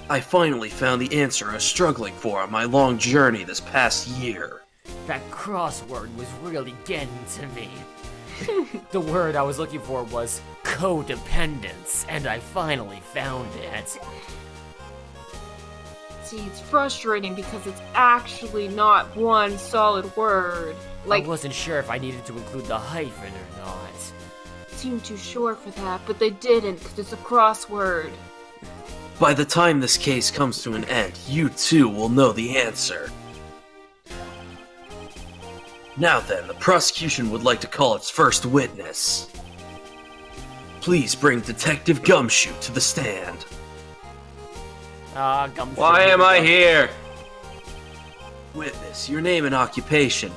I finally found the answer I was struggling for on my long journey this past year. That crossword was really getting to me. The word I was looking for was codependence, and I finally found it. See, it's frustrating because it's actually not one solid word. Like, I wasn't sure if I needed to include the hyphen or not. seemed too short for that, but they didn't because it's a crossword. By the time this case comes to an end, you too will know the answer. Now then, the prosecution would like to call its first witness. Please bring Detective Gumshoe to the stand. Gumshoe. Why am I here? Witness, your name and occupation.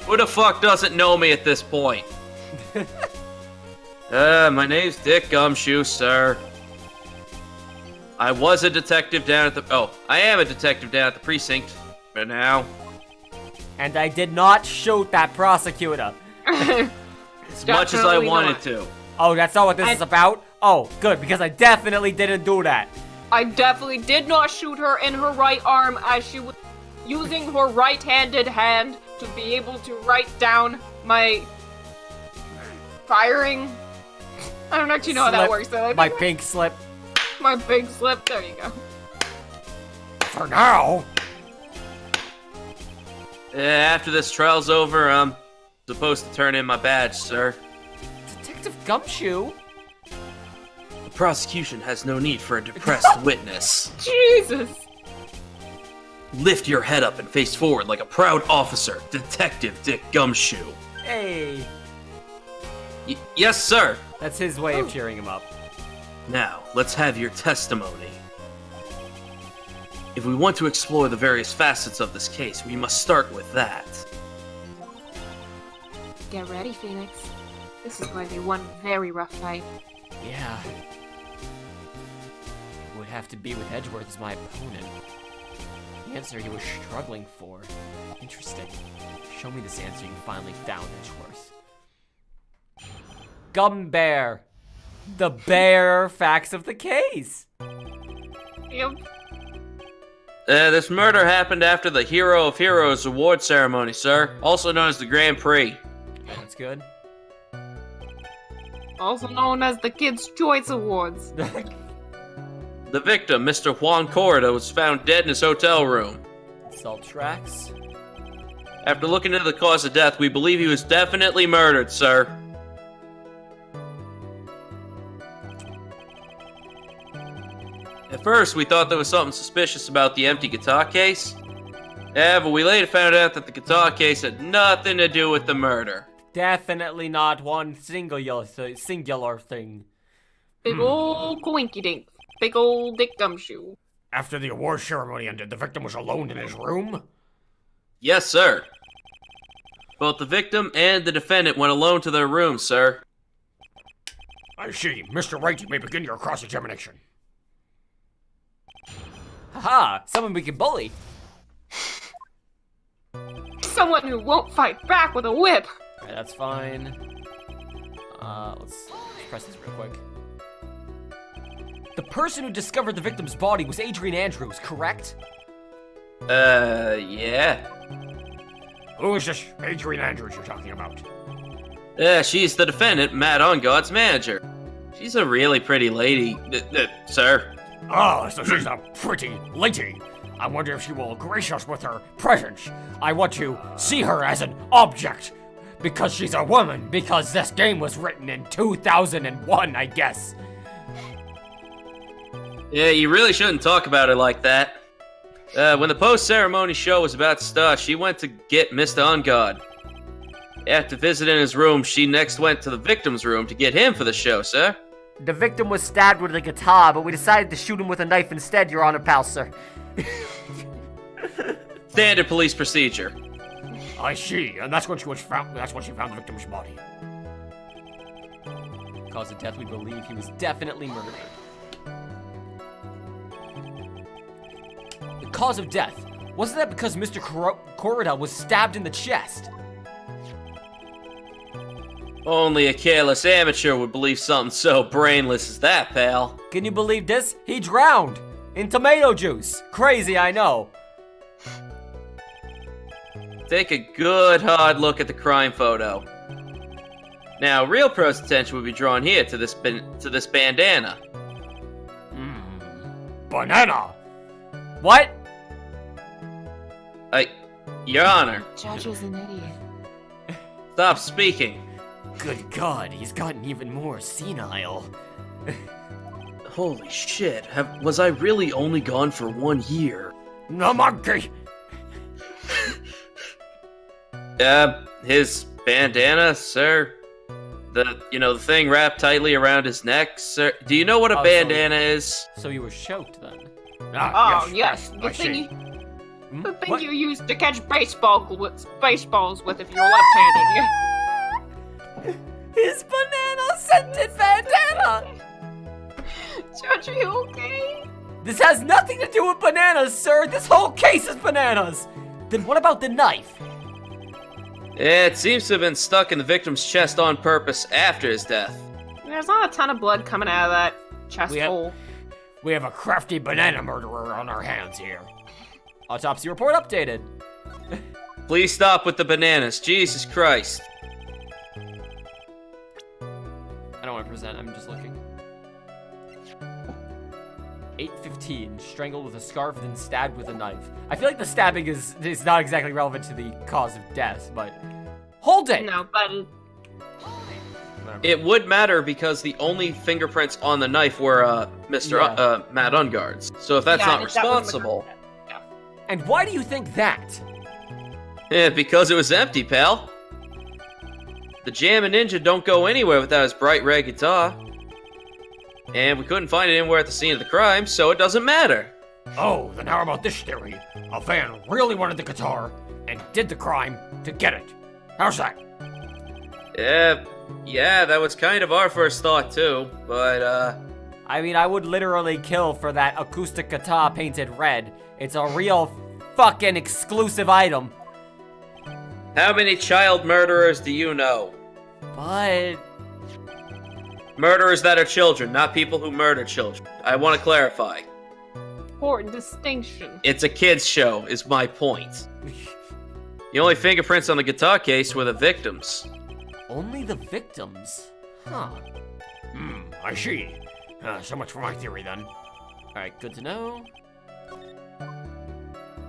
Who the fuck doesn't know me at this point? My name's Dick Gumshoe, sir. I was a detective down at the... Oh, I am a detective down at the precinct. For now. And I did not shoot that prosecutor. As much as I Definitely wanted not. to. Oh, that's not what this is about? Oh, good, because I definitely didn't do that. I definitely did not shoot her in her right arm as she was using her right-handed hand to be able to write down my firing. I don't actually know how that Slip. works though. My pink slip. My big slip. There you go. For now. After this trial's over, I'm supposed to turn in my badge, sir. Detective Gumshoe? The prosecution has no need for a depressed witness. Jesus. Lift your head up and face forward like a proud officer, Detective Dick Gumshoe. Hey. Yes, sir. That's his way of cheering him up. Now, let's have your testimony. If we want to explore the various facets of this case, we must start with that. Get ready, Phoenix. This is going to be one very rough fight. Yeah. It would have to be with Edgeworth as my opponent. The answer he was struggling for. Interesting. Show me this answer you finally found, Edgeworth. Gum Bear. The bare facts of the case. Yep. This murder happened after the Hero of Heroes award ceremony, sir. Also known as the Grand Prix. That's good. Also known as the Kids' Choice Awards. The victim, Mr. Juan Corrida, was found dead in his hotel room. Salt tracks. After looking into the cause of death, we believe he was definitely murdered, sir. At first, we thought there was something suspicious about the empty guitar case. Yeah, but we later found out that the guitar case had nothing to do with the murder. Definitely not one singular thing. Big ol' coinky dink. Big ol' dick gumshoe. After the award ceremony ended, the victim was alone in his room? Yes, sir. Both the victim and the defendant went alone to their rooms, sir. I see. Mr. Wright, you may begin your cross-examination. Haha, someone we can bully. Someone who won't fight back with a whip. Alright, that's fine. Let's press this real quick. The person who discovered the victim's body was Adrian Andrews, correct? Yeah. Who is this Adrian Andrews you're talking about? She's the defendant, Matt Ungod's manager. She's a really pretty lady, sir. Oh, so she's a pretty lady. I wonder if she will grace us with her presence. I want to see her as an object. Because she's a woman. Because this game was written in 2001, I guess. Yeah, you really shouldn't talk about her like that. When the post-ceremony show was about to start, she went to get Mr. Ungod. After visiting his room, she next went to the victim's room to get him for the show, sir. The victim was stabbed with a guitar, but we decided to shoot him with a knife instead, Your Honor, pal, sir. Standard police procedure. I see, and that's when she found the victim's body. Cause of death, we believe he was definitely murdered. The cause of death, wasn't that because Mr. Corrida was stabbed in the chest? Only a careless amateur would believe something so brainless as that, pal. Can you believe this? He drowned in tomato juice. Crazy, I know. Take a good hard look at the crime photo. Now, real pros' attention would be drawn here to this bandana. Banana! What? Your Honor, Judge is an idiot. stop speaking. Good God, he's gotten even more senile. Holy shit, was I really only gone for 1 year? The monkey! His bandana, sir? The thing wrapped tightly around his neck, sir? Do you know what a bandana is? So you were choked then? Oh, yes. I see. The thing What? you use to catch baseballs with if you're left-handed. His banana-scented bandana! Judge, are you okay? This has nothing to do with bananas, sir! This whole case is bananas! Then what about the knife? It seems to have been stuck in the victim's chest on purpose after his death. There's not a ton of blood coming out of that chest hole. We have a crafty banana murderer on our hands here. Autopsy report updated. Please stop with the bananas, Jesus Christ. I don't want to present, I'm just looking. 8:15, strangled with a scarf, then stabbed with a knife. I feel like the stabbing is not exactly relevant to the cause of death, but... Hold it! No, but... It would matter because the only fingerprints on the knife were, Matt Ungard's. So if that's not responsible... And why do you think that? Because it was empty, pal. The Jammin' Ninja don't go anywhere without his bright red guitar. And we couldn't find it anywhere at the scene of the crime, so it doesn't matter. Oh, then how about this theory? A fan really wanted the guitar and did the crime to get it. How's that? Yeah, that was kind of our first thought too, but I mean, I would literally kill for that acoustic guitar painted red. It's a real fucking exclusive item. how many child murderers do you know? But... Murderers that are children, not people who murder children. I want to clarify. Important distinction. It's a kid's show, is my point. The only fingerprints on the guitar case were the victims. Only the victims? Huh. I see. So much for my theory, then. Alright, good to know.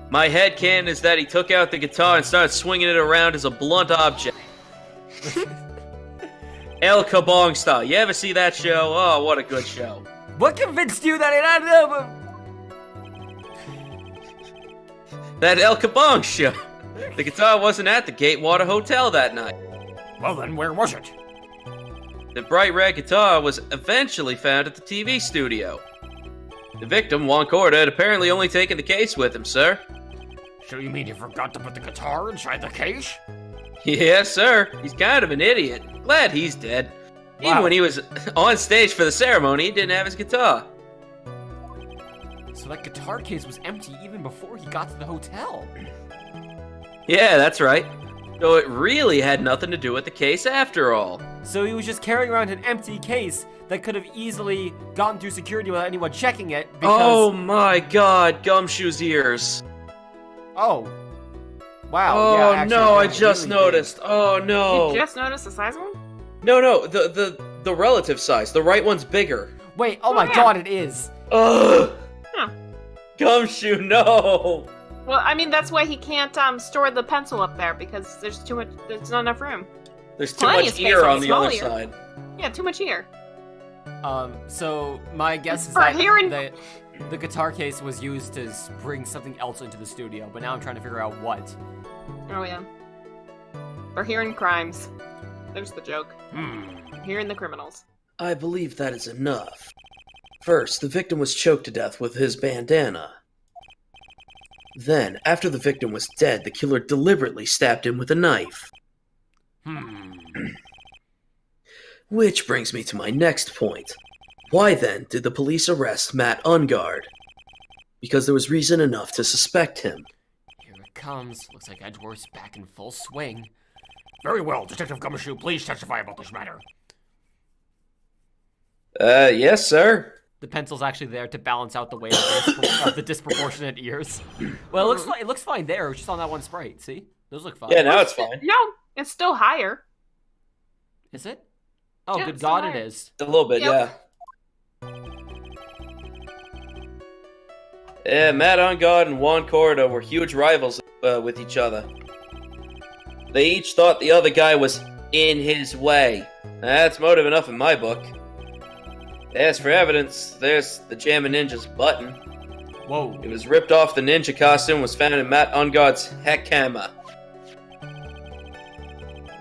My headcanon is that he took out the guitar and started swinging it around as a blunt object. El Kabong style. You ever see that show? Oh, what a good show. What convinced you that it had no? That El Kabong show. The guitar wasn't at the Gatewater Hotel that night. Well, then, where was it? The bright red guitar was eventually found at the TV studio. The victim, Juan Corda, had apparently only taken the case with him, sir. So you mean he forgot to put the guitar inside the case? Yes, sir. He's kind of an idiot. Glad he's dead. Even Wow. when he was on stage for the ceremony, he didn't have his guitar. So that guitar case was empty even before he got to the hotel. Yeah, that's right. So it really had nothing to do with the case after all. So he was just carrying around an empty case that could have easily gotten through security without anyone checking it because... Oh my god, Gumshoe's ears. Oh. Wow. Oh yeah, actually, no, I they're just really big. noticed. Oh no. You just noticed the size of one? No, the relative size. The right one's bigger. Wait, oh my yeah. god, it is. Ugh. Huh. Gumshoe, no. Well, I mean, that's why he can't store the pencil up there, because there's not enough room. There's too Plenty much of space ear on on the the other small ear. side. Yeah, too much ear. So my guess is For that hearing- the guitar case was used to bring something else into the studio, but now I'm trying to figure out what. Oh, yeah. For hearing crimes. There's the joke. Hmm. Hearing the criminals. I believe that is enough. First, the victim was choked to death with his bandana. Then, after the victim was dead, the killer deliberately stabbed him with a knife. Which brings me to my next point. Why then did the police arrest Matt Ungard? Because there was reason enough to suspect him. Here it comes. Looks like Edgeworth's back in full swing. Very well, Detective Gumshoe, please testify about this matter. Yes, sir. The pencil's actually there to balance out the weight of the disproportionate ears. Well, it looks fine there. It's just on that one sprite. See, those look fine. Yeah, now it's fine. No, it's still higher. Is it? Oh, Yeah, good it's God, higher. it is. A little bit, Yep. Yeah, Matt Ungard and Juan Corda were huge rivals with each other. They each thought the other guy was in his way. That's motive enough in my book. As for evidence, there's the Jammin' Ninja's button. Whoa. It was ripped off the ninja costume, was found in Matt Ungard's hakama.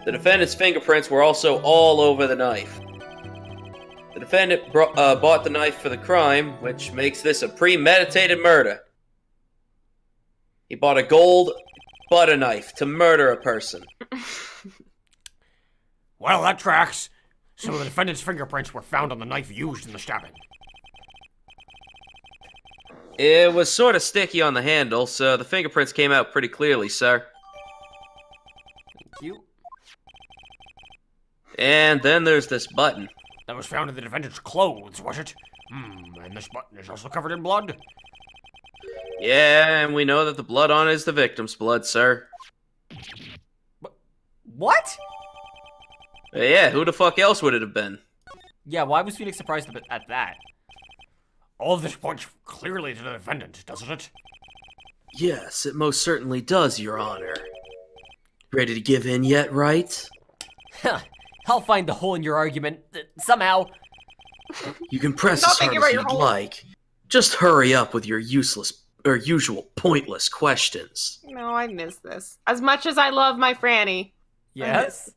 The defendant's fingerprints were also all over the knife. The defendant bought the knife for the crime, which makes this a premeditated murder. He bought a gold butter knife to murder a person. Well, that tracks. So the defendant's fingerprints were found on the knife used in the stabbing. It was sort of sticky on the handle, so the fingerprints came out pretty clearly, sir. Thank you. And then there's this button. That was found in the defendant's clothes, was it? And this button is also covered in blood? Yeah, and we know that the blood on it is the victim's blood, sir. What? Yeah, who the fuck else would it have been? Yeah, why was Phoenix surprised at that? All of this points clearly to the defendant, doesn't it? Yes, it most certainly does, Your Honor. Ready to give in yet, Wright? Huh. I'll find the hole in your argument, somehow. You can press Stop as hard thinking as about your you'd hole. like. Just hurry up with your usual pointless questions. No, I miss this. As much as I love my Franny. Yes?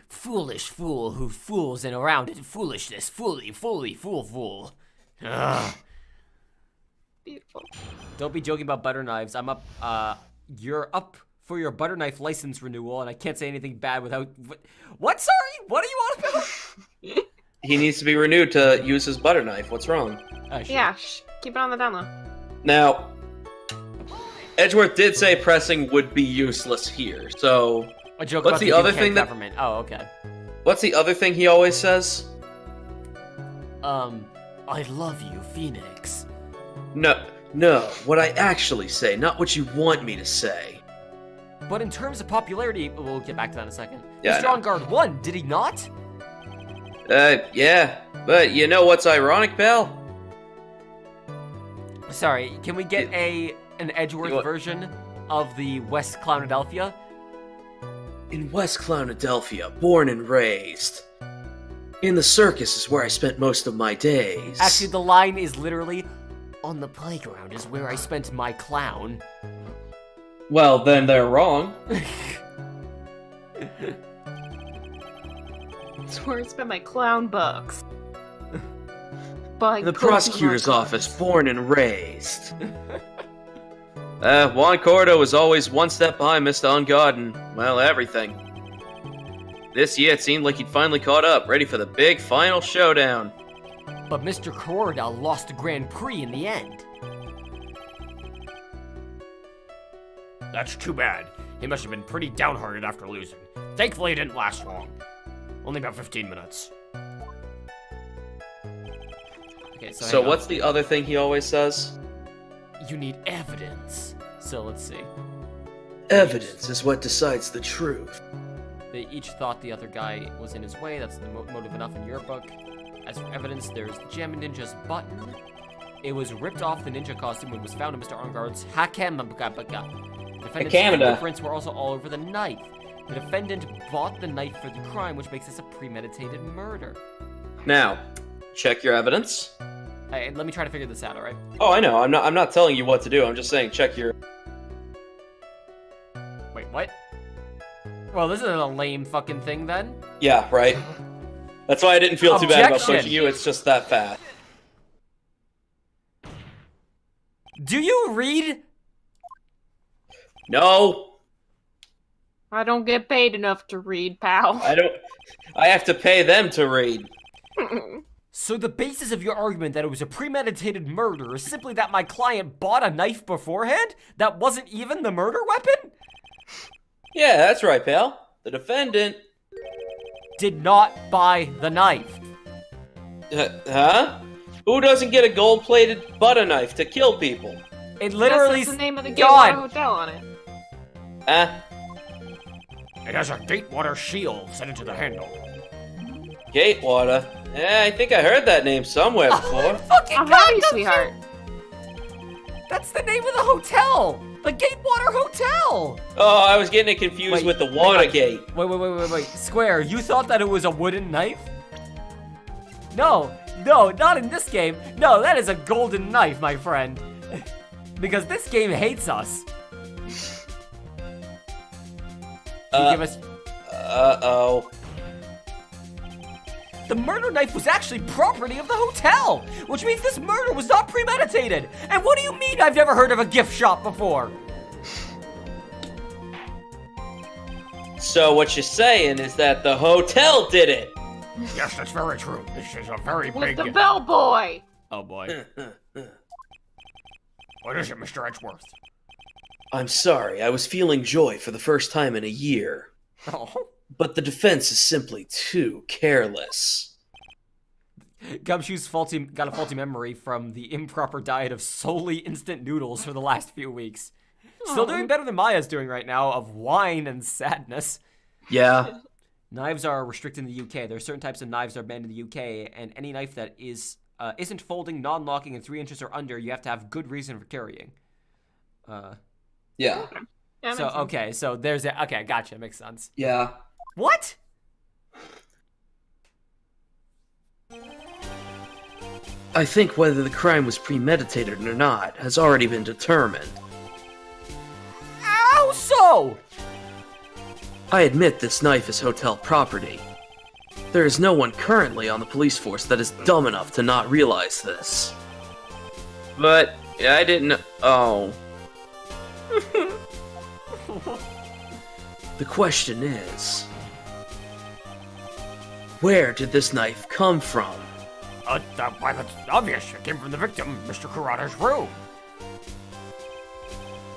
Foolish fool who fools and around in foolishness. Fool. Ugh. Beautiful. Don't be joking about butter knives. I'm up, you're up for your butter knife license renewal, and I can't say anything bad without... What, sorry? What are you on about? He needs to be renewed to use his butter knife. What's wrong? Sure. Yeah, keep it on the down low. Now, Edgeworth did say pressing would be useless here, so... A joke What's about the the other UK thing that- government. Oh, okay. What's the other thing he always says? I love you, Phoenix. No, what I actually say, not what you want me to say. But in terms of popularity, we'll get back to that in a second. Yeah, I Mr. know. On Guard won, did he not? Yeah. But you know what's ironic, pal? Sorry, can we get an Edgeworth version of the West Clownadelphia? In West Clownadelphia, born and raised. In the circus is where I spent most of my days. Actually, the line is literally, on the playground is where I spent my clown. Well, then they're wrong. That's where I spent my clown bucks. By In the prosecutor's office, born and raised. Juan Cordo was always one step behind Mr. Ungod and, well, everything. This year it seemed like he'd finally caught up, ready for the big final showdown. But Mr. Corda lost the Grand Prix in the end. That's too bad. He must have been pretty downhearted after losing. Thankfully, it didn't last long. Only about 15 minutes. Okay, So hang on. what's the other thing he always says? You need evidence. So let's see. Evidence is what decides the truth. They each thought the other guy was in his way. That's the motive enough in your book. As for evidence, there's the Gem Ninja's button. It was ripped off the ninja costume and was found in Mr. Arngard's Hakemabagabaga. Defendant's fingerprints were also all over the knife. The defendant bought the knife for the crime, which makes this a premeditated murder. Now, check your evidence. Hey, let me try to figure this out, alright? Oh, I know. I'm not telling you what to do. I'm just saying check your... Wait, what? Well, this is a lame fucking thing then. Yeah, right. That's why I didn't feel too bad about Objection. pushing you. It's just that fast. Do you read? No, I don't get paid enough to read, pal. I don't. I have to pay them to read. So the basis of your argument that it was a premeditated murder is simply that my client bought a knife beforehand that wasn't even the murder weapon? Yeah, that's right, pal. The defendant... Did not buy the knife. Huh? Who doesn't get a gold-plated butter knife to kill people? It literally That's the name of the God. Gateway Hotel on it. Huh? It has a Gatewater shield set into the handle. Gatewater? I think I heard that name somewhere before. Fucking I'm God, happy, that's sweetheart. That's the name of the hotel! The Gatewater Hotel! Oh, I was getting it confused Wait, with the hang on. Watergate. Wait. Square, you thought that it was a wooden knife? No, not in this game. No, that is a golden knife, my friend. Because this game hates us. You give us... Uh-oh. The murder knife was actually property of the hotel, which means this murder was not premeditated. And what do you mean I've never heard of a gift shop before? So what you're saying is that the hotel did it. Yes, that's very true. This is a very With big... the bellboy. Oh boy. What is it, Mr. Edgeworth? I'm sorry, I was feeling joy for the first time in a year. Oh. But the defense is simply too careless. Gumshoe's got a faulty memory from the improper diet of solely instant noodles for the last few weeks. Still doing better than Maya's doing right now of wine and sadness. Yeah. Knives are restricted in the UK. There are certain types of knives that are banned in the UK, and any knife that isn't folding, non-locking, and 3 inches or under, you have to have good reason for carrying. Yeah. Yeah, So, makes sense. okay, so there's a... Okay, gotcha, makes sense. Yeah. What? I think whether the crime was premeditated or not has already been determined. How so? I admit this knife is hotel property. There is no one currently on the police force that is dumb enough to not realize this. But I didn't... Oh. The question is... where did this knife come from? Why, that's obvious. It came from the victim, Mr. Kurata's room.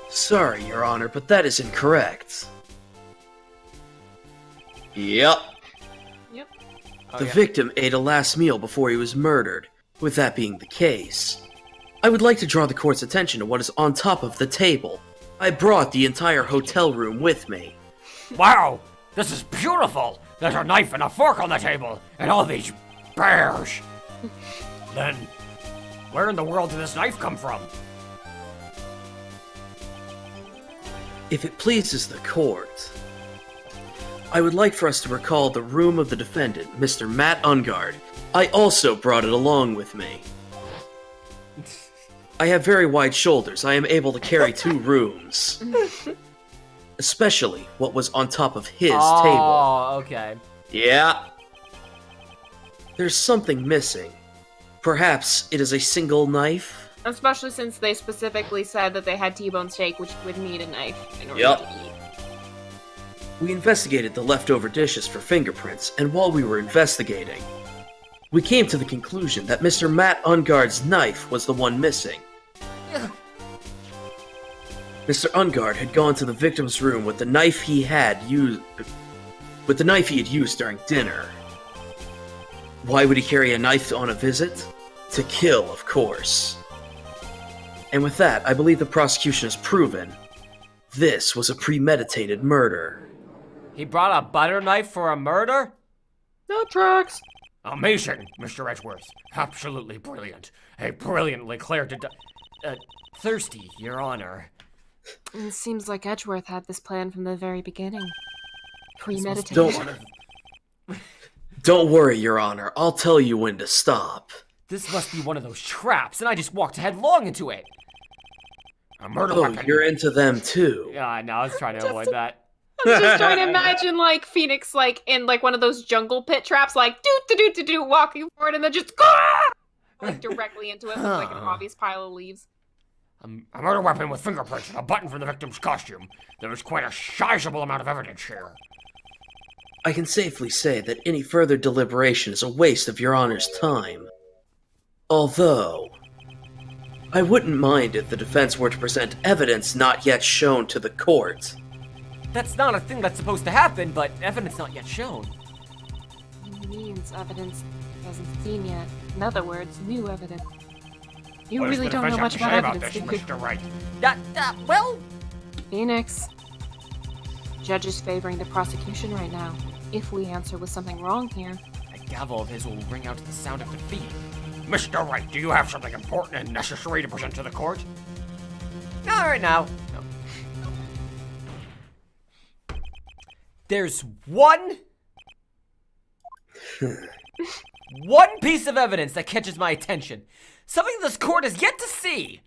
Sorry, Your Honor, but that is incorrect. Yep. Yep. The victim ate a last meal before he was murdered. With that being the case, I would like to draw the court's attention to what is on top of the table. I brought the entire hotel room with me. Wow! This is beautiful. There's a knife and a fork on the table, and all these bears. Then, where in the world did this knife come from? If it pleases the court, I would like for us to recall the room of the defendant, Mr. Matt Ungard. I also brought it along with me. I have very wide shoulders. I am able to carry 2 rooms. Especially what was on top of his table. Oh, okay. Yeah. There's something missing. Perhaps it is a single knife? Especially since they specifically said that they had T-bone steak, which would need a knife in order Yep. to eat. We investigated the leftover dishes for fingerprints, and while we were investigating, we came to the conclusion that Mr. Matt Ungard's knife was the one missing. Mr. Ungard had gone to the victim's room with the knife he had used during dinner. Why would he carry a knife on a visit? To kill, of course. And with that, I believe the prosecution has proven this was a premeditated murder. He brought a butter knife for a murder? That tracks. Amazing, Mr. Edgeworth. Absolutely brilliant. A brilliantly clear Thirsty, Your Honor. It seems like Edgeworth had this plan from the very beginning. Premeditated. Don't worry, Your Honor. I'll tell you when to stop. This must be one of those traps, and I just walked headlong into it. A murder Oh, weapon. you're into them too. Yeah, no, I was trying to avoid that. I'm just trying to imagine, like, Phoenix, like, in, like, one of those jungle pit traps, like, do walking forward, and then just, like, directly into it with, like, an obvious pile of leaves. A murder weapon with fingerprints and a button from the victim's costume. There is quite a sizable amount of evidence here. I can safely say that any further deliberation is a waste of Your Honor's time. Although, I wouldn't mind if the defense were to present evidence not yet shown to the court. That's not a thing that's supposed to happen, but evidence not yet shown. It means evidence he hasn't seen yet. In other words, new evidence. You What does really the don't know defense much have to say about about evidence, this, do you? Mr. Wright? Well, Phoenix. Judge is favoring the prosecution right now. If we answer with something wrong here, a gavel of his will ring out to the sound of defeat. Mr. Wright, do you have something important and necessary to present to the court? Not right now. No. There's one piece of evidence that catches my attention. Something this court has yet to see.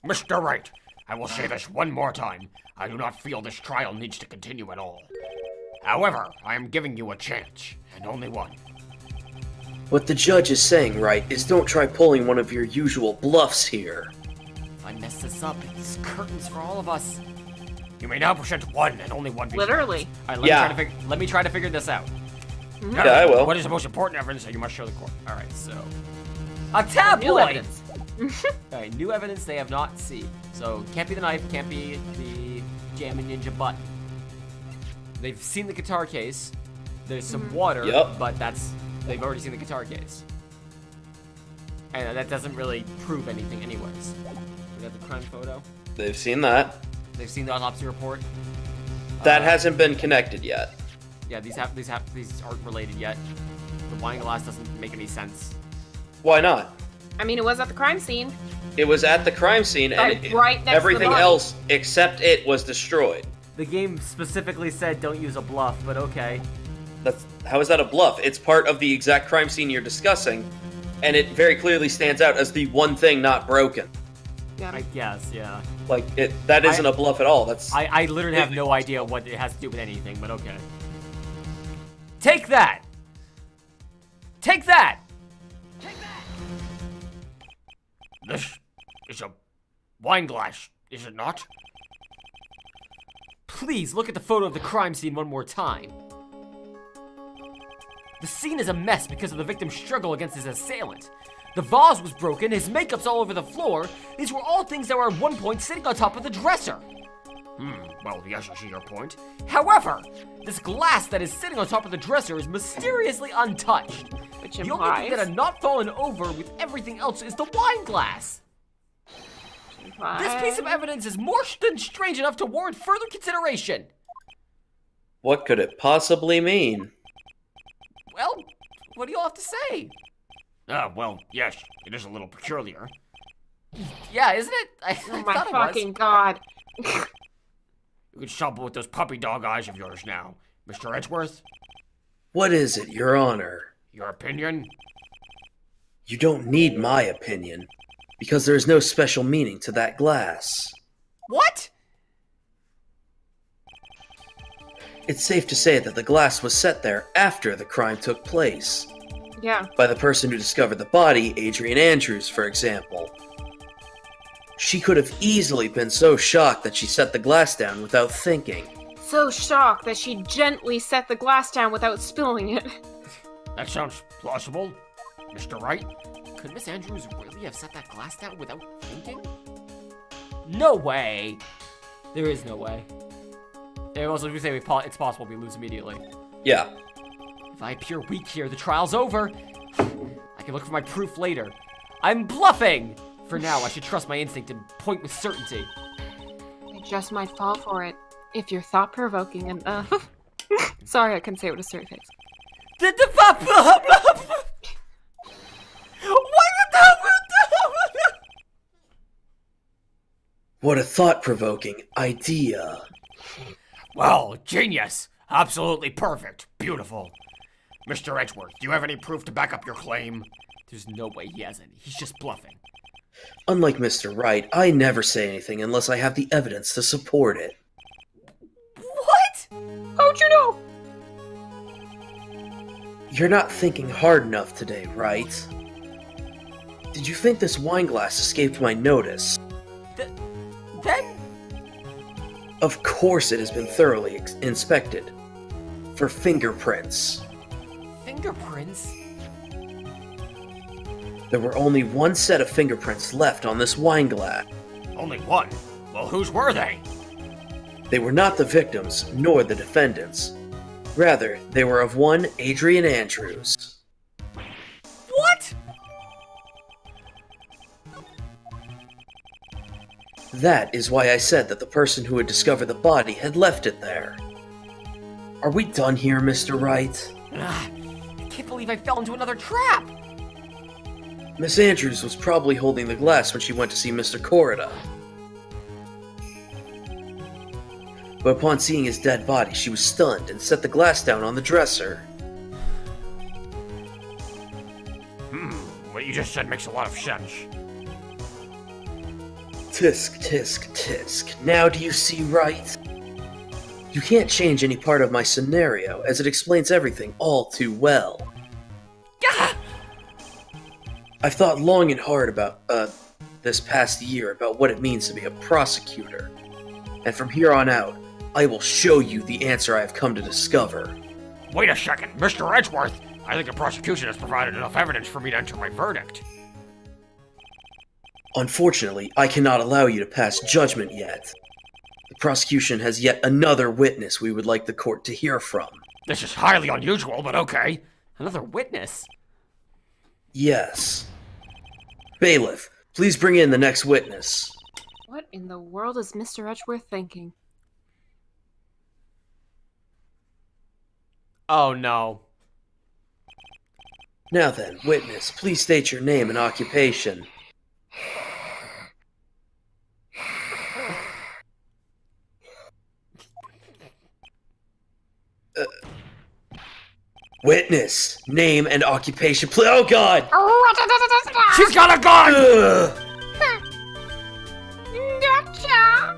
Mr. Wright, I will say this one more time. I do not feel this trial needs to continue at all. However, I am giving you a chance, and only one. What the judge is saying, Wright, is don't try pulling one of your usual bluffs here. If I mess this up, it's curtains for all of us. You may now present one and only one piece of literally. All right, let me try to figure this out. evidence. Yeah, I will. What is the most important evidence that you must show the court? All right, so a tabloid. New evidence. All right, new evidence they have not seen. So can't be the knife, can't be the Jammin' Ninja button. They've seen the guitar case. There's some water, Yep. but they've already seen the guitar case. And that doesn't really prove anything anyways. We got the crime photo. They've seen that. They've seen the autopsy report. That hasn't been connected yet. Yeah, these aren't related yet. The wine glass doesn't make any sense. Why not? I mean, it was at the crime scene. It was at the crime scene, and Like, right next to the everything body. else except it was destroyed. The game specifically said don't use a bluff, but okay. How is that a bluff? It's part of the exact crime scene you're discussing, and it very clearly stands out as the one thing not broken. I guess, yeah. Like that isn't a bluff at all. That's I literally have no idea what it has to do with anything, but okay. Take that! Take that! This is a wine glass, is it not? Please look at the photo of the crime scene one more time. The scene is a mess because of the victim's struggle against his assailant. The vase was broken, his makeup's all over the floor. These were all things that were at one point sitting on top of the dresser. Well, yes, I see your point. However, this glass that is sitting on top of the dresser is mysteriously untouched. Which The only implies... thing that had not fallen over with everything else is the wine glass. This piece of evidence is more than strange enough to warrant further consideration. What could it possibly mean? Well, what do you all have to say? Well, yes, it is a little peculiar. Yeah, isn't it? I Oh my thought it fucking was. god. You can stop with those puppy dog eyes of yours now. Mr. Edgeworth, What is it, Your Honor? your opinion? You don't need my opinion, because there is no special meaning to that glass. What? It's safe to say that the glass was set there after the crime took place. Yeah. By the person who discovered the body, Adrian Andrews, for example. She could have easily been so shocked that she set the glass down without thinking. So shocked that she gently set the glass down without spilling it. That sounds plausible. Mr. Wright? Could Miss Andrews really have set that glass down without thinking? No way. There is no way. And also, if we say it's possible we lose immediately. Yeah. If I appear weak here, the trial's over. I can look for my proof later. I'm bluffing! For now, I should trust my instinct and point with certainty. I just might fall for it. If you're thought-provoking and, Sorry, I couldn't say it with a straight face. What did What a thought-provoking idea. Well, genius! Absolutely perfect. Beautiful. Mr. Edgeworth, do you have any proof to back up your claim? There's no way he has any. He's just bluffing. Unlike Mr. Wright, I never say anything unless I have the evidence to support it. What? How'd you know? You're not thinking hard enough today, right? Did you think this wine glass escaped my notice? Then? Of course it has been thoroughly inspected. For fingerprints. Fingerprints? There were only one set of fingerprints left on this wine glass. Only one? Well, whose were they? They were not the victims, nor the defendants. Rather, they were of one Adrian Andrews. What? That is why I said that the person who had discovered the body had left it there. Are we done here, Mr. Wright? I can't believe I fell into another trap! Miss Andrews was probably holding the glass when she went to see Mr. Corrida. But upon seeing his dead body, she was stunned and set the glass down on the dresser. What you just said makes a lot of sense. Tisk, tisk, tisk. Now do you see right? You can't change any part of my scenario, as it explains everything all too well. I've thought long and hard about, this past year about what it means to be a prosecutor. And from here on out, I will show you the answer I have come to discover. Wait a second, Mr. Edgeworth! I think the prosecution has provided enough evidence for me to enter my verdict. Unfortunately, I cannot allow you to pass judgment yet. The prosecution has yet another witness we would like the court to hear from. This is highly unusual, but okay. Another witness? Yes. Bailiff, please bring in the next witness. What in the world is Mr. Edgeworth thinking? Oh no. Now then, witness, please state your name and occupation. Witness, name and occupation, please. Oh God! She's got a gun! Ugh. Gotcha!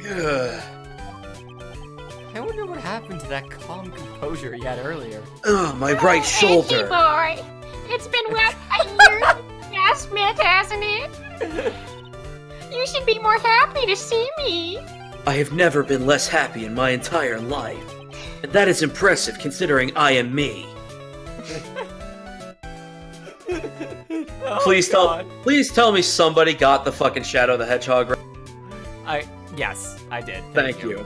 Ugh. I wonder what happened to that calm composure he had earlier. Ugh, my right shoulder. boy. It's been what, a year? Yes, Smith, hasn't it? You should be more happy to see me. I have never been less happy in my entire life. And that is impressive considering I am me. Oh, Please God. tell me somebody got the fucking Shadow the Hedgehog right. Yes, I did. Thank you.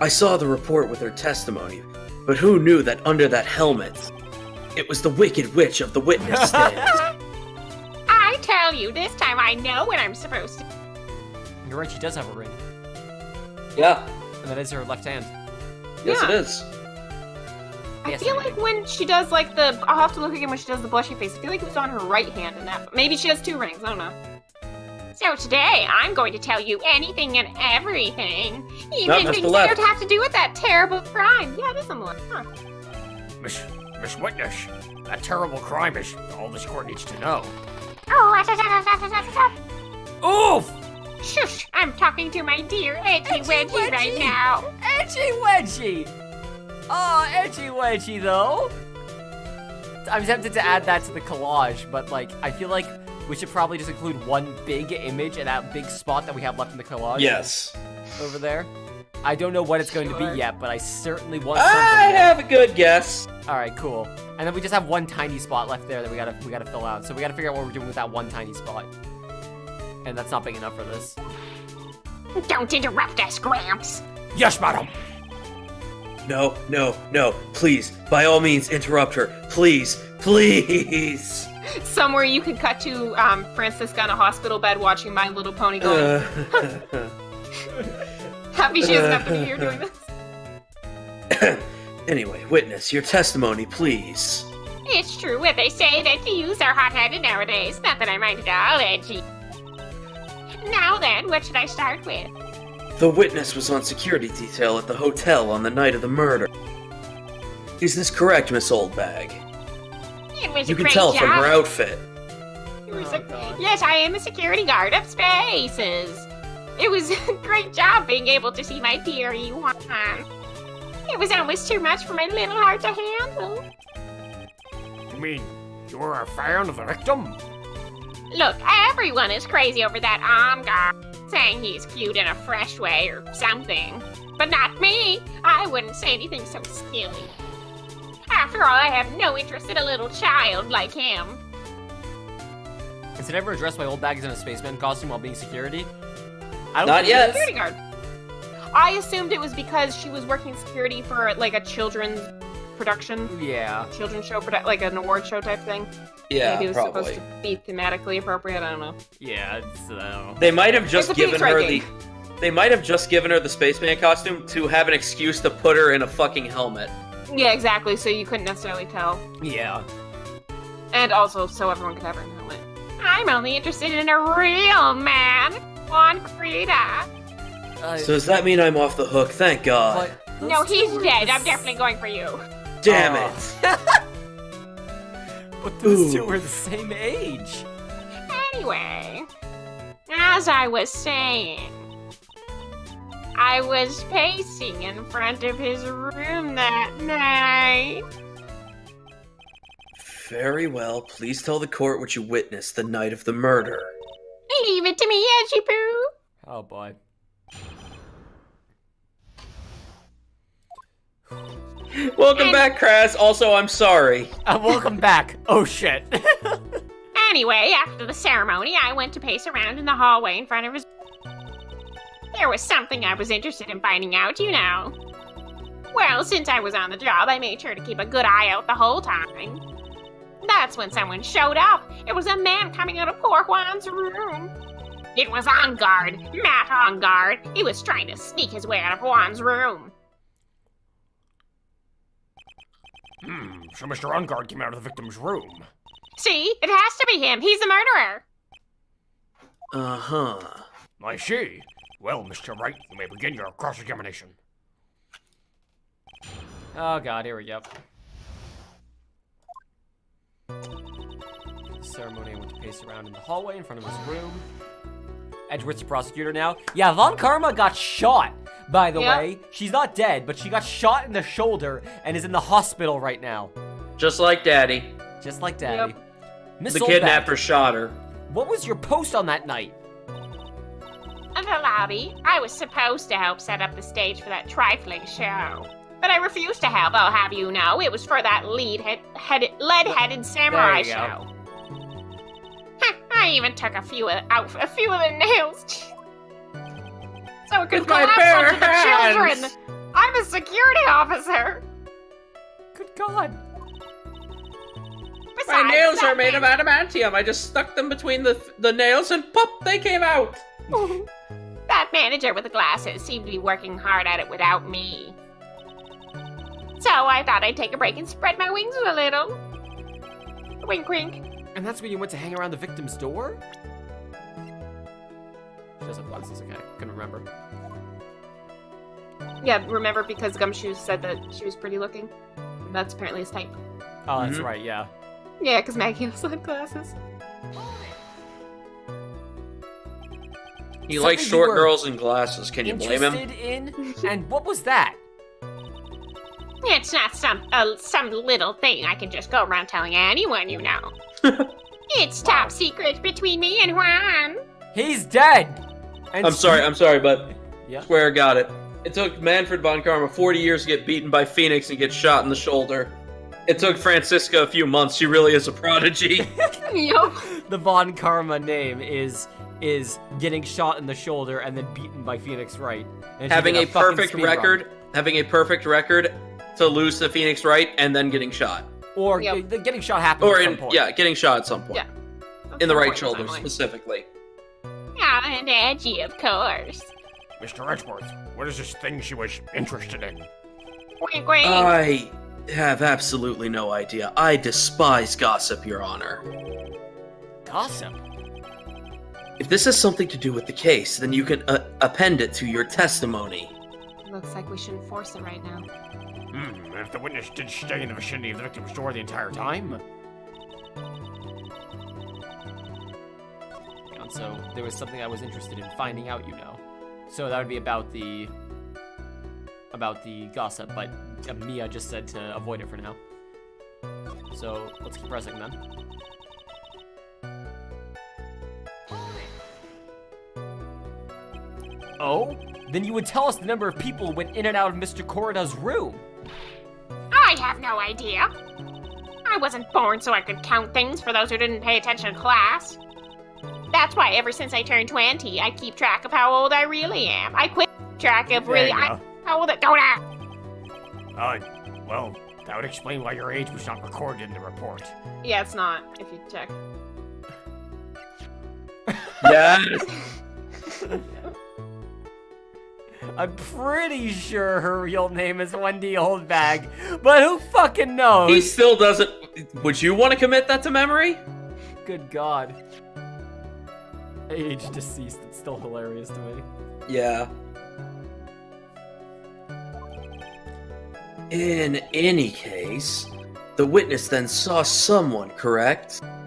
I saw the report with her testimony, but who knew that under that helmet, it was the Wicked Witch of the witness stand. I tell you, this time I know what I'm supposed to. You're right, she does have a ring. Yeah. And that is her left hand. Yes, Yeah. it is. I Yes, feel I like when she does like I'll have to look again when she does the blushy face. I feel like it was on her right hand in that. Maybe she has 2 rings. I don't know. So today, I'm going to tell you anything and everything. Even Miss things the that left. don't have to do with that terrible crime. Yeah, it is on the left. Huh. Miss Witness, that terrible crime is all this court needs to know. Oh, Oof! shush! I'm talking to my dear Edgy Wedgie right now. Edgy Wedgie! Oh, Edgy Wedgie, though. I'm tempted to add that to the collage, but, like, I feel like we should probably just include one big image in that big spot that we have left in the collage. Yes. Over there. I don't know what it's going to Sure. be yet, but I certainly want something. I there. have a good guess. All right, cool. And then we just have one tiny spot left there that we gotta fill out. So we gotta figure out what we're doing with that one tiny spot. And that's not big enough for this. Don't interrupt us, Gramps. Yes, madam. No, no, no. Please, by all means, interrupt her. Please, please. Somewhere you can cut to Francisca in a hospital bed watching My Little Pony going, happy she doesn't have to be here doing this. Anyway, witness, your testimony, please. It's true what they say that youths are hot-headed nowadays. Not that I mind at all, Edgy. Now then, what should I start with? The witness was on security detail at the hotel on the night of the murder. Is this correct, Miss Oldbag? It was You a can great tell job. from her outfit. It was Oh, a- God. yes, I am a security guard of spaces. It was a great job being able to see my dear Yuan. It was almost too much for my little heart to handle. You mean you were a fan of the victim? Look, everyone is crazy over that guard, saying he's cute in a fresh way or something. But not me. I wouldn't say anything so silly. After all, I have no interest in a little child like him. Has it ever addressed my old bags in a spaceman costume while being security? I don't Not think yet. it is. Security guard. I assumed it was because she was working security for like a children's production, Yeah. children's show, like an award show type thing. Yeah, Maybe it was probably. supposed to be thematically appropriate. I don't know. Yeah, it's, I don't know. They might have just It's a Phoenix given her Wright the. game. They might have just given her the spaceman costume to have an excuse to put her in a fucking helmet. Yeah, exactly. So you couldn't necessarily tell, Yeah. and also so everyone could have her know it. I'm only interested in a real man, Juan Creta. So does that mean I'm off the hook? Thank God. but No, those he's two were dead. the I'm definitely going for you. Damn Aw. it. But those two Ooh. were the same age. Anyway, as I was saying, I was pacing in front of his room that night. Very well. Please tell the court what you witnessed the night of the murder. Leave it to me, Edgy Poo. Oh boy. Welcome back, Kraz. Also, I'm sorry. Welcome back. Oh shit. Anyway, after the ceremony, I went to pace around in the hallway in front of his. There was something I was interested in finding out, you know. Well, since I was on the job, I made sure to keep a good eye out the whole time. That's when someone showed up. It was a man coming out of poor Juan's room. It was On Guard, Matt On Guard. He was trying to sneak his way out of Juan's room. So Mr. Ungard came out of the victim's room. See, it has to be him. He's the murderer. Uh-huh. I see. Well, Mr. Wright, you may begin your cross-examination. Oh god, here we go. Ceremony, I went to pace around in the hallway in front of his room. Edgeworth's the prosecutor now. Yeah, Von Karma got shot, by the Yep. way. She's not dead, but she got shot in the shoulder and is in the hospital right now. Just like Daddy. Just like Daddy. Miss The Oldback, kidnapper shot her. what was your post on that night? In the lobby, I was supposed to help set up the stage for that trifling show. But I refused to help, I'll have you know. It was for that lead-headed samurai There you go. show. I even took a few of the nails. So it could With my collapse bare onto the hands. children. I'm a security officer. Good god. My Besides, nails that are made of man- adamantium. I just stuck them between the nails and pop, they came out. That That manager with the glasses seemed to be working hard at it without me. So I thought I'd take a break and spread my wings a little. Wink, wink. And that's when you went to hang around the victim's door? She does have glasses, okay. Couldn't remember. Yeah, remember because Gumshoe said that she was pretty looking? That's apparently his type. Oh, that's right, yeah. Yeah, because Maggie also had glasses. He likes Something short you were girls and glasses. Can you blame him? Interested in? And what was that? It's not some little thing I can just go around telling anyone you know. It's top secret between me and Juan. He's dead! And I'm sorry, but Yeah. swear I got it. It took Manfred von Karma 40 years to get beaten by Phoenix and get shot in the shoulder. It took Francisca a few months. She really is a prodigy. Yup. The Von Karma name is getting shot in the shoulder and then beaten by Phoenix Wright. And she having did a fucking perfect speed run. record, to lose to Phoenix Wright and then getting shot. Or Yep. getting shot happened Or at some point. getting shot at some point. Yeah. In the right Point shoulder, timeline. specifically. Yeah, and edgy, of course. Mr. Edgeworth, what is this thing she was interested in? Wink, wink. I have absolutely no idea. I despise gossip, Your Honor. Gossip? If this has something to do with the case, then you can append it to your testimony. Looks like we shouldn't force it right now. And if the witness did stay in the vicinity of the victim's door the entire time? And so there was something I was interested in finding out, you know. So that would be about the gossip, but Mia just said to avoid it for now. So let's keep pressing then. Oh? Then you would tell us the number of people who went in and out of Mr. Corrida's room. I have no idea. I wasn't born so I could count things for those who didn't pay attention in class. That's why ever since I turned 20, I keep track of how old I really am. I quit track of There really you go. how old I don't ask. Well, that would explain why your age was not recorded in the report. Yeah, it's not, if you check. Yes. I'm pretty sure her real name is Wendy Oldbag, but who fucking knows? He still doesn't. Would you want to commit that to memory? Good God. Age deceased, it's still hilarious to me. Yeah. In any case, the witness then saw someone, correct? Someone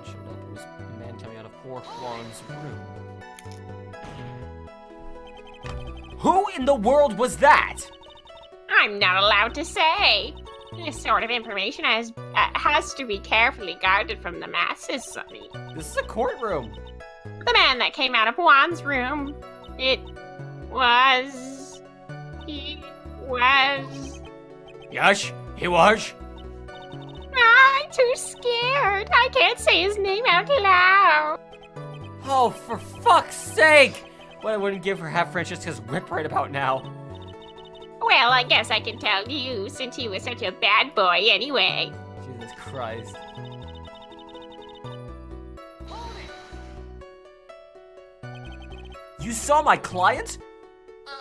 showed up. It was a man coming out of poor Juan's room. Who in the world was that? I'm not allowed to say. This sort of information has to be carefully guarded from the masses, Sonny. This is a courtroom. The man that came out of Juan's room, he was... Yes, he was. I'm too scared. I can't say his name out loud. Oh, for fuck's sake! Well, I wouldn't give her half Francesca's whip right about now. Well, I guess I can tell you, since he was such a bad boy anyway. Jesus Christ. You saw my client?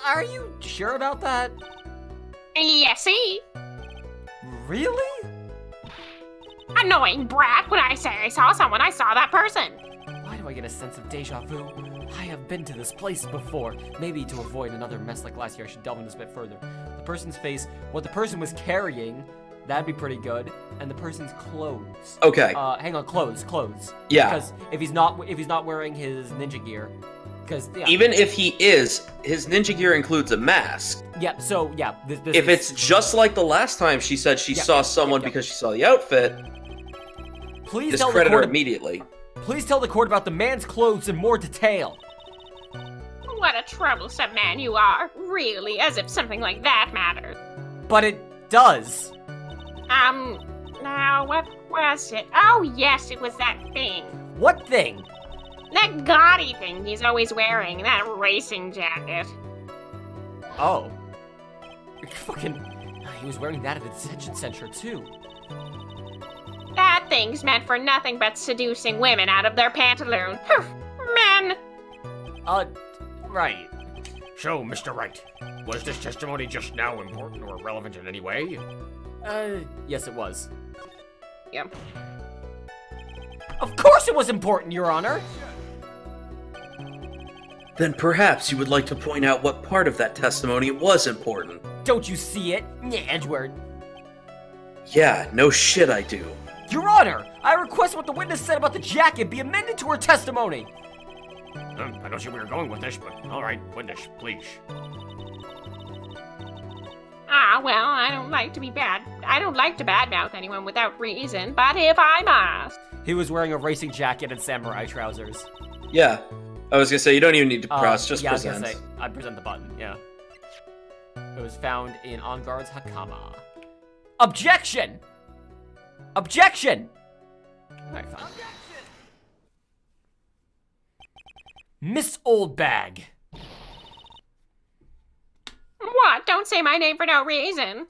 Are you sure about that? Yes, see? Really? Annoying brat. When I say I saw someone, I saw that person. Why do I get a sense of deja vu? I have been to this place before. Maybe to avoid another mess like last year, I should delve into this a bit further. The person's face, what the person was carrying, that'd be pretty good. And the person's clothes. Okay. Hang on, clothes. Yeah. Because if he's not wearing his ninja gear, because yeah, Even if he is, his ninja gear includes a mask. yeah. So yeah, this If is- it's just like the last time she said she Yeah, saw yeah, someone yeah. because she saw the outfit, please tell the discredit her court. immediately. Please tell the court about the man's clothes in more detail. What a troublesome man you are. Really, as if something like that mattered. But it does. Now, what was it? Oh, yes, it was that thing. What thing? That gaudy thing he's always wearing, that racing jacket. Oh. Fucking. He was wearing that at the detention center too. That thing's meant for nothing but seducing women out of their pantaloon. Men! Right. So, Mr. Wright, was this testimony just now important or relevant in any way? Yes it was. Yep. Of course it was important, Your Honor! Then perhaps you would like to point out what part of that testimony was important. Don't you see it? Edward. Yeah, no shit I do. Your Honor, I request what the witness said about the jacket be amended to her testimony. I don't see where you're going with this, but alright, witness, please. Well, I don't like to badmouth anyone without reason, but if I must. He was wearing a racing jacket and samurai trousers. Yeah, I was gonna say, you don't even need to press, just yeah, present. I was gonna say, I'd present the button, yeah. It was found in On Guard's Hakama. Objection! Objection! Alright, fine. Miss Oldbag. What? Don't say my name for no reason.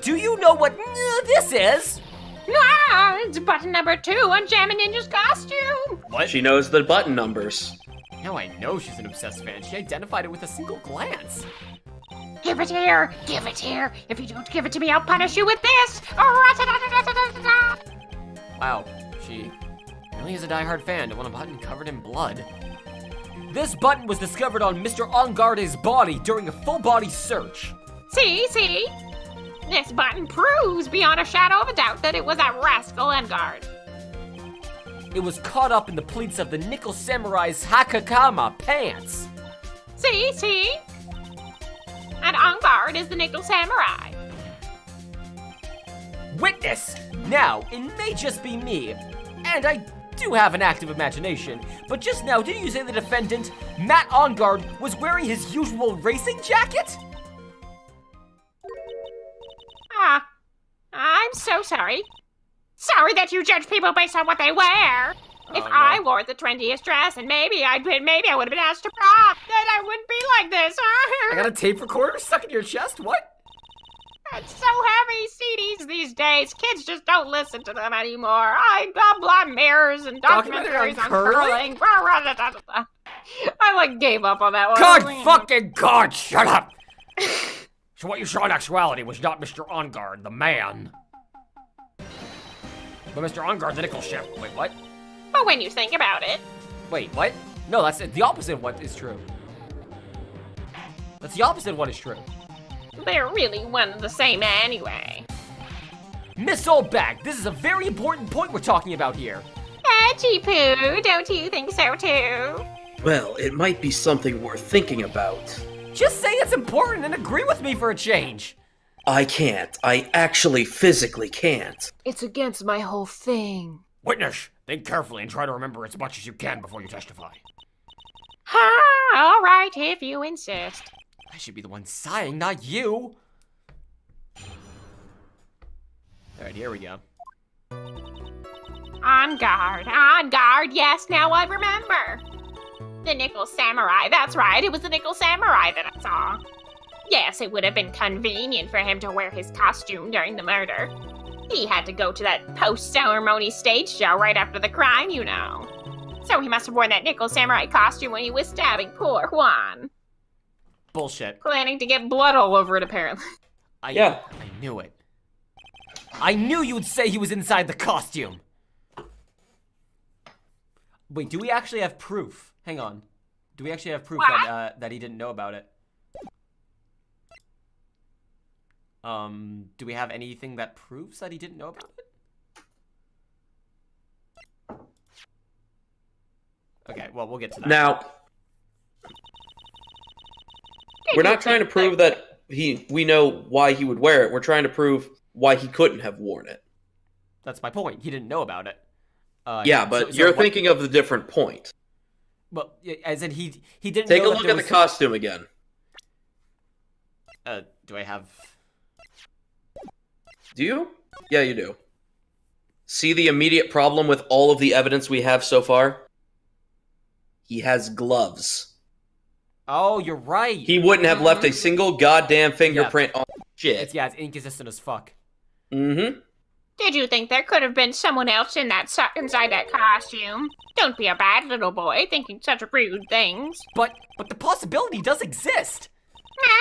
Do you know what this is? It's button number 2 on Jammin' Ninja's costume. What? She knows the button numbers. Now I know she's an obsessed fan. She identified it with a single glance. Give it here. Give it here. If you don't give it to me, I'll punish you with this. Wow, she really is a diehard fan to want a button covered in blood. This button was discovered on Mr. Ongarde's body during a full-body search. See? This button proves beyond a shadow of a doubt that it was that rascal Engard. It was caught up in the pleats of the Nickel Samurai's Hakakama pants. See? And Engard is the Nickel Samurai. Witness! Now, it may just be me, and I do have an active imagination, but just now, did you say the defendant, Matt Onguard, was wearing his usual racing jacket? I'm so sorry. Sorry that you judge people based on what they wear. If no. I wore the trendiest dress, and maybe I would have been asked to prom, then I wouldn't be like this. I got a tape recorder stuck in your chest? What? It's so heavy, CDs these days. Kids just don't listen to them anymore. I blah blah mirrors and Documentary documentaries on on curling? curling. I gave up on that one. God fucking God, shut up! So what you saw in actuality was not Mr. Onguard, the man, but Mr. Onguard, the nickel ship. Wait, what? But when you think about it, Wait, what? No, that's the opposite of what is true. That's the opposite of what is true. they're really one and the same anyway. Miss Oldbag, this is a very important point we're talking about here. Poo, don't you think so too? Well, it might be something worth thinking about. Just say it's important and agree with me for a change. I can't. I actually physically can't. It's against my whole thing. Witness, think carefully and try to remember as much as you can before you testify. All right, if you insist. I should be the one sighing, not you. Alright, here we go. On guard, yes, now I remember. The Nickel Samurai, that's right, it was the Nickel Samurai that I saw. Yes, it would have been convenient for him to wear his costume during the murder. He had to go to that post-ceremony stage show right after the crime, you know. So he must have worn that Nickel Samurai costume when he was stabbing poor Juan. Bullshit. Planning to get blood all over it, apparently. Yeah. I knew it. I knew you would say he was inside the costume. Wait, do we actually have proof? Hang on. Do we actually have proof that he didn't know about it? Do we have anything that proves that he didn't know about it? Okay, well, we'll get to that. Now, we're not trying to prove that we know why he would wear it. We're trying to prove why he couldn't have worn it. That's my point. He didn't know about it. Yeah, but you're thinking of the different point. Well, as in he didn't Take know a look at the costume again. Do I have... Do you? Yeah, you do. See the immediate problem with all of the evidence we have so far? He has gloves. Oh, you're right. He wouldn't have left a single goddamn fingerprint on shit. It's inconsistent as fuck. Mm-hmm. Did you think there could have been someone else inside that costume? Don't be a bad little boy, thinking such rude things. But the possibility does exist.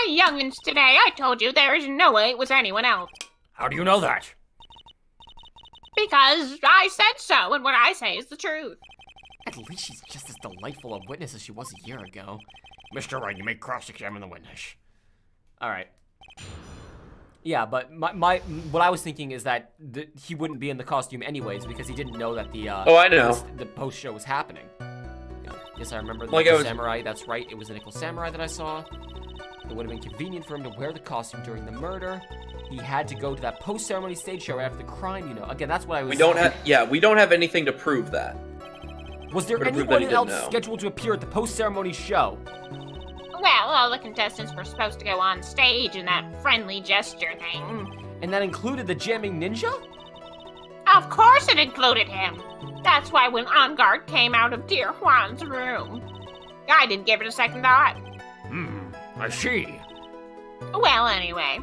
Youngins today, I told you there is no way it was anyone else. How do you know that? Because I said so, and what I say is the truth. At least she's just as delightful a witness as she was a year ago. Mr. Wright, you may cross-examine the witness. All right. Yeah, but what I was thinking is that he wouldn't be in the costume anyways because he didn't know that the Oh, I know. the post show was happening. Yes, I remember the Like Nickel Samurai. That's right. It was a Nickel Samurai that I saw. It would have been convenient for him to wear the costume during the murder. He had to go to that post-ceremony stage show right after the crime. Again, that's what I was. We don't have anything to prove that. Was there Or to prove that anyone he didn't else know. scheduled to appear at the post-ceremony show? Well, all the contestants were supposed to go on stage in that friendly gesture thing. And that included the jamming ninja? Of course it included him. That's why when On Guard came out of dear Juan's room, I didn't give it a second thought. I see. Well, anyway.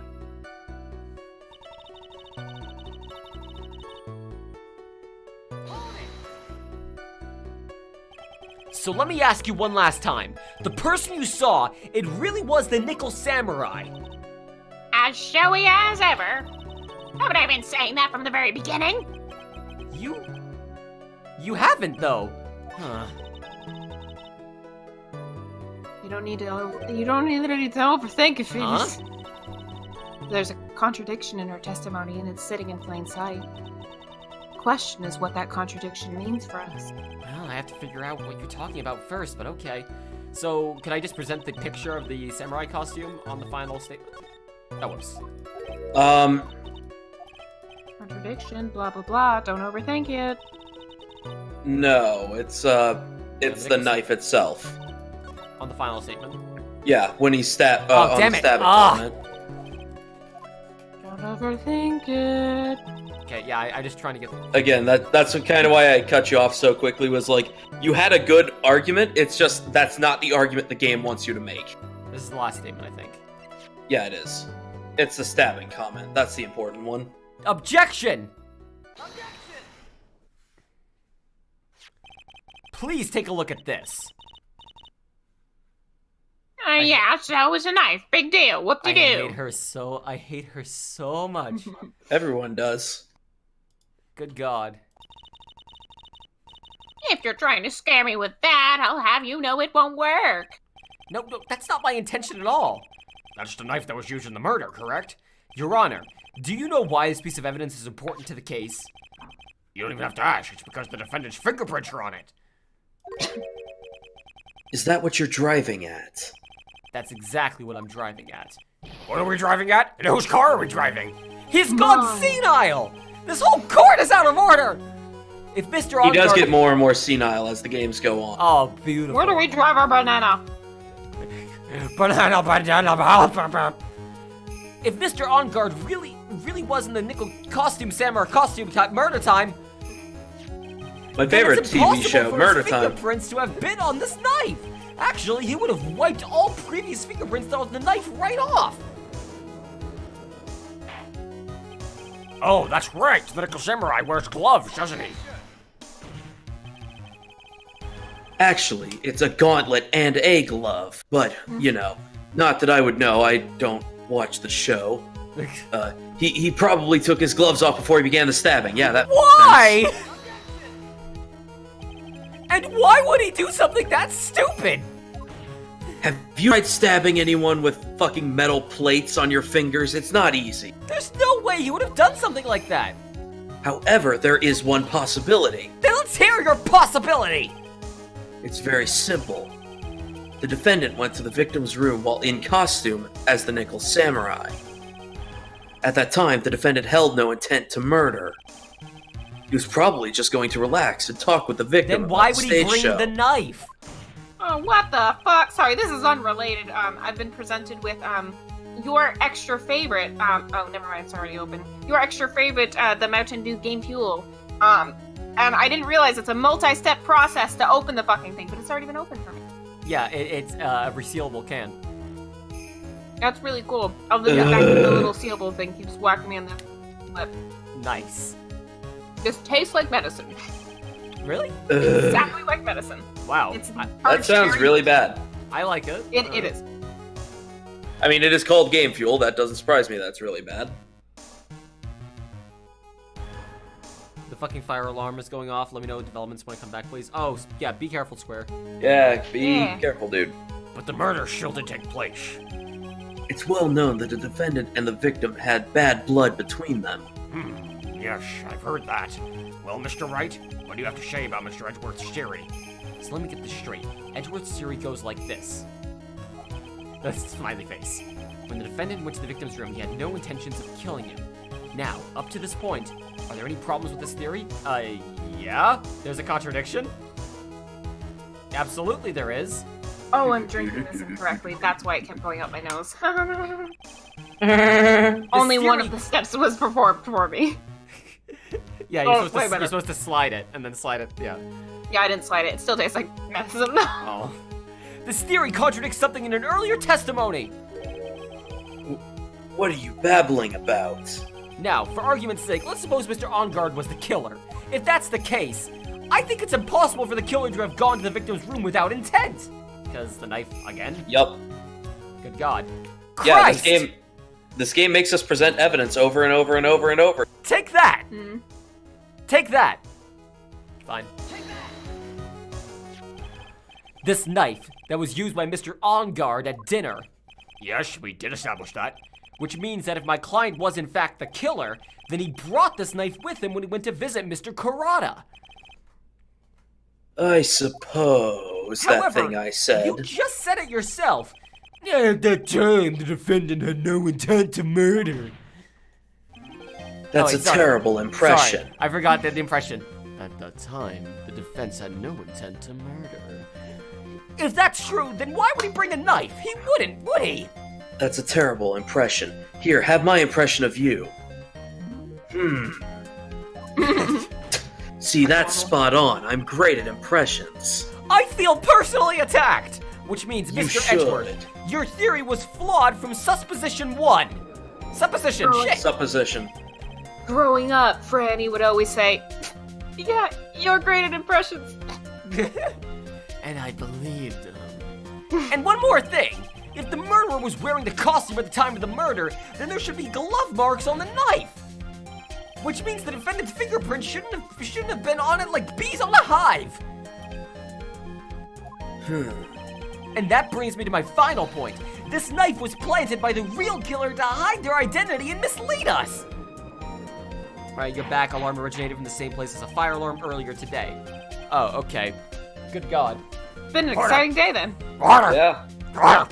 So let me ask you one last time. The person you saw, it really was the Nickel Samurai. As showy as ever. Haven't I been saying that from the very beginning? You haven't, though. Huh. You don't need to overthink it, Phineas. There's a contradiction in her testimony, and it's sitting in plain sight. Question is what that contradiction means for us. Well, I have to figure out what you're talking about first, but okay. So, can I just present the picture of the samurai costume on the final statement? Oh, whoops. Contradiction, blah blah blah, don't overthink it. No, it's the knife itself. On the final statement? Yeah, when he damn on the it. stabbing Ah. comment. Don't overthink it. Okay, yeah, I just trying to get... Again, that's kind of why I cut you off so quickly, was like, you had a good argument, it's just, that's not the argument the game wants you to make. This is the last statement, I think. Yeah, it is. It's the stabbing comment, that's the important one. Objection! Please take a look at this. Yeah, so is a knife. Big deal. I Whoop-de-doo. I hate her so much. Everyone does. Good God. If you're trying to scare me with that, I'll have you know it won't work. No, that's not my intention at all. That's the knife that was used in the murder, correct? Your Honor, do you know why this piece of evidence is important to the case? You don't even have to ask. It's because the defendant's fingerprints are on it. Is that what you're driving at? That's exactly what I'm driving at. What are we driving at? And whose car are we driving? He's gone senile! This whole court is out of order! If Mr. He does Onguard- get more and more senile as the games go on. Oh, beautiful. Where do we drive our banana? Banana. If Mr. Onguard really was in the Nickel Costume Samurai costume type murder time, My then favorite it's TV impossible show, for Murder his Time. fingerprints to have been on this knife. Actually, he would have wiped all previous fingerprints on the knife right off. Oh, that's right. The Nickel Samurai wears gloves, doesn't he? Actually, it's a gauntlet and a glove. But, not that I would know, I don't watch the show. He probably took his gloves off before he began the stabbing. Yeah, that Why? And why would he do something that stupid? Have you tried stabbing anyone with fucking metal plates on your fingers? It's not easy. There's no way he would have done something like that. However, there is one possibility. Then let's hear your possibility. It's very simple. The defendant went to the victim's room while in costume as the Nickel Samurai. At that time, the defendant held no intent to murder. He was probably just going to relax and talk with the victim Then why about would the he stage bring show. the knife? Oh, what the fuck? Sorry, this is unrelated. I've been presented with, your extra favorite, oh, never mind, it's already open. Your extra favorite, the Mountain Dew Game Fuel. And I didn't realize it's a multi-step process to open the fucking thing, but it's already been opened for me. Yeah, it's a resealable can. That's really cool. Other than the fact that the little sealable thing keeps whacking me on the lip. Nice. This tastes like medicine. Really? Exactly like medicine. Wow. It's That sounds really bad. I like it. It is. I mean, it is called game fuel. That doesn't surprise me. That's really bad. The fucking fire alarm is going off. Let me know developments when I come back, please. Oh, yeah, be careful, Square. Yeah, be Yeah. careful, dude. But the murder still did take place. It's well known that the defendant and the victim had bad blood between them. Yes, I've heard that. Well, Mr. Wright, what do you have to say about Mr. Edgeworth's theory? So let me get this straight. Edgeworth's theory goes like this. That's a smiley face. When the defendant went to the victim's room, he had no intentions of killing him. Now, up to this point, are there any problems with this theory? Yeah? There's a contradiction? Absolutely there is. Oh, I'm drinking this incorrectly. That's why it kept going up my nose. Only one of the steps was performed for me. Yeah, you're supposed to slide it, and then slide it, yeah. Yeah, I didn't slide it. It still tastes like medicine. Oh. This theory contradicts something in an earlier testimony! What are you babbling about? Now, for argument's sake, let's suppose Mr. OnGuard was the killer. If that's the case, I think it's impossible for the killer to have gone to the victim's room without intent. Because the knife, again? Yup. Good God. Yeah, Christ! this game makes us present evidence over and over and over and over. Take that! Take that! Fine. This knife that was used by Mr. OnGuard at dinner, Yes, we did establish that. which means that if my client was in fact the killer, then he brought this knife with him when he went to visit Mr. Kurata. I suppose that However, thing I said. You just said it yourself. At that time, the defendant had no intent to murder. That's Oh, a sorry. terrible impression. Sorry, I forgot the impression. At that time, the defense had no intent to murder. If that's true, then why would he bring a knife? He wouldn't, would he? That's a terrible impression. Here, have my impression of you. See, that's spot on. I'm great at impressions. I feel personally attacked! Which means, You Mr. should. Edgeworth, your theory was flawed from supposition 1. Supposition, Oh, shit! Supposition. Growing up, Franny would always say, "Yeah, you're great at impressions." And I believed him. And one more thing. If the murderer was wearing the costume at the time of the murder, then there should be glove marks on the knife. Which means the defendant's fingerprints shouldn't have been on it like bees on a hive. And that brings me to my final point. This knife was planted by the real killer to hide their identity and mislead us. Right, your back alarm originated from the same place as a fire alarm earlier today. Oh, okay. Good God. Been an exciting day then. Order! Yeah. Order!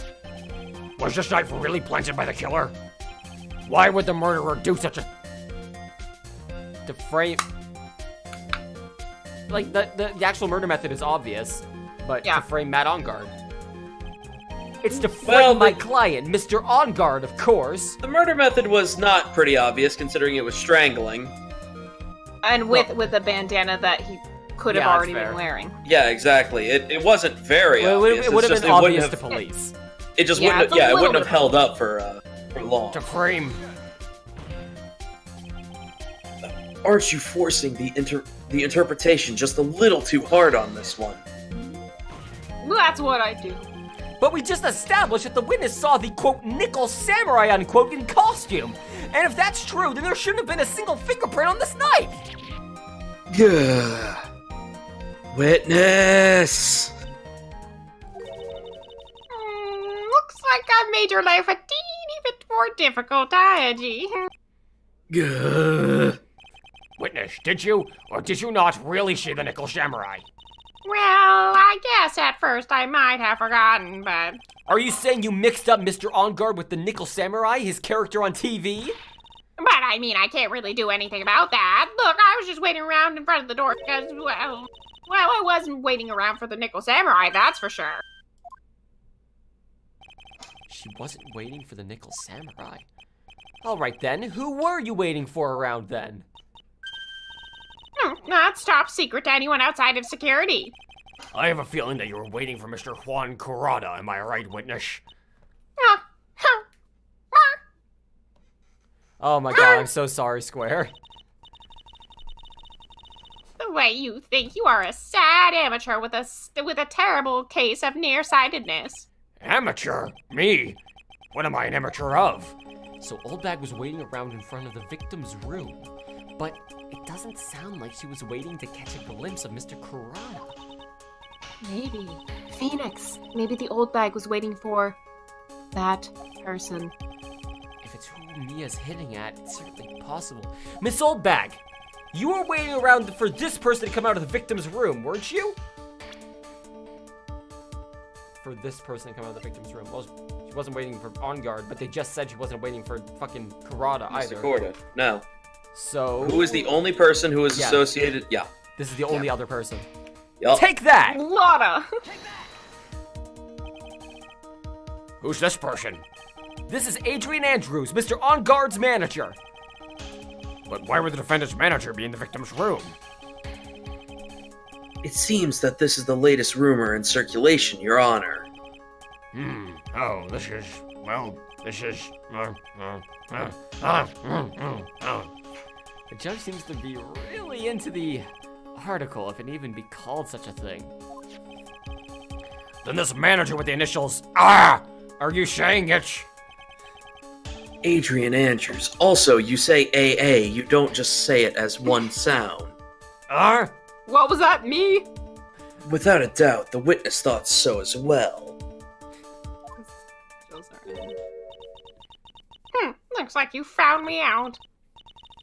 Was this knife really planted by the killer? Why would the murderer do such a... To frame... Like, the actual murder method is obvious, but Yeah. to frame Matt OnGuard. It's to frame Well, my client, Mr. OnGuard, of course. The murder method was not pretty obvious, considering it was strangling. And with a bandana that he could have Yeah, that's already fair. been wearing. Yeah, exactly. It wasn't very Well, obvious. it would It's have just been it wouldn't obvious to have- police. It just Yeah, wouldn't. it's a Yeah, it little wouldn't have bit- held up for long. to frame... Aren't you forcing the interpretation just a little too hard on this one? Well, that's what I do. But we just established that the witness saw the, quote, nickel samurai, unquote, in costume. And if that's true, then there shouldn't have been a single fingerprint on this knife. Gah. Witness! Looks like I made your life a teeny bit more difficult, Aji. Gah. Witness, did you or did you not really see the nickel samurai? Well, I guess at first I might have forgotten, but... Are you saying you mixed up Mr. OnGuard with the nickel samurai, his character on TV? But I mean, I can't really do anything about that. Look, I was just waiting around in front of the door because, well, I wasn't waiting around for the nickel samurai, that's for sure. She wasn't waiting for the nickel samurai. All right then, who were you waiting for around then? Not top secret to anyone outside of security. I have a feeling that you were waiting for Mr. Juan Kurata, am I right, witness? Oh my God, I'm so sorry, Square. the way you think. You are a sad amateur with a terrible case of nearsightedness. Amateur? Me? What am I an amateur of? So Old Bag was waiting around in front of the victim's room, but it doesn't sound like she was waiting to catch a glimpse of Mr. Kurata. Maybe. Phoenix. Maybe the Old Bag was waiting for that person. If it's who Mia's hitting at, it's certainly possible. Miss Old Bag, you were waiting around for this person to come out of the victim's room, weren't you? For this person to come out of the victim's room. Well, she wasn't waiting for On Guard, but they just said she wasn't waiting for fucking Kurata either. Mr. Korda. No. So... Who is the only person who is associated? Yeah. This is the only other person. Yup. Take that! Lotta! Who's this person? This is Adrian Andrews, Mr. On Guard's manager. But why would the defendant's manager be in the victim's room? It seems that this is the latest rumor in circulation, Your Honor. Oh, this is... The judge seems to be really into the article, if it even be called such a thing. Then this manager with the initials R, are you saying it's... Adrian Andrews. Also, you say AA, you don't just say it as one sound. R? What was that, me? Without a doubt, the witness thought so as well. Looks like you found me out.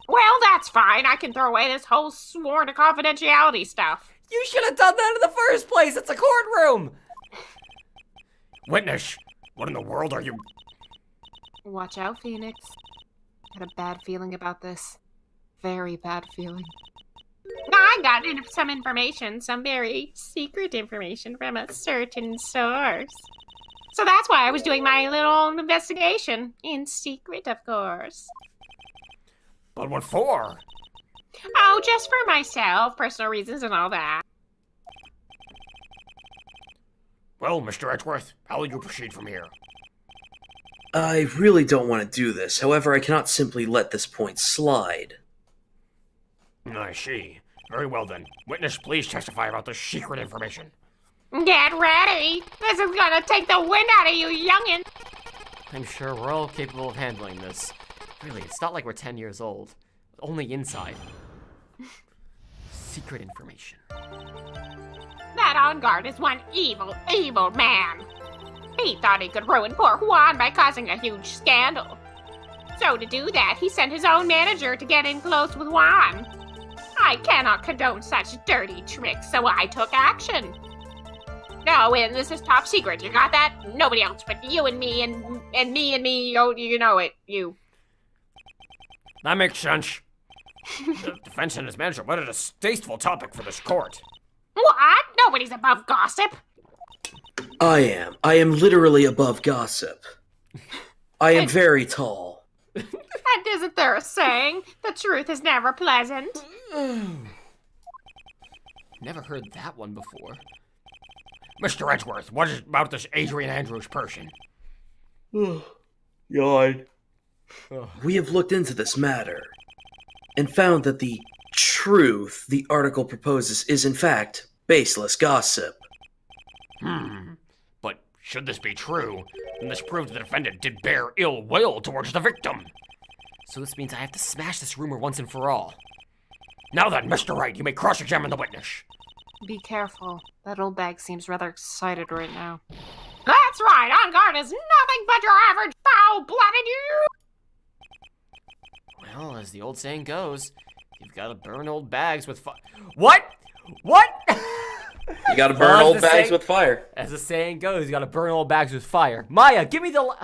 Well, that's fine. I can throw away this whole sworn to confidentiality stuff. You should have done that in the first place! It's a courtroom! Witness, what in the world are you... Watch out, Phoenix. I had a bad feeling about this. Very bad feeling. I got some information, some very secret information from a certain source. So that's why I was doing my little investigation. In secret, of course. But what for? Oh, just for myself, personal reasons and all that. Well, Mr. Edgeworth, how will you proceed from here? I really don't want to do this, however, I cannot simply let this point slide. I see. Very well then. Witness, please testify about this secret information. Get ready! This is gonna take the wind out of you, youngin'! I'm sure we're all capable of handling this. Really, it's not like we're 10 years old. Only inside. Secret information. That On Guard is one evil, evil man. He thought he could ruin poor Juan by causing a huge scandal. So to do that, he sent his own manager to get in close with Juan. I cannot condone such dirty tricks, so I took action. No, and this is top secret. You got that? Nobody else but you and me and me. Oh, you know it. You. That makes sense. The defense and his manager, what a distasteful topic for this court. What? Nobody's above gossip. I am. I am literally above gossip. I am very tall. And isn't there a saying, the truth is never pleasant? Never heard that one before. Mr. Edgeworth, what is about this Adrian Andrews person? Yawn. We have looked into this matter and found that the truth the article proposes is in fact baseless gossip. But should this be true, then this proves the defendant did bear ill will towards the victim. So this means I have to smash this rumor once and for all. Now then, Mr. Wright, you may cross-examine the witness. Be careful. That old bag seems rather excited right now. That's right! On Guard is nothing but your average foul-blooded you! Well, as the old saying goes, you've got to burn old bags with What? What? You gotta burn old bags with fire. As the saying goes, you gotta burn old bags with fire. Maya, give me the...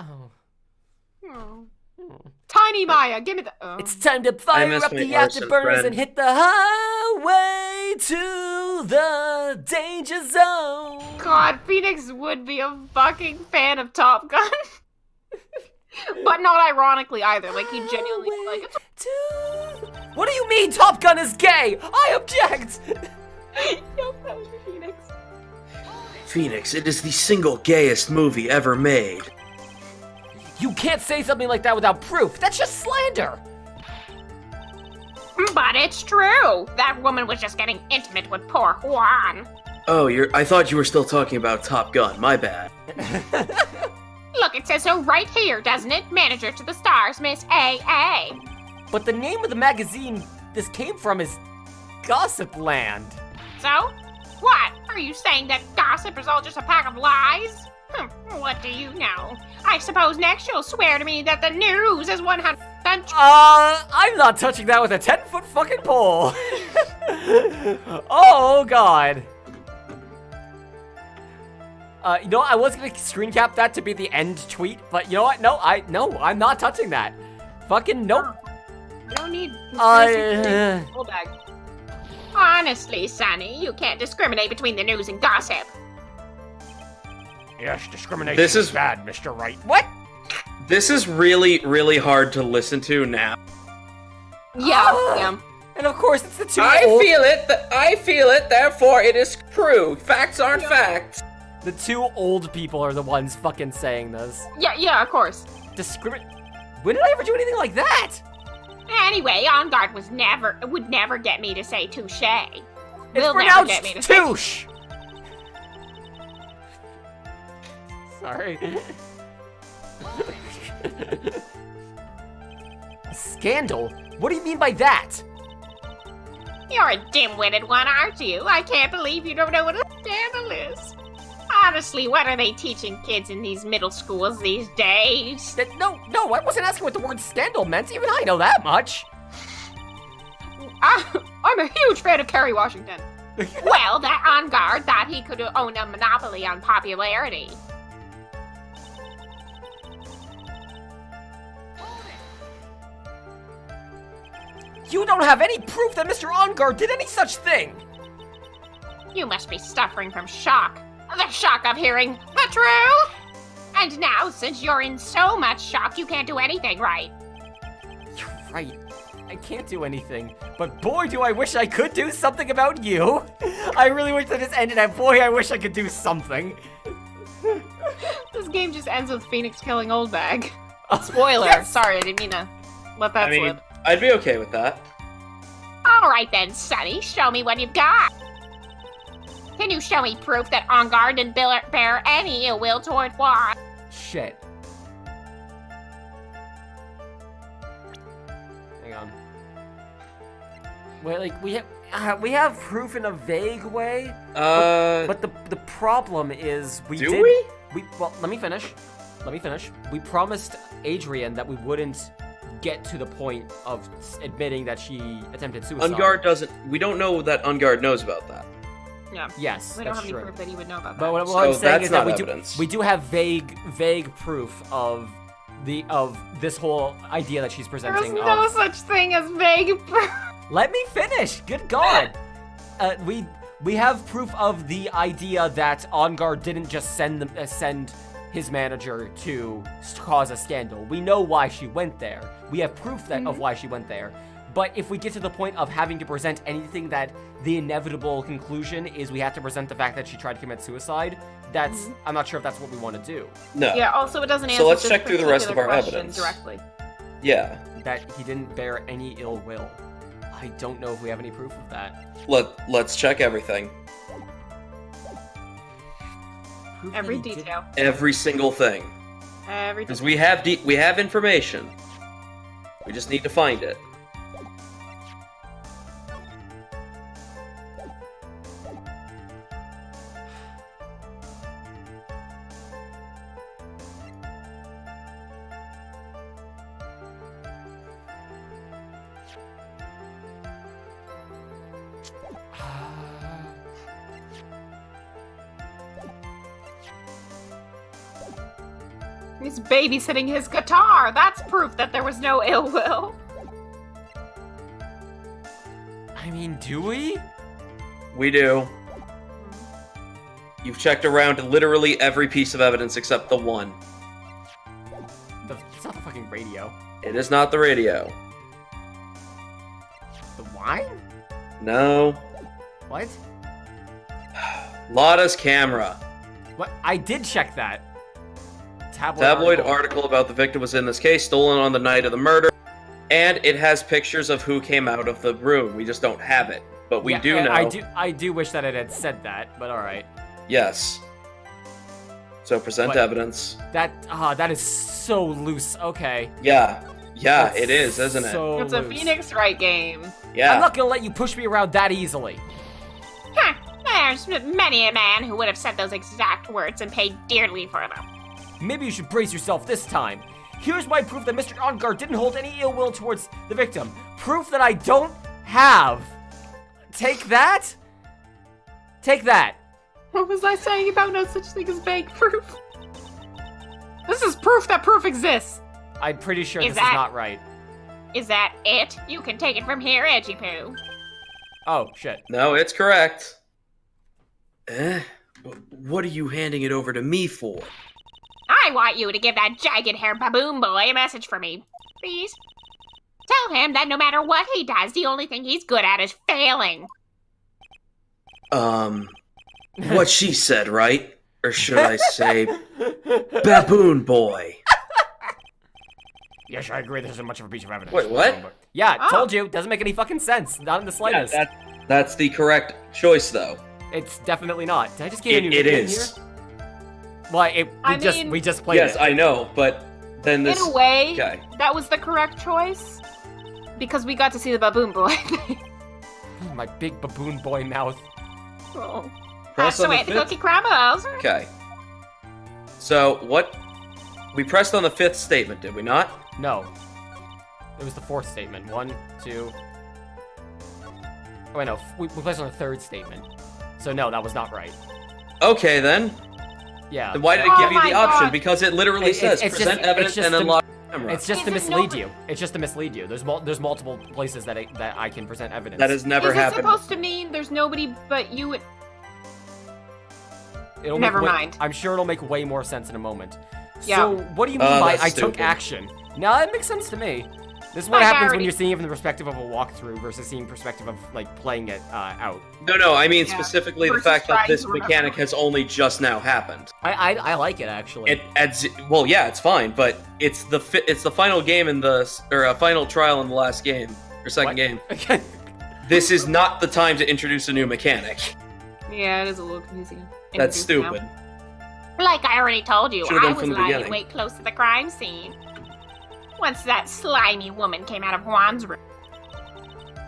Tiny Maya, give me the... It's time to fire miss up my the arson afterburners friend. and hit the highway to the danger zone. God, Phoenix would be a fucking fan of Top Gun. But not ironically either. Like, he genuinely... like. What do you mean Top Gun is gay? I object! Yep, that was Phoenix. Phoenix, it is the single gayest movie ever made. You can't say something like that without proof. That's just slander. But it's true. That woman was just getting intimate with poor Juan. Oh, I thought you were still talking about Top Gun. My bad. Look, it says so right here, doesn't it? Manager to the stars, Miss A.A. But the name of the magazine this came from is Gossip Land. So? What? Are you saying that gossip is all just a pack of lies? What do you know? I suppose next you'll swear to me that the news is 100% I'm not touching that with a 10-foot fucking pole. Oh, God. You know what? I was gonna screen cap that to be the end tweet, but you know what? No, I'm not touching that. Fucking nope. You don't need whole bag. Honestly, Sonny, you can't discriminate between the news and gossip. Yes, discrimination This is is- bad, Mr. Wright. What? This is really, really hard to listen to now. Yeah. And of course, it's the two I old, feel it, therefore it is true. Facts aren't facts. the two old people are the ones fucking saying this. Yeah, of course. When did I ever do anything like that? Anyway, On Guard would never get me to say touche. It's Will never get me to pronounced say touche. Sorry. Scandal? What do you mean by that? You're a dim-witted one, aren't you? I can't believe you don't know what a scandal is. Honestly, what are they teaching kids in these middle schools these days? No, I wasn't asking what the word scandal meant. Even I know that much. I'm a huge fan of Kerry Washington. Well, that On Guard thought he could own a monopoly on popularity. You don't have any proof that Mr. On Guard did any such thing. You must be suffering from shock. The shock of hearing the truth! And now, since you're in so much shock, you can't do anything right. You're right. I can't do anything. But boy, do I wish I could do something about you. I really wish that this ended, and boy, I wish I could do something. This game just ends with Phoenix killing Old Bag. Spoiler. Yes! Sorry, I didn't mean to let that slip. I'd be okay with that. Alright then, Sonny, show me what you've got. Can you show me proof that On Guard didn't bear any ill will toward Juan? Shit. Hang on. Well, like we have proof in a vague way. But the problem is Do we? Well, let me finish. We promised Adrian that we wouldn't get to the point of admitting that she attempted suicide. Ungard doesn't. We don't know that Ungard knows about that. Yeah. Yes, We don't that's have any true. proof that he would know about that. But what So I'm saying that's is that not we evidence. do have vague proof of this whole idea that she's There's presenting. no of, such thing as vague proof. Let me finish. Good God. We have proof of the idea that On Guard didn't just send his manager to cause a scandal. We know why she went there. We have proof of why she went there. But if we get to the point of having to present anything that the inevitable conclusion is we have to present the fact that she tried to commit suicide, I'm not sure if that's what we want to do. No. Yeah, also it doesn't answer let's this check through the rest of particular our question evidence. directly. Yeah. That he didn't bear any ill will. I don't know if we have any proof of that. Let's check everything. Proof that Every he did- detail. Every single thing. Every Because detail. we have information. We just need to find it. He's babysitting his guitar. That's proof that there was no ill will. I mean, do we? We do. You've checked around literally every piece of evidence except the one. It's not the fucking radio. It is not the radio. The wine? No. What? Lada's camera. What? I did check that. Tabloid article about the victim was in this case, stolen on the night of the murder. And it has pictures of who came out of the room. We just don't have it. But we do know. I do wish that it had said that, but alright. Yes. So present evidence. That is so loose. Okay. Yeah. Yeah, That's it is, isn't it? so It's a loose. Phoenix Wright game. Yeah. I'm not gonna let you push me around that easily. Huh. There's many a man who would have said those exact words and paid dearly for them. Maybe you should brace yourself this time. Here's my proof that Mr. Ongar didn't hold any ill will towards the victim. Proof that I don't have. Take that? Take that. What was I saying about no such thing as vague proof? This is proof that proof exists. I'm pretty sure Is this that- is not right. Is that it? You can take it from here, Edgy Poo. Oh, shit. No, it's correct. What are you handing it over to me for? I want you to give that jagged-haired baboon boy a message for me, please. Tell him that no matter what he does, the only thing he's good at is failing. What she said, right? Or should I say, baboon boy? Yes, I agree. This isn't much of a piece of evidence. Wait, what? Yeah, Oh. told you. Doesn't make any fucking sense. Not in the slightest. That's the correct choice, though. It's definitely not. Did I just get a new It nickname is. here? Well, we just played Yes, it. I know, but then this. In a way, Okay. that was the correct choice. Because we got to see the baboon boy. My big baboon boy mouth. Oh. Press That's the on the way the fifth? cookie crumbles. Okay. So what? We pressed on the fifth statement, did we not? No. It was the fourth statement. 1, 2. Oh, wait, no. We placed on the third statement. So, no, that was not right. Okay, then. Yeah. Then why did it Oh give you my the option? God. Because it literally says it's present just- evidence it's just and then the- lock the camera. It's just to Is it mislead no- you. It's just to mislead you. There's multiple places that I can present evidence. That has never Is it happened. supposed to mean there's nobody but you and... It'll Never make mind. I'm sure it'll make way more sense in a moment. Yeah. So, what do you mean by that's I took stupid. action? No, that makes sense to me. This is what Like, I happens when already- you're seeing it from the perspective of a walkthrough versus seeing perspective of, like, playing it out. No, I mean Yeah. specifically the Versus fact that trying this to remember. mechanic has only just now happened. I like it, actually. It adds, well, yeah, it's fine, but it's the final game in the final trial in the last game or second game. Okay. This is not the time to introduce a new mechanic. Yeah, it is a little confusing. That's Confusing now. stupid. Like I already told you, Should've I been was from the lying beginning. in wait close to the crime scene. Once that slimy woman came out of Juan's room,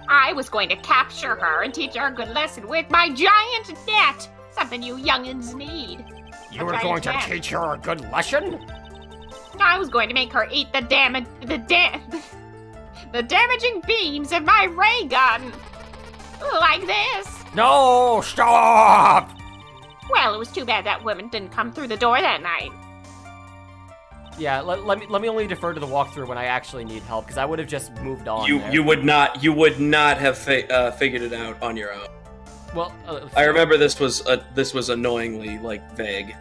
I was going to capture her and teach her a good lesson with my giant net. Something you youngins need. You were Right, going to yeah. teach her a good lesson? I was going to make her eat the damaging beams of my ray gun. Like this. No, stop! Well, it was too bad that woman didn't come through the door that night. Yeah, let me only defer to the walkthrough when I actually need help, because I would have just moved on. there. You would not have figured it out on your own. Well, I remember this was annoyingly vague.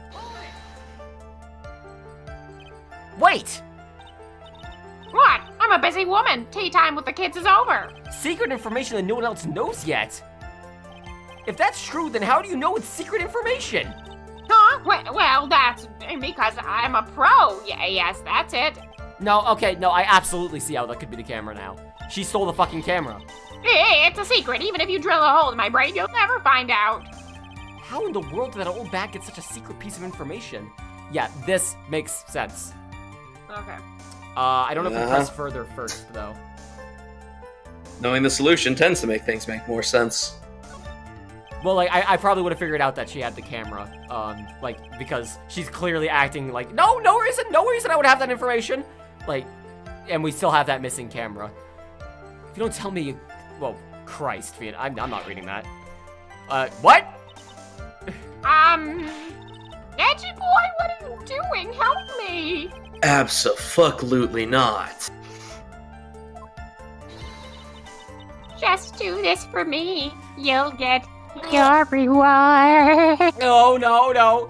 Wait! What? I'm a busy woman. Tea time with the kids is over. Secret information that no one else knows yet. If that's true, then how do you know it's secret information? Huh? Well, that's because I'm a pro. Yeah, yes, that's it. No, okay, no, I absolutely see how that could be the camera now. She stole the fucking camera. It's a secret. Even if you drill a hole in my brain, you'll never find out. How in the world did that old bag get such a secret piece of information? Yeah, this makes sense. Okay. I don't know if we Uh-huh. press further first, though. Knowing the solution tends to make things make more sense. Well, like, I probably would have figured out that she had the camera, because she's clearly acting like, no reason I would have that information. Like, and we still have that missing camera. If you don't tell me, well, Christ, Fiat, I'm not reading that. What? Edgy boy, what are you doing? Help me. Abso-fuck-lutely not. Just do this for me. You'll get your reward. No.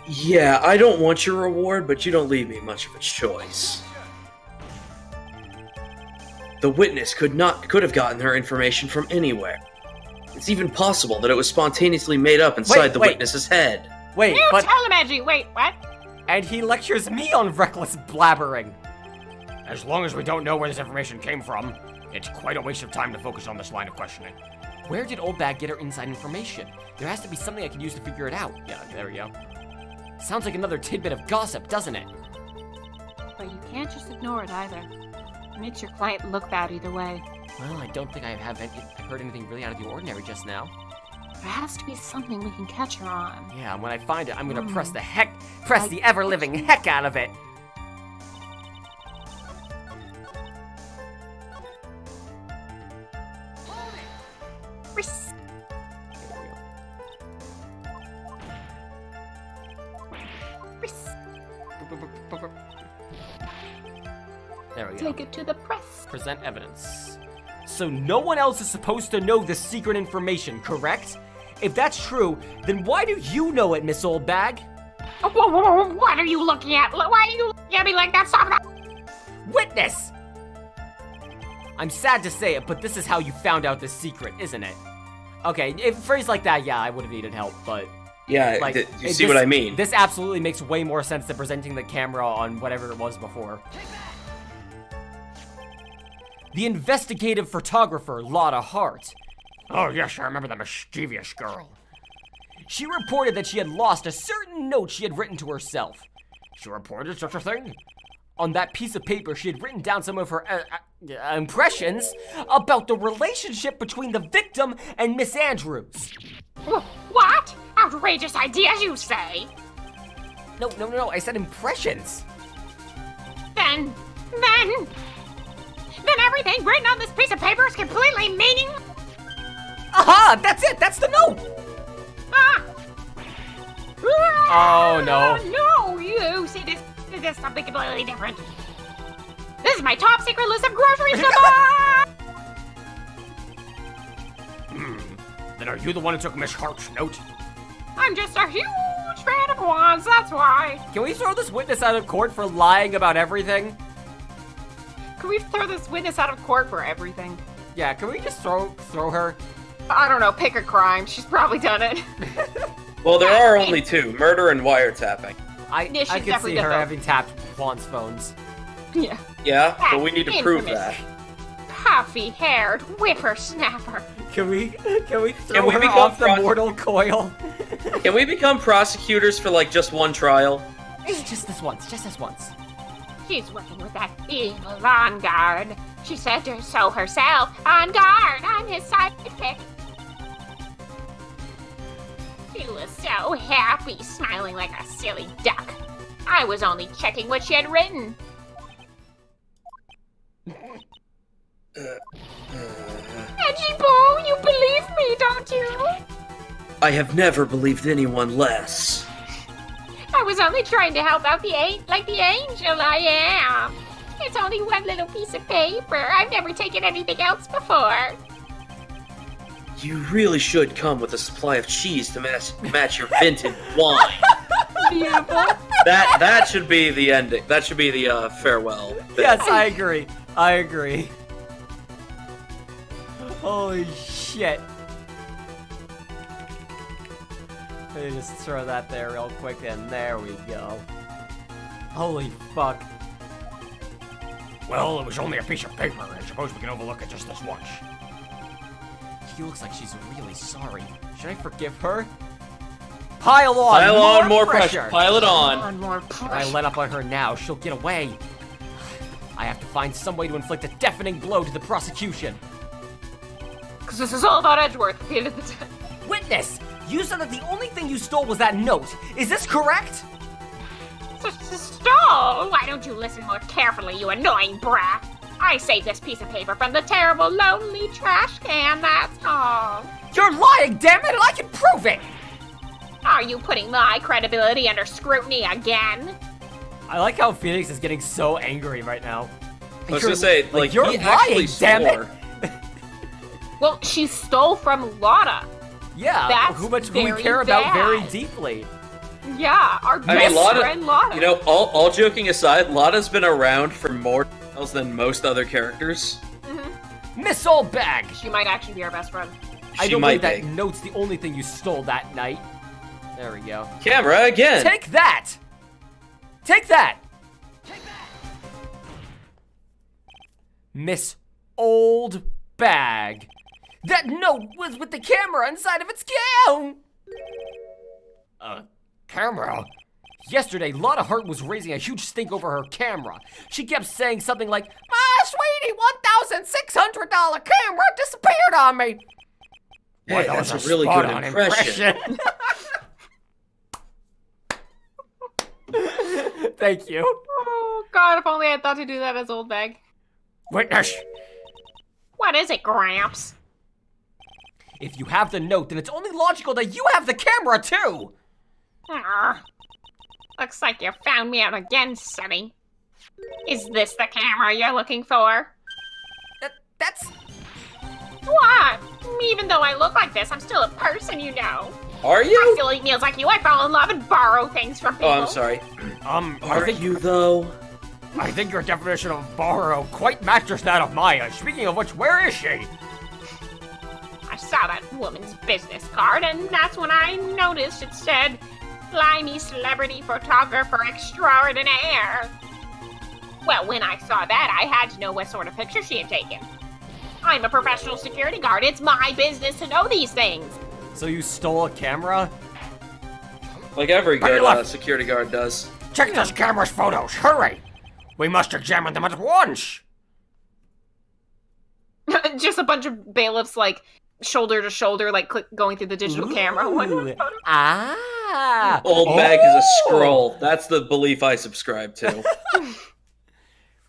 Yeah, I don't want your reward, but you don't leave me much of a choice. The witness could have gotten her information from anywhere. It's even possible that it was spontaneously made up inside the wait. witness's head. Wait, You but... tell him, Edgy. Wait, what? And he lectures me on reckless blabbering. As long as we don't know where this information came from, it's quite a waste of time to focus on this line of questioning. Where did Old Bag get her inside information? There has to be something I can use to figure it out. Yeah, there we go. Sounds like another tidbit of gossip, doesn't it? But you can't just ignore it either. It makes your client look bad either way. Well, I don't think I have heard anything really out of the ordinary just now. There has to be something we can catch her on. Yeah, when I find it, I'm gonna press the ever-living heck out of it. Ris- ris- There we go. Take it to the press. Present evidence. So no one else is supposed to know the secret information, correct? If that's true, then why do you know it, Miss Old Bag? What are you looking at? Why are you looking at me like that? Stop that! Witness! I'm sad to say it, but this is how you found out this secret, isn't it? Okay, if phrased like that, yeah, I would have needed help, but... Yeah, like, you see what I mean? This absolutely makes way more sense than presenting the camera on whatever it was before. The investigative photographer, Lotta Hart. Oh yes, I remember the mischievous girl. She reported that she had lost a certain note she had written to herself. She reported such a thing? On that piece of paper, she had written down some of her impressions about the relationship between the victim and Miss Andrews. What? Outrageous ideas, you say? No, I said impressions. Then everything written on this piece of paper is completely meaningless. Aha! That's it! That's the note! Ah! Oh, no. No, you see, this is something completely different. This is my top secret list of groceries to buy! Then are you the one who took Miss Hart's note? I'm just a huge fan of wands, that's why. Can we throw this witness out of court for lying about everything? Can we throw this witness out of court for everything? Yeah, can we just throw her? I don't know, pick a crime. She's probably done it. Well, there are only two, murder and wiretapping. I Yeah, she's could definitely see done her both. having tapped Juan's phones. Yeah. Yeah, but we need to prove Infamous. that. Puffy-haired whippersnapper. Can we throw we her become off the mortal coil? Can we become prosecutors for like just one trial? Just this once. She's working with that evil vanguard. She said so herself. On guard, I'm his sidekick. She was so happy, smiling like a silly duck. I was only checking what she had written. Edgy Bo, you believe me, don't you? I have never believed anyone less. I was only trying to help out the angel I am. It's only one little piece of paper. I've never taken anything else before. You really should come with a supply of cheese to match your vintage wine. Beautiful. That should be the ending. That should be the farewell. Yes, I agree. Holy shit. Let me just throw that there real quick, and there we go. Holy fuck. Well, it was only a piece of paper. I suppose we can overlook it just this once. She looks like she's really sorry. Should I forgive her? Pile on more pressure. Pile it on. One more If I push. let up on her now, she'll get away. I have to find some way to inflict a deafening blow to the prosecution. Because this is all about Edgeworth at the end of the day. Witness! You said that the only thing you stole was that note. Is this correct? Stole? Why don't you listen more carefully, you annoying brat? I saved this piece of paper from the terrible, lonely trash can, that's all. You're lying, damn it, and I can prove it! Are you putting my credibility under scrutiny again? I like how Phoenix is getting so angry right now. I was gonna say, like you're he actually lying, damn it! swore. Well, she stole from Lotta. Yeah, That's who we very care about bad. very deeply. Yeah, our I mean, best friend Lotta. You know, all joking aside, Lotta's been around for more trials than most other characters. Miss Old Bag! She might actually be our best friend. I She don't might believe that be. note's the only thing you stole that night. There we go. Camera again. Take that! Take that! Miss Old Bag. That note was with the camera inside of its gown. Camera? Yesterday, Lotta Hart was raising a huge stink over her camera. She kept saying something like, sweetie, $1,600 camera disappeared on me. Hey, that that's was a really good spot-on impression. Thank you. Oh, God, if only I thought to do that as Old Bag. Witness! What is it, Gramps? If you have the note, then it's only logical that you have the camera too. Looks like you found me out again, Sonny. Is this the camera you're looking for? That's... What? Even though I look like this, I'm still a person, you know. Are I you? still eat meals like you. I fall in love and borrow things from people. Oh, I'm sorry. I think you though? I think your definition of borrow quite matches that of Maya. Speaking of which, where is she? I saw that woman's business card, and that's when I noticed it said, Slimy Celebrity Photographer Extraordinaire. Well, when I saw that, I had to know what sort of picture she had taken. I'm a professional security guard. It's my business to know these things. So you stole a camera? Like every Back good left. security guard does. Check this camera's photos, hurry! We must examine them at once! Just a bunch of bailiffs, like, shoulder to shoulder, like, going through the digital camera. Ooh. Ah! Old Bag is a scroll. That's the belief I subscribe to.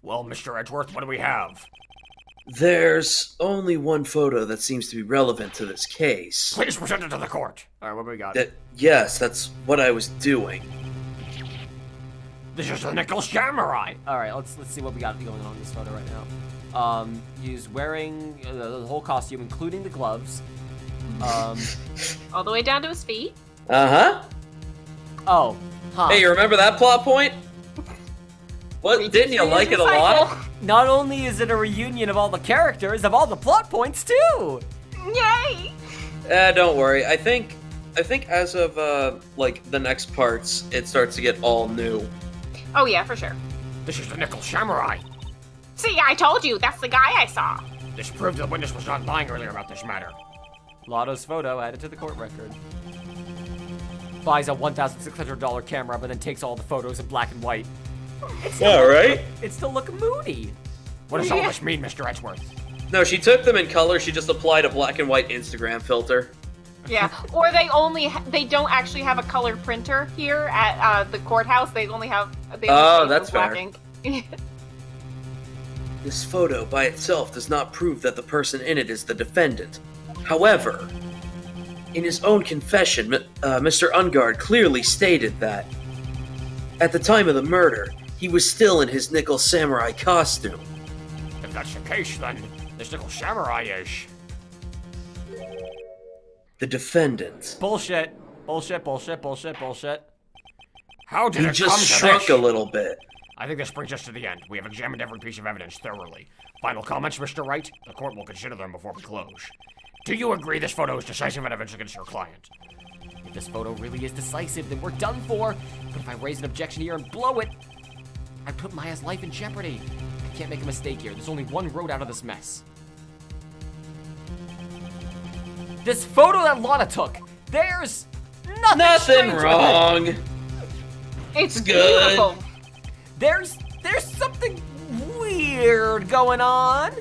Well, Mr. Edgeworth, what do we have? There's only one photo that seems to be relevant to this case. Please present it to the court. Alright, what do we got? Yes, that's what I was doing. This is the Nickel Samurai! Alright, let's see what we got going on in this photo right now. He's wearing the whole costume, including the gloves. All the way down to his feet. Uh-huh. Oh, huh. Hey, you remember that plot point? What, didn't you like it a lot? Not only is it a reunion of all the characters, of all the plot points too! Yay! Don't worry. I think as of, like, the next parts, it starts to get all new. Oh yeah, for sure. This is the Nickel Samurai. See, I told you, that's the guy I saw. This proves the witness was not lying earlier about this matter. Lotto's photo added to the court record. Buys a $1,600 camera, but then takes all the photos in black and white. Right? It still look moody. What does all this mean, Mr. Edgeworth? No, she took them in color. She just applied a black and white Instagram filter. Yeah, or they don't actually have a color printer here at the courthouse. They only have that's black fair. ink. This photo by itself does not prove that the person in it is the defendant. However, in his own confession, Mr. Ungard clearly stated that at the time of the murder, he was still in his Nickel Samurai costume. If that's the case, then this Nickel Samurai is... The defendant. Bullshit. Bullshit, bullshit, bullshit, bullshit. How did He it come just to shrunk this? a little bit. I think this brings us to the end. We have examined every piece of evidence thoroughly. Final comments, Mr. Wright? The court will consider them before we close. Do you agree this photo is decisive evidence against your client? If this photo really is decisive, then we're done for. But if I raise an objection here and blow it, I put Maya's life in jeopardy. I can't make a mistake here. There's only one road out of this mess. This photo that Lana took, there's nothing Nothing strange with it. wrong. It's good. beautiful. There's something weird going on.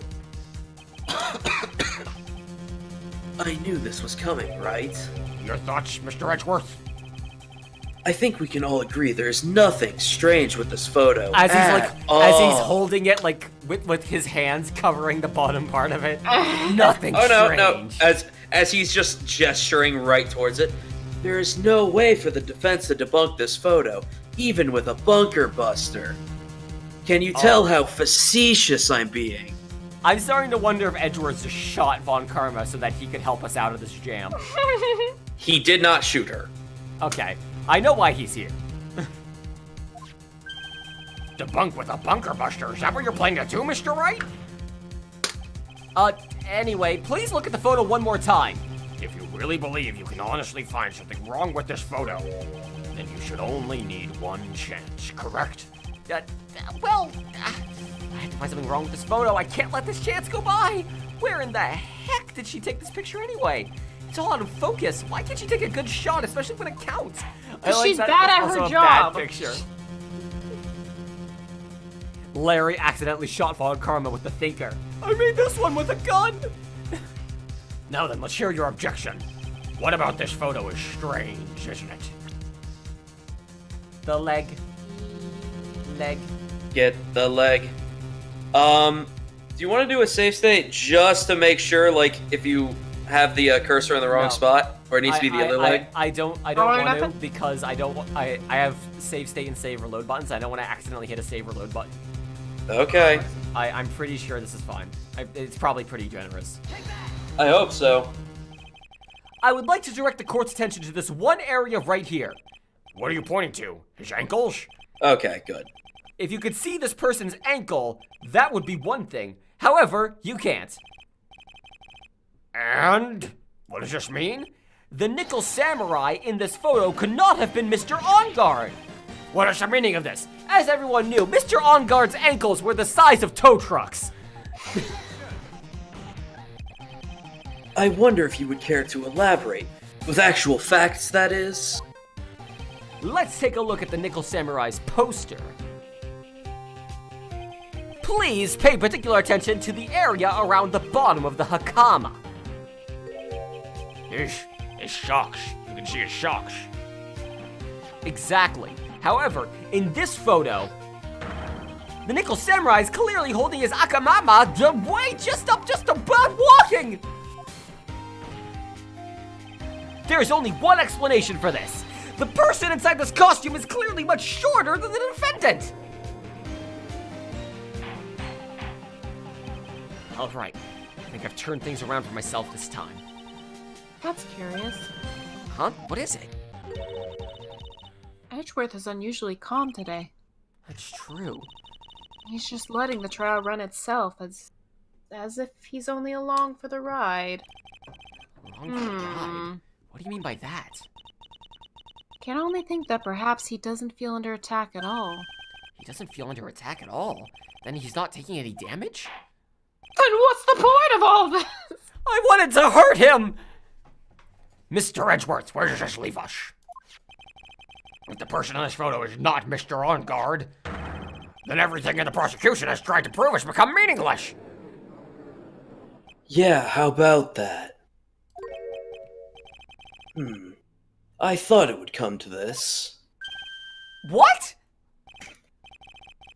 I knew this was coming, right? Your thoughts, Mr. Edgeworth? I think we can all agree there is nothing strange with this photo. As he's at all. as he's holding it like with his hands covering the bottom part of it. Nothing Oh no, strange. no. As he's just gesturing right towards it, there is no way for the defense to debunk this photo, even with a bunker buster. Can you tell how facetious I'm being? I'm starting to wonder if Edgeworth just shot Von Karma so that he could help us out of this jam. He did not shoot her. Okay, I know why he's here. Debunk with a bunker buster. Is that what you're playing to do, Mr. Wright? Anyway, please look at the photo one more time. If you really believe you can honestly find something wrong with this photo, then you should only need one chance, correct? Well, I have to find something wrong with this photo. I can't let this chance go by. Where in the heck did she take this picture anyway? It's all out of focus. Why can't she take a good shot, especially when it counts? She's bad at That's her also a job. bad picture. Larry accidentally shot Von Karma with the thinker. I made this one with a gun. Now then, let's hear your objection. What about this photo is strange, isn't it? The leg. Get the leg. Do you want to do a save state just to make sure, like, if you have the cursor in the wrong No. spot, or it needs to be the other leg? I don't or want to nothing? because I have save state and save reload buttons. I don't want to accidentally hit a save reload button. Okay, I'm pretty sure this is fine. It's probably pretty generous. I hope so. I would like to direct the court's attention to this one area right here. What are you pointing to? His ankles? Okay, good. If you could see this person's ankle, that would be one thing. However, you can't. And? What does this mean? The nickel samurai in this photo could not have been Mr. On Guard. What is the meaning of this? As everyone knew, Mr. On Guard's ankles were the size of tow trucks. I wonder if you would care to elaborate. With actual facts, that is? Let's take a look at the Nickel Samurai's poster. Please pay particular attention to the area around the bottom of the hakama. His socks. You can see his socks. Exactly. However, in this photo, the Nickel Samurai is clearly holding his akamama just above walking. There is only one explanation for this. The person inside this costume is clearly much shorter than the defendant. All right, I think I've turned things around for myself this time. That's curious. Huh? What is it? Edgeworth is unusually calm today. That's true. He's just letting the trial run itself as if he's only along for the ride. Along for the ride? What do you mean by that? Can only think that perhaps he doesn't feel under attack at all. He doesn't feel under attack at all. Then he's not taking any damage? Then what's the point of all this? I wanted to hurt him! Mr. Edgeworth, where does this leave us? If the person in this photo is not Mr. On Guard, then everything in the prosecution has tried to prove has become meaningless. Yeah, how about that? I thought it would come to this. What?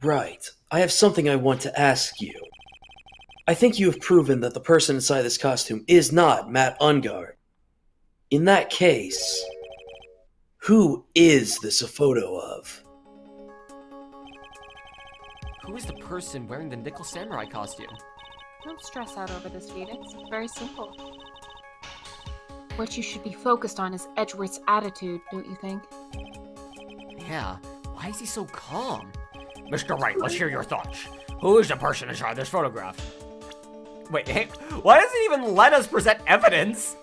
Right. I have something I want to ask you. I think you have proven that the person inside this costume is not Matt Ungard. In that case, who is this a photo of? Who is the person wearing the Nickel Samurai costume? Don't stress out over this, Phoenix. It's very simple. What you should be focused on is Edgeworth's attitude, don't you think? Yeah, why is he so calm? Mr. Wright, let's hear your thoughts. Who is the person inside this photograph? Wait, hey, why does it even let us present evidence?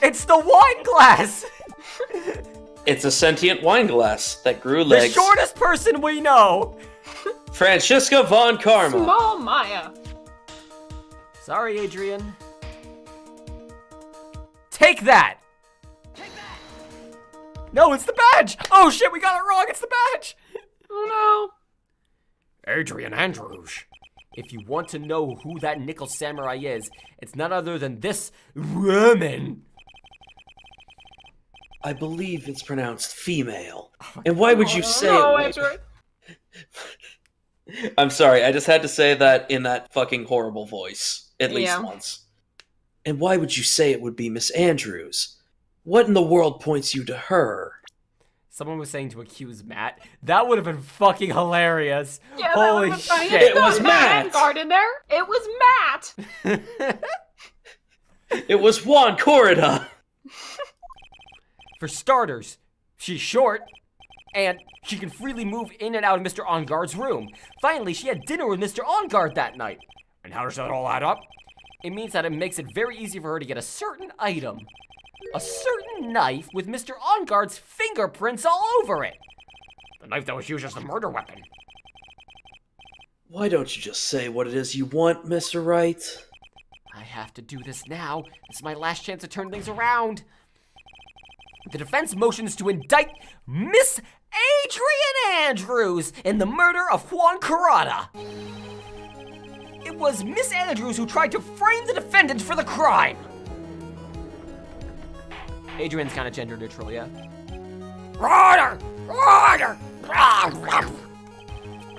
It's the wine glass! It's a sentient wine glass that grew The legs. shortest person we know! Francisca von Karma. Small Maya. Sorry, Adrian. Take that! No, it's the badge! Oh shit, we got it wrong, it's the badge! Oh Adrian Andrews. If you want to know who that Nickel Samurai is, it's none other than this woman. I believe it's pronounced female. And why would you say no, it? Edgeworth. I'm sorry, I just had to say that in that fucking horrible voice. At least Yeah. once. And why would you say it would be Miss Andrews? What in the world points you to her? Someone was saying to accuse Matt. That would have been fucking hilarious. Yeah, Holy that was funny. shit. It's It was not Matt. Vanguard in there. It was Matt. It was Juan Corrida! For starters, she's short, and she can freely move in and out of Mr. On-Guard's room. Finally, she had dinner with Mr. On-Guard that night. And how does that all add up? It means that it makes it very easy for her to get a certain item. A certain knife with Mr. On-Guard's fingerprints all over it. The knife that was used as the murder weapon. Why don't you just say what it is you want, Mr. Wright? I have to do this now. This is my last chance to turn things around. The defense motions to indict Miss Adrian Andrews in the murder of Juan Carrata. It was Miss Andrews who tried to frame the defendant for the crime. Adrian's kind of gender neutral, yeah? Order! Order!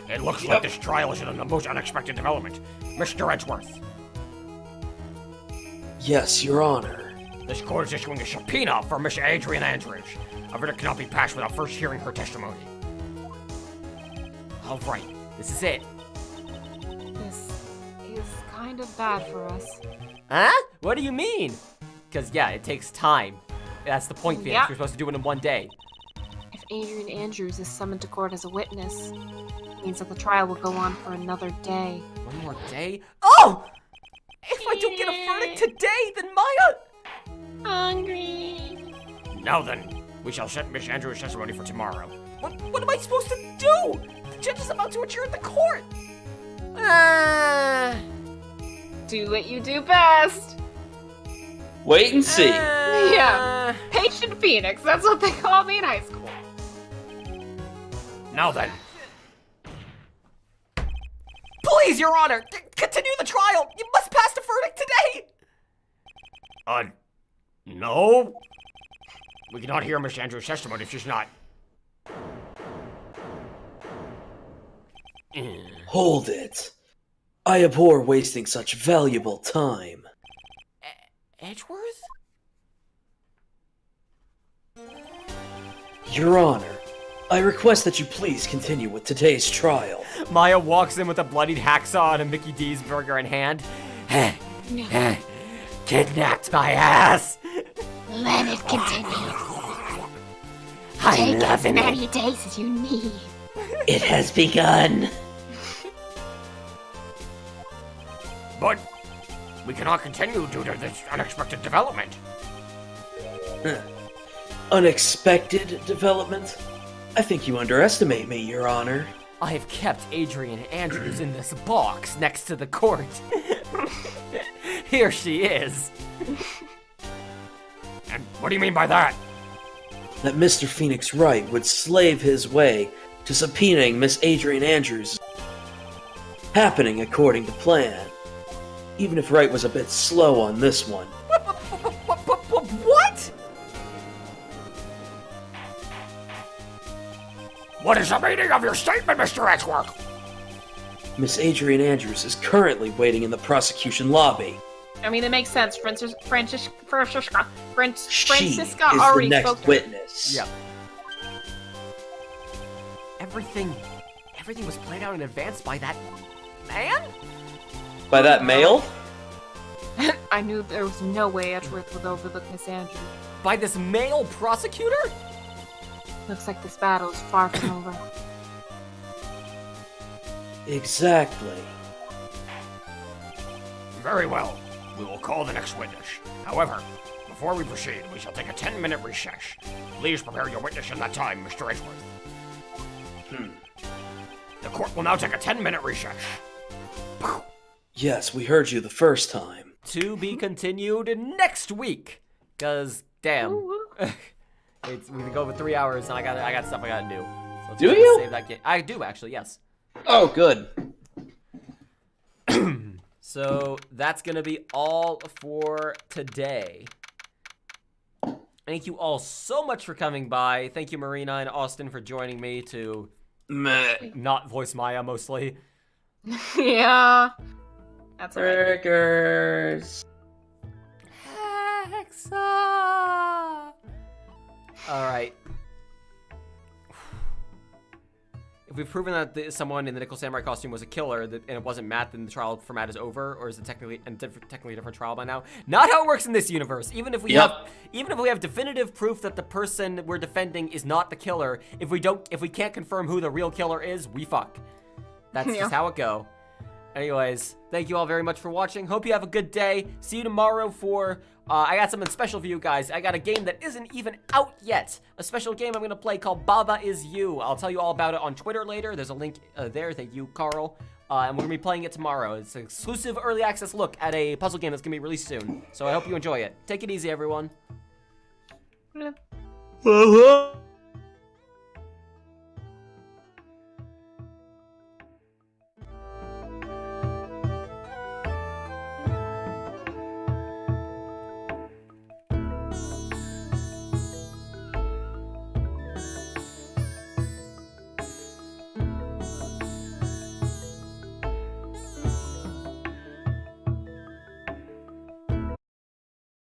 It looks like this trial is in the most unexpected development. Mr. Edgeworth, Yes, Your Honor. this court is issuing a subpoena for Miss Adrian Andrews. A verdict cannot be passed without first hearing her testimony. All right, this is it. This is kind of bad for us. Huh? What do you mean? Because, yeah, it takes time. That's the point, Phoenix. Yeah. You're supposed to do it in one day. If Adrian Andrews is summoned to court as a witness, it means that the trial will go on for another day. One more day? Oh! If I don't get a verdict today, then Maya... Hungry. Now then, we shall set Miss Andrews' testimony for tomorrow. What am I supposed to do? The judge is about to adjourn the court. Do what you do best. Wait and see. Yeah. Patient Phoenix, that's what they call me in high school. Now then, Please, Your Honor, continue the trial. You must pass the verdict today. no? We cannot hear Miss Andrews' testimony if she's not. Hold it. I abhor wasting such valuable time. Edgeworth? Your Honor, I request that you please continue with today's trial. Maya walks in with a bloodied hacksaw and a Mickey D's burger in hand. Kidnapped my ass. Let it continue. I'm loving it. many days as you need. It has begun. But we cannot continue due to this unexpected development. Unexpected development? I think you underestimate me, Your Honor. I have kept Adrian Andrews in this box next to the court. Here she is. And what do you mean by that? That Mr. Phoenix Wright would slave his way to subpoenaing Miss Adrian Andrews. Happening according to plan. Even if Wright was a bit slow on this one. What? What is the meaning of your statement, Mr. Edgeworth? Miss Adrian Andrews is currently waiting in the prosecution lobby. I mean, it makes sense. Francisca She is the already next spoke to her. witness. Yeah. Everything was planned out in advance by that man? By that male? I knew there was no way Edgeworth would overlook Miss Andrews. By this male prosecutor? Looks like this battle is far from over. Exactly. Very well. We will call the next witness. However, before we proceed, we shall take a 10-minute recess. Please prepare your witness in that time, Mr. Edgeworth. The court will now take a 10-minute recess. Yes, we heard you the first time. To be continued next week. Cause damn. We can go over 3 hours and I got stuff I gotta do. So let's Do go ahead and you? Save that game. I do actually, yes. Oh, good. So that's gonna be all for today. Thank you all so much for coming by. Thank you, Marina and Austin, for joining me to Meh. not voice Maya mostly. Yeah. That's alright. Burgers. Hexa. All right. If we've proven that someone in the Nickel Samurai costume was a killer and it wasn't Matt, then the trial for Matt is over, or is it technically a different trial by now? Not how it works in this universe. Even if we have definitive proof that the person we're defending is not the killer, if we can't confirm who the real killer is, we fuck. That's just how it go. Anyways, thank you all very much for watching. Hope you have a good day. See you tomorrow for, I got something special for you guys. I got a game that isn't even out yet. A special game I'm going to play called Baba Is You. I'll tell you all about it on Twitter later. There's a link there. Thank you, Carl. and we're gonna be playing it tomorrow. It's an exclusive early access look at a puzzle game that's gonna be released soon. So I hope you enjoy it. Take it easy, everyone. Yeah. Uh-huh.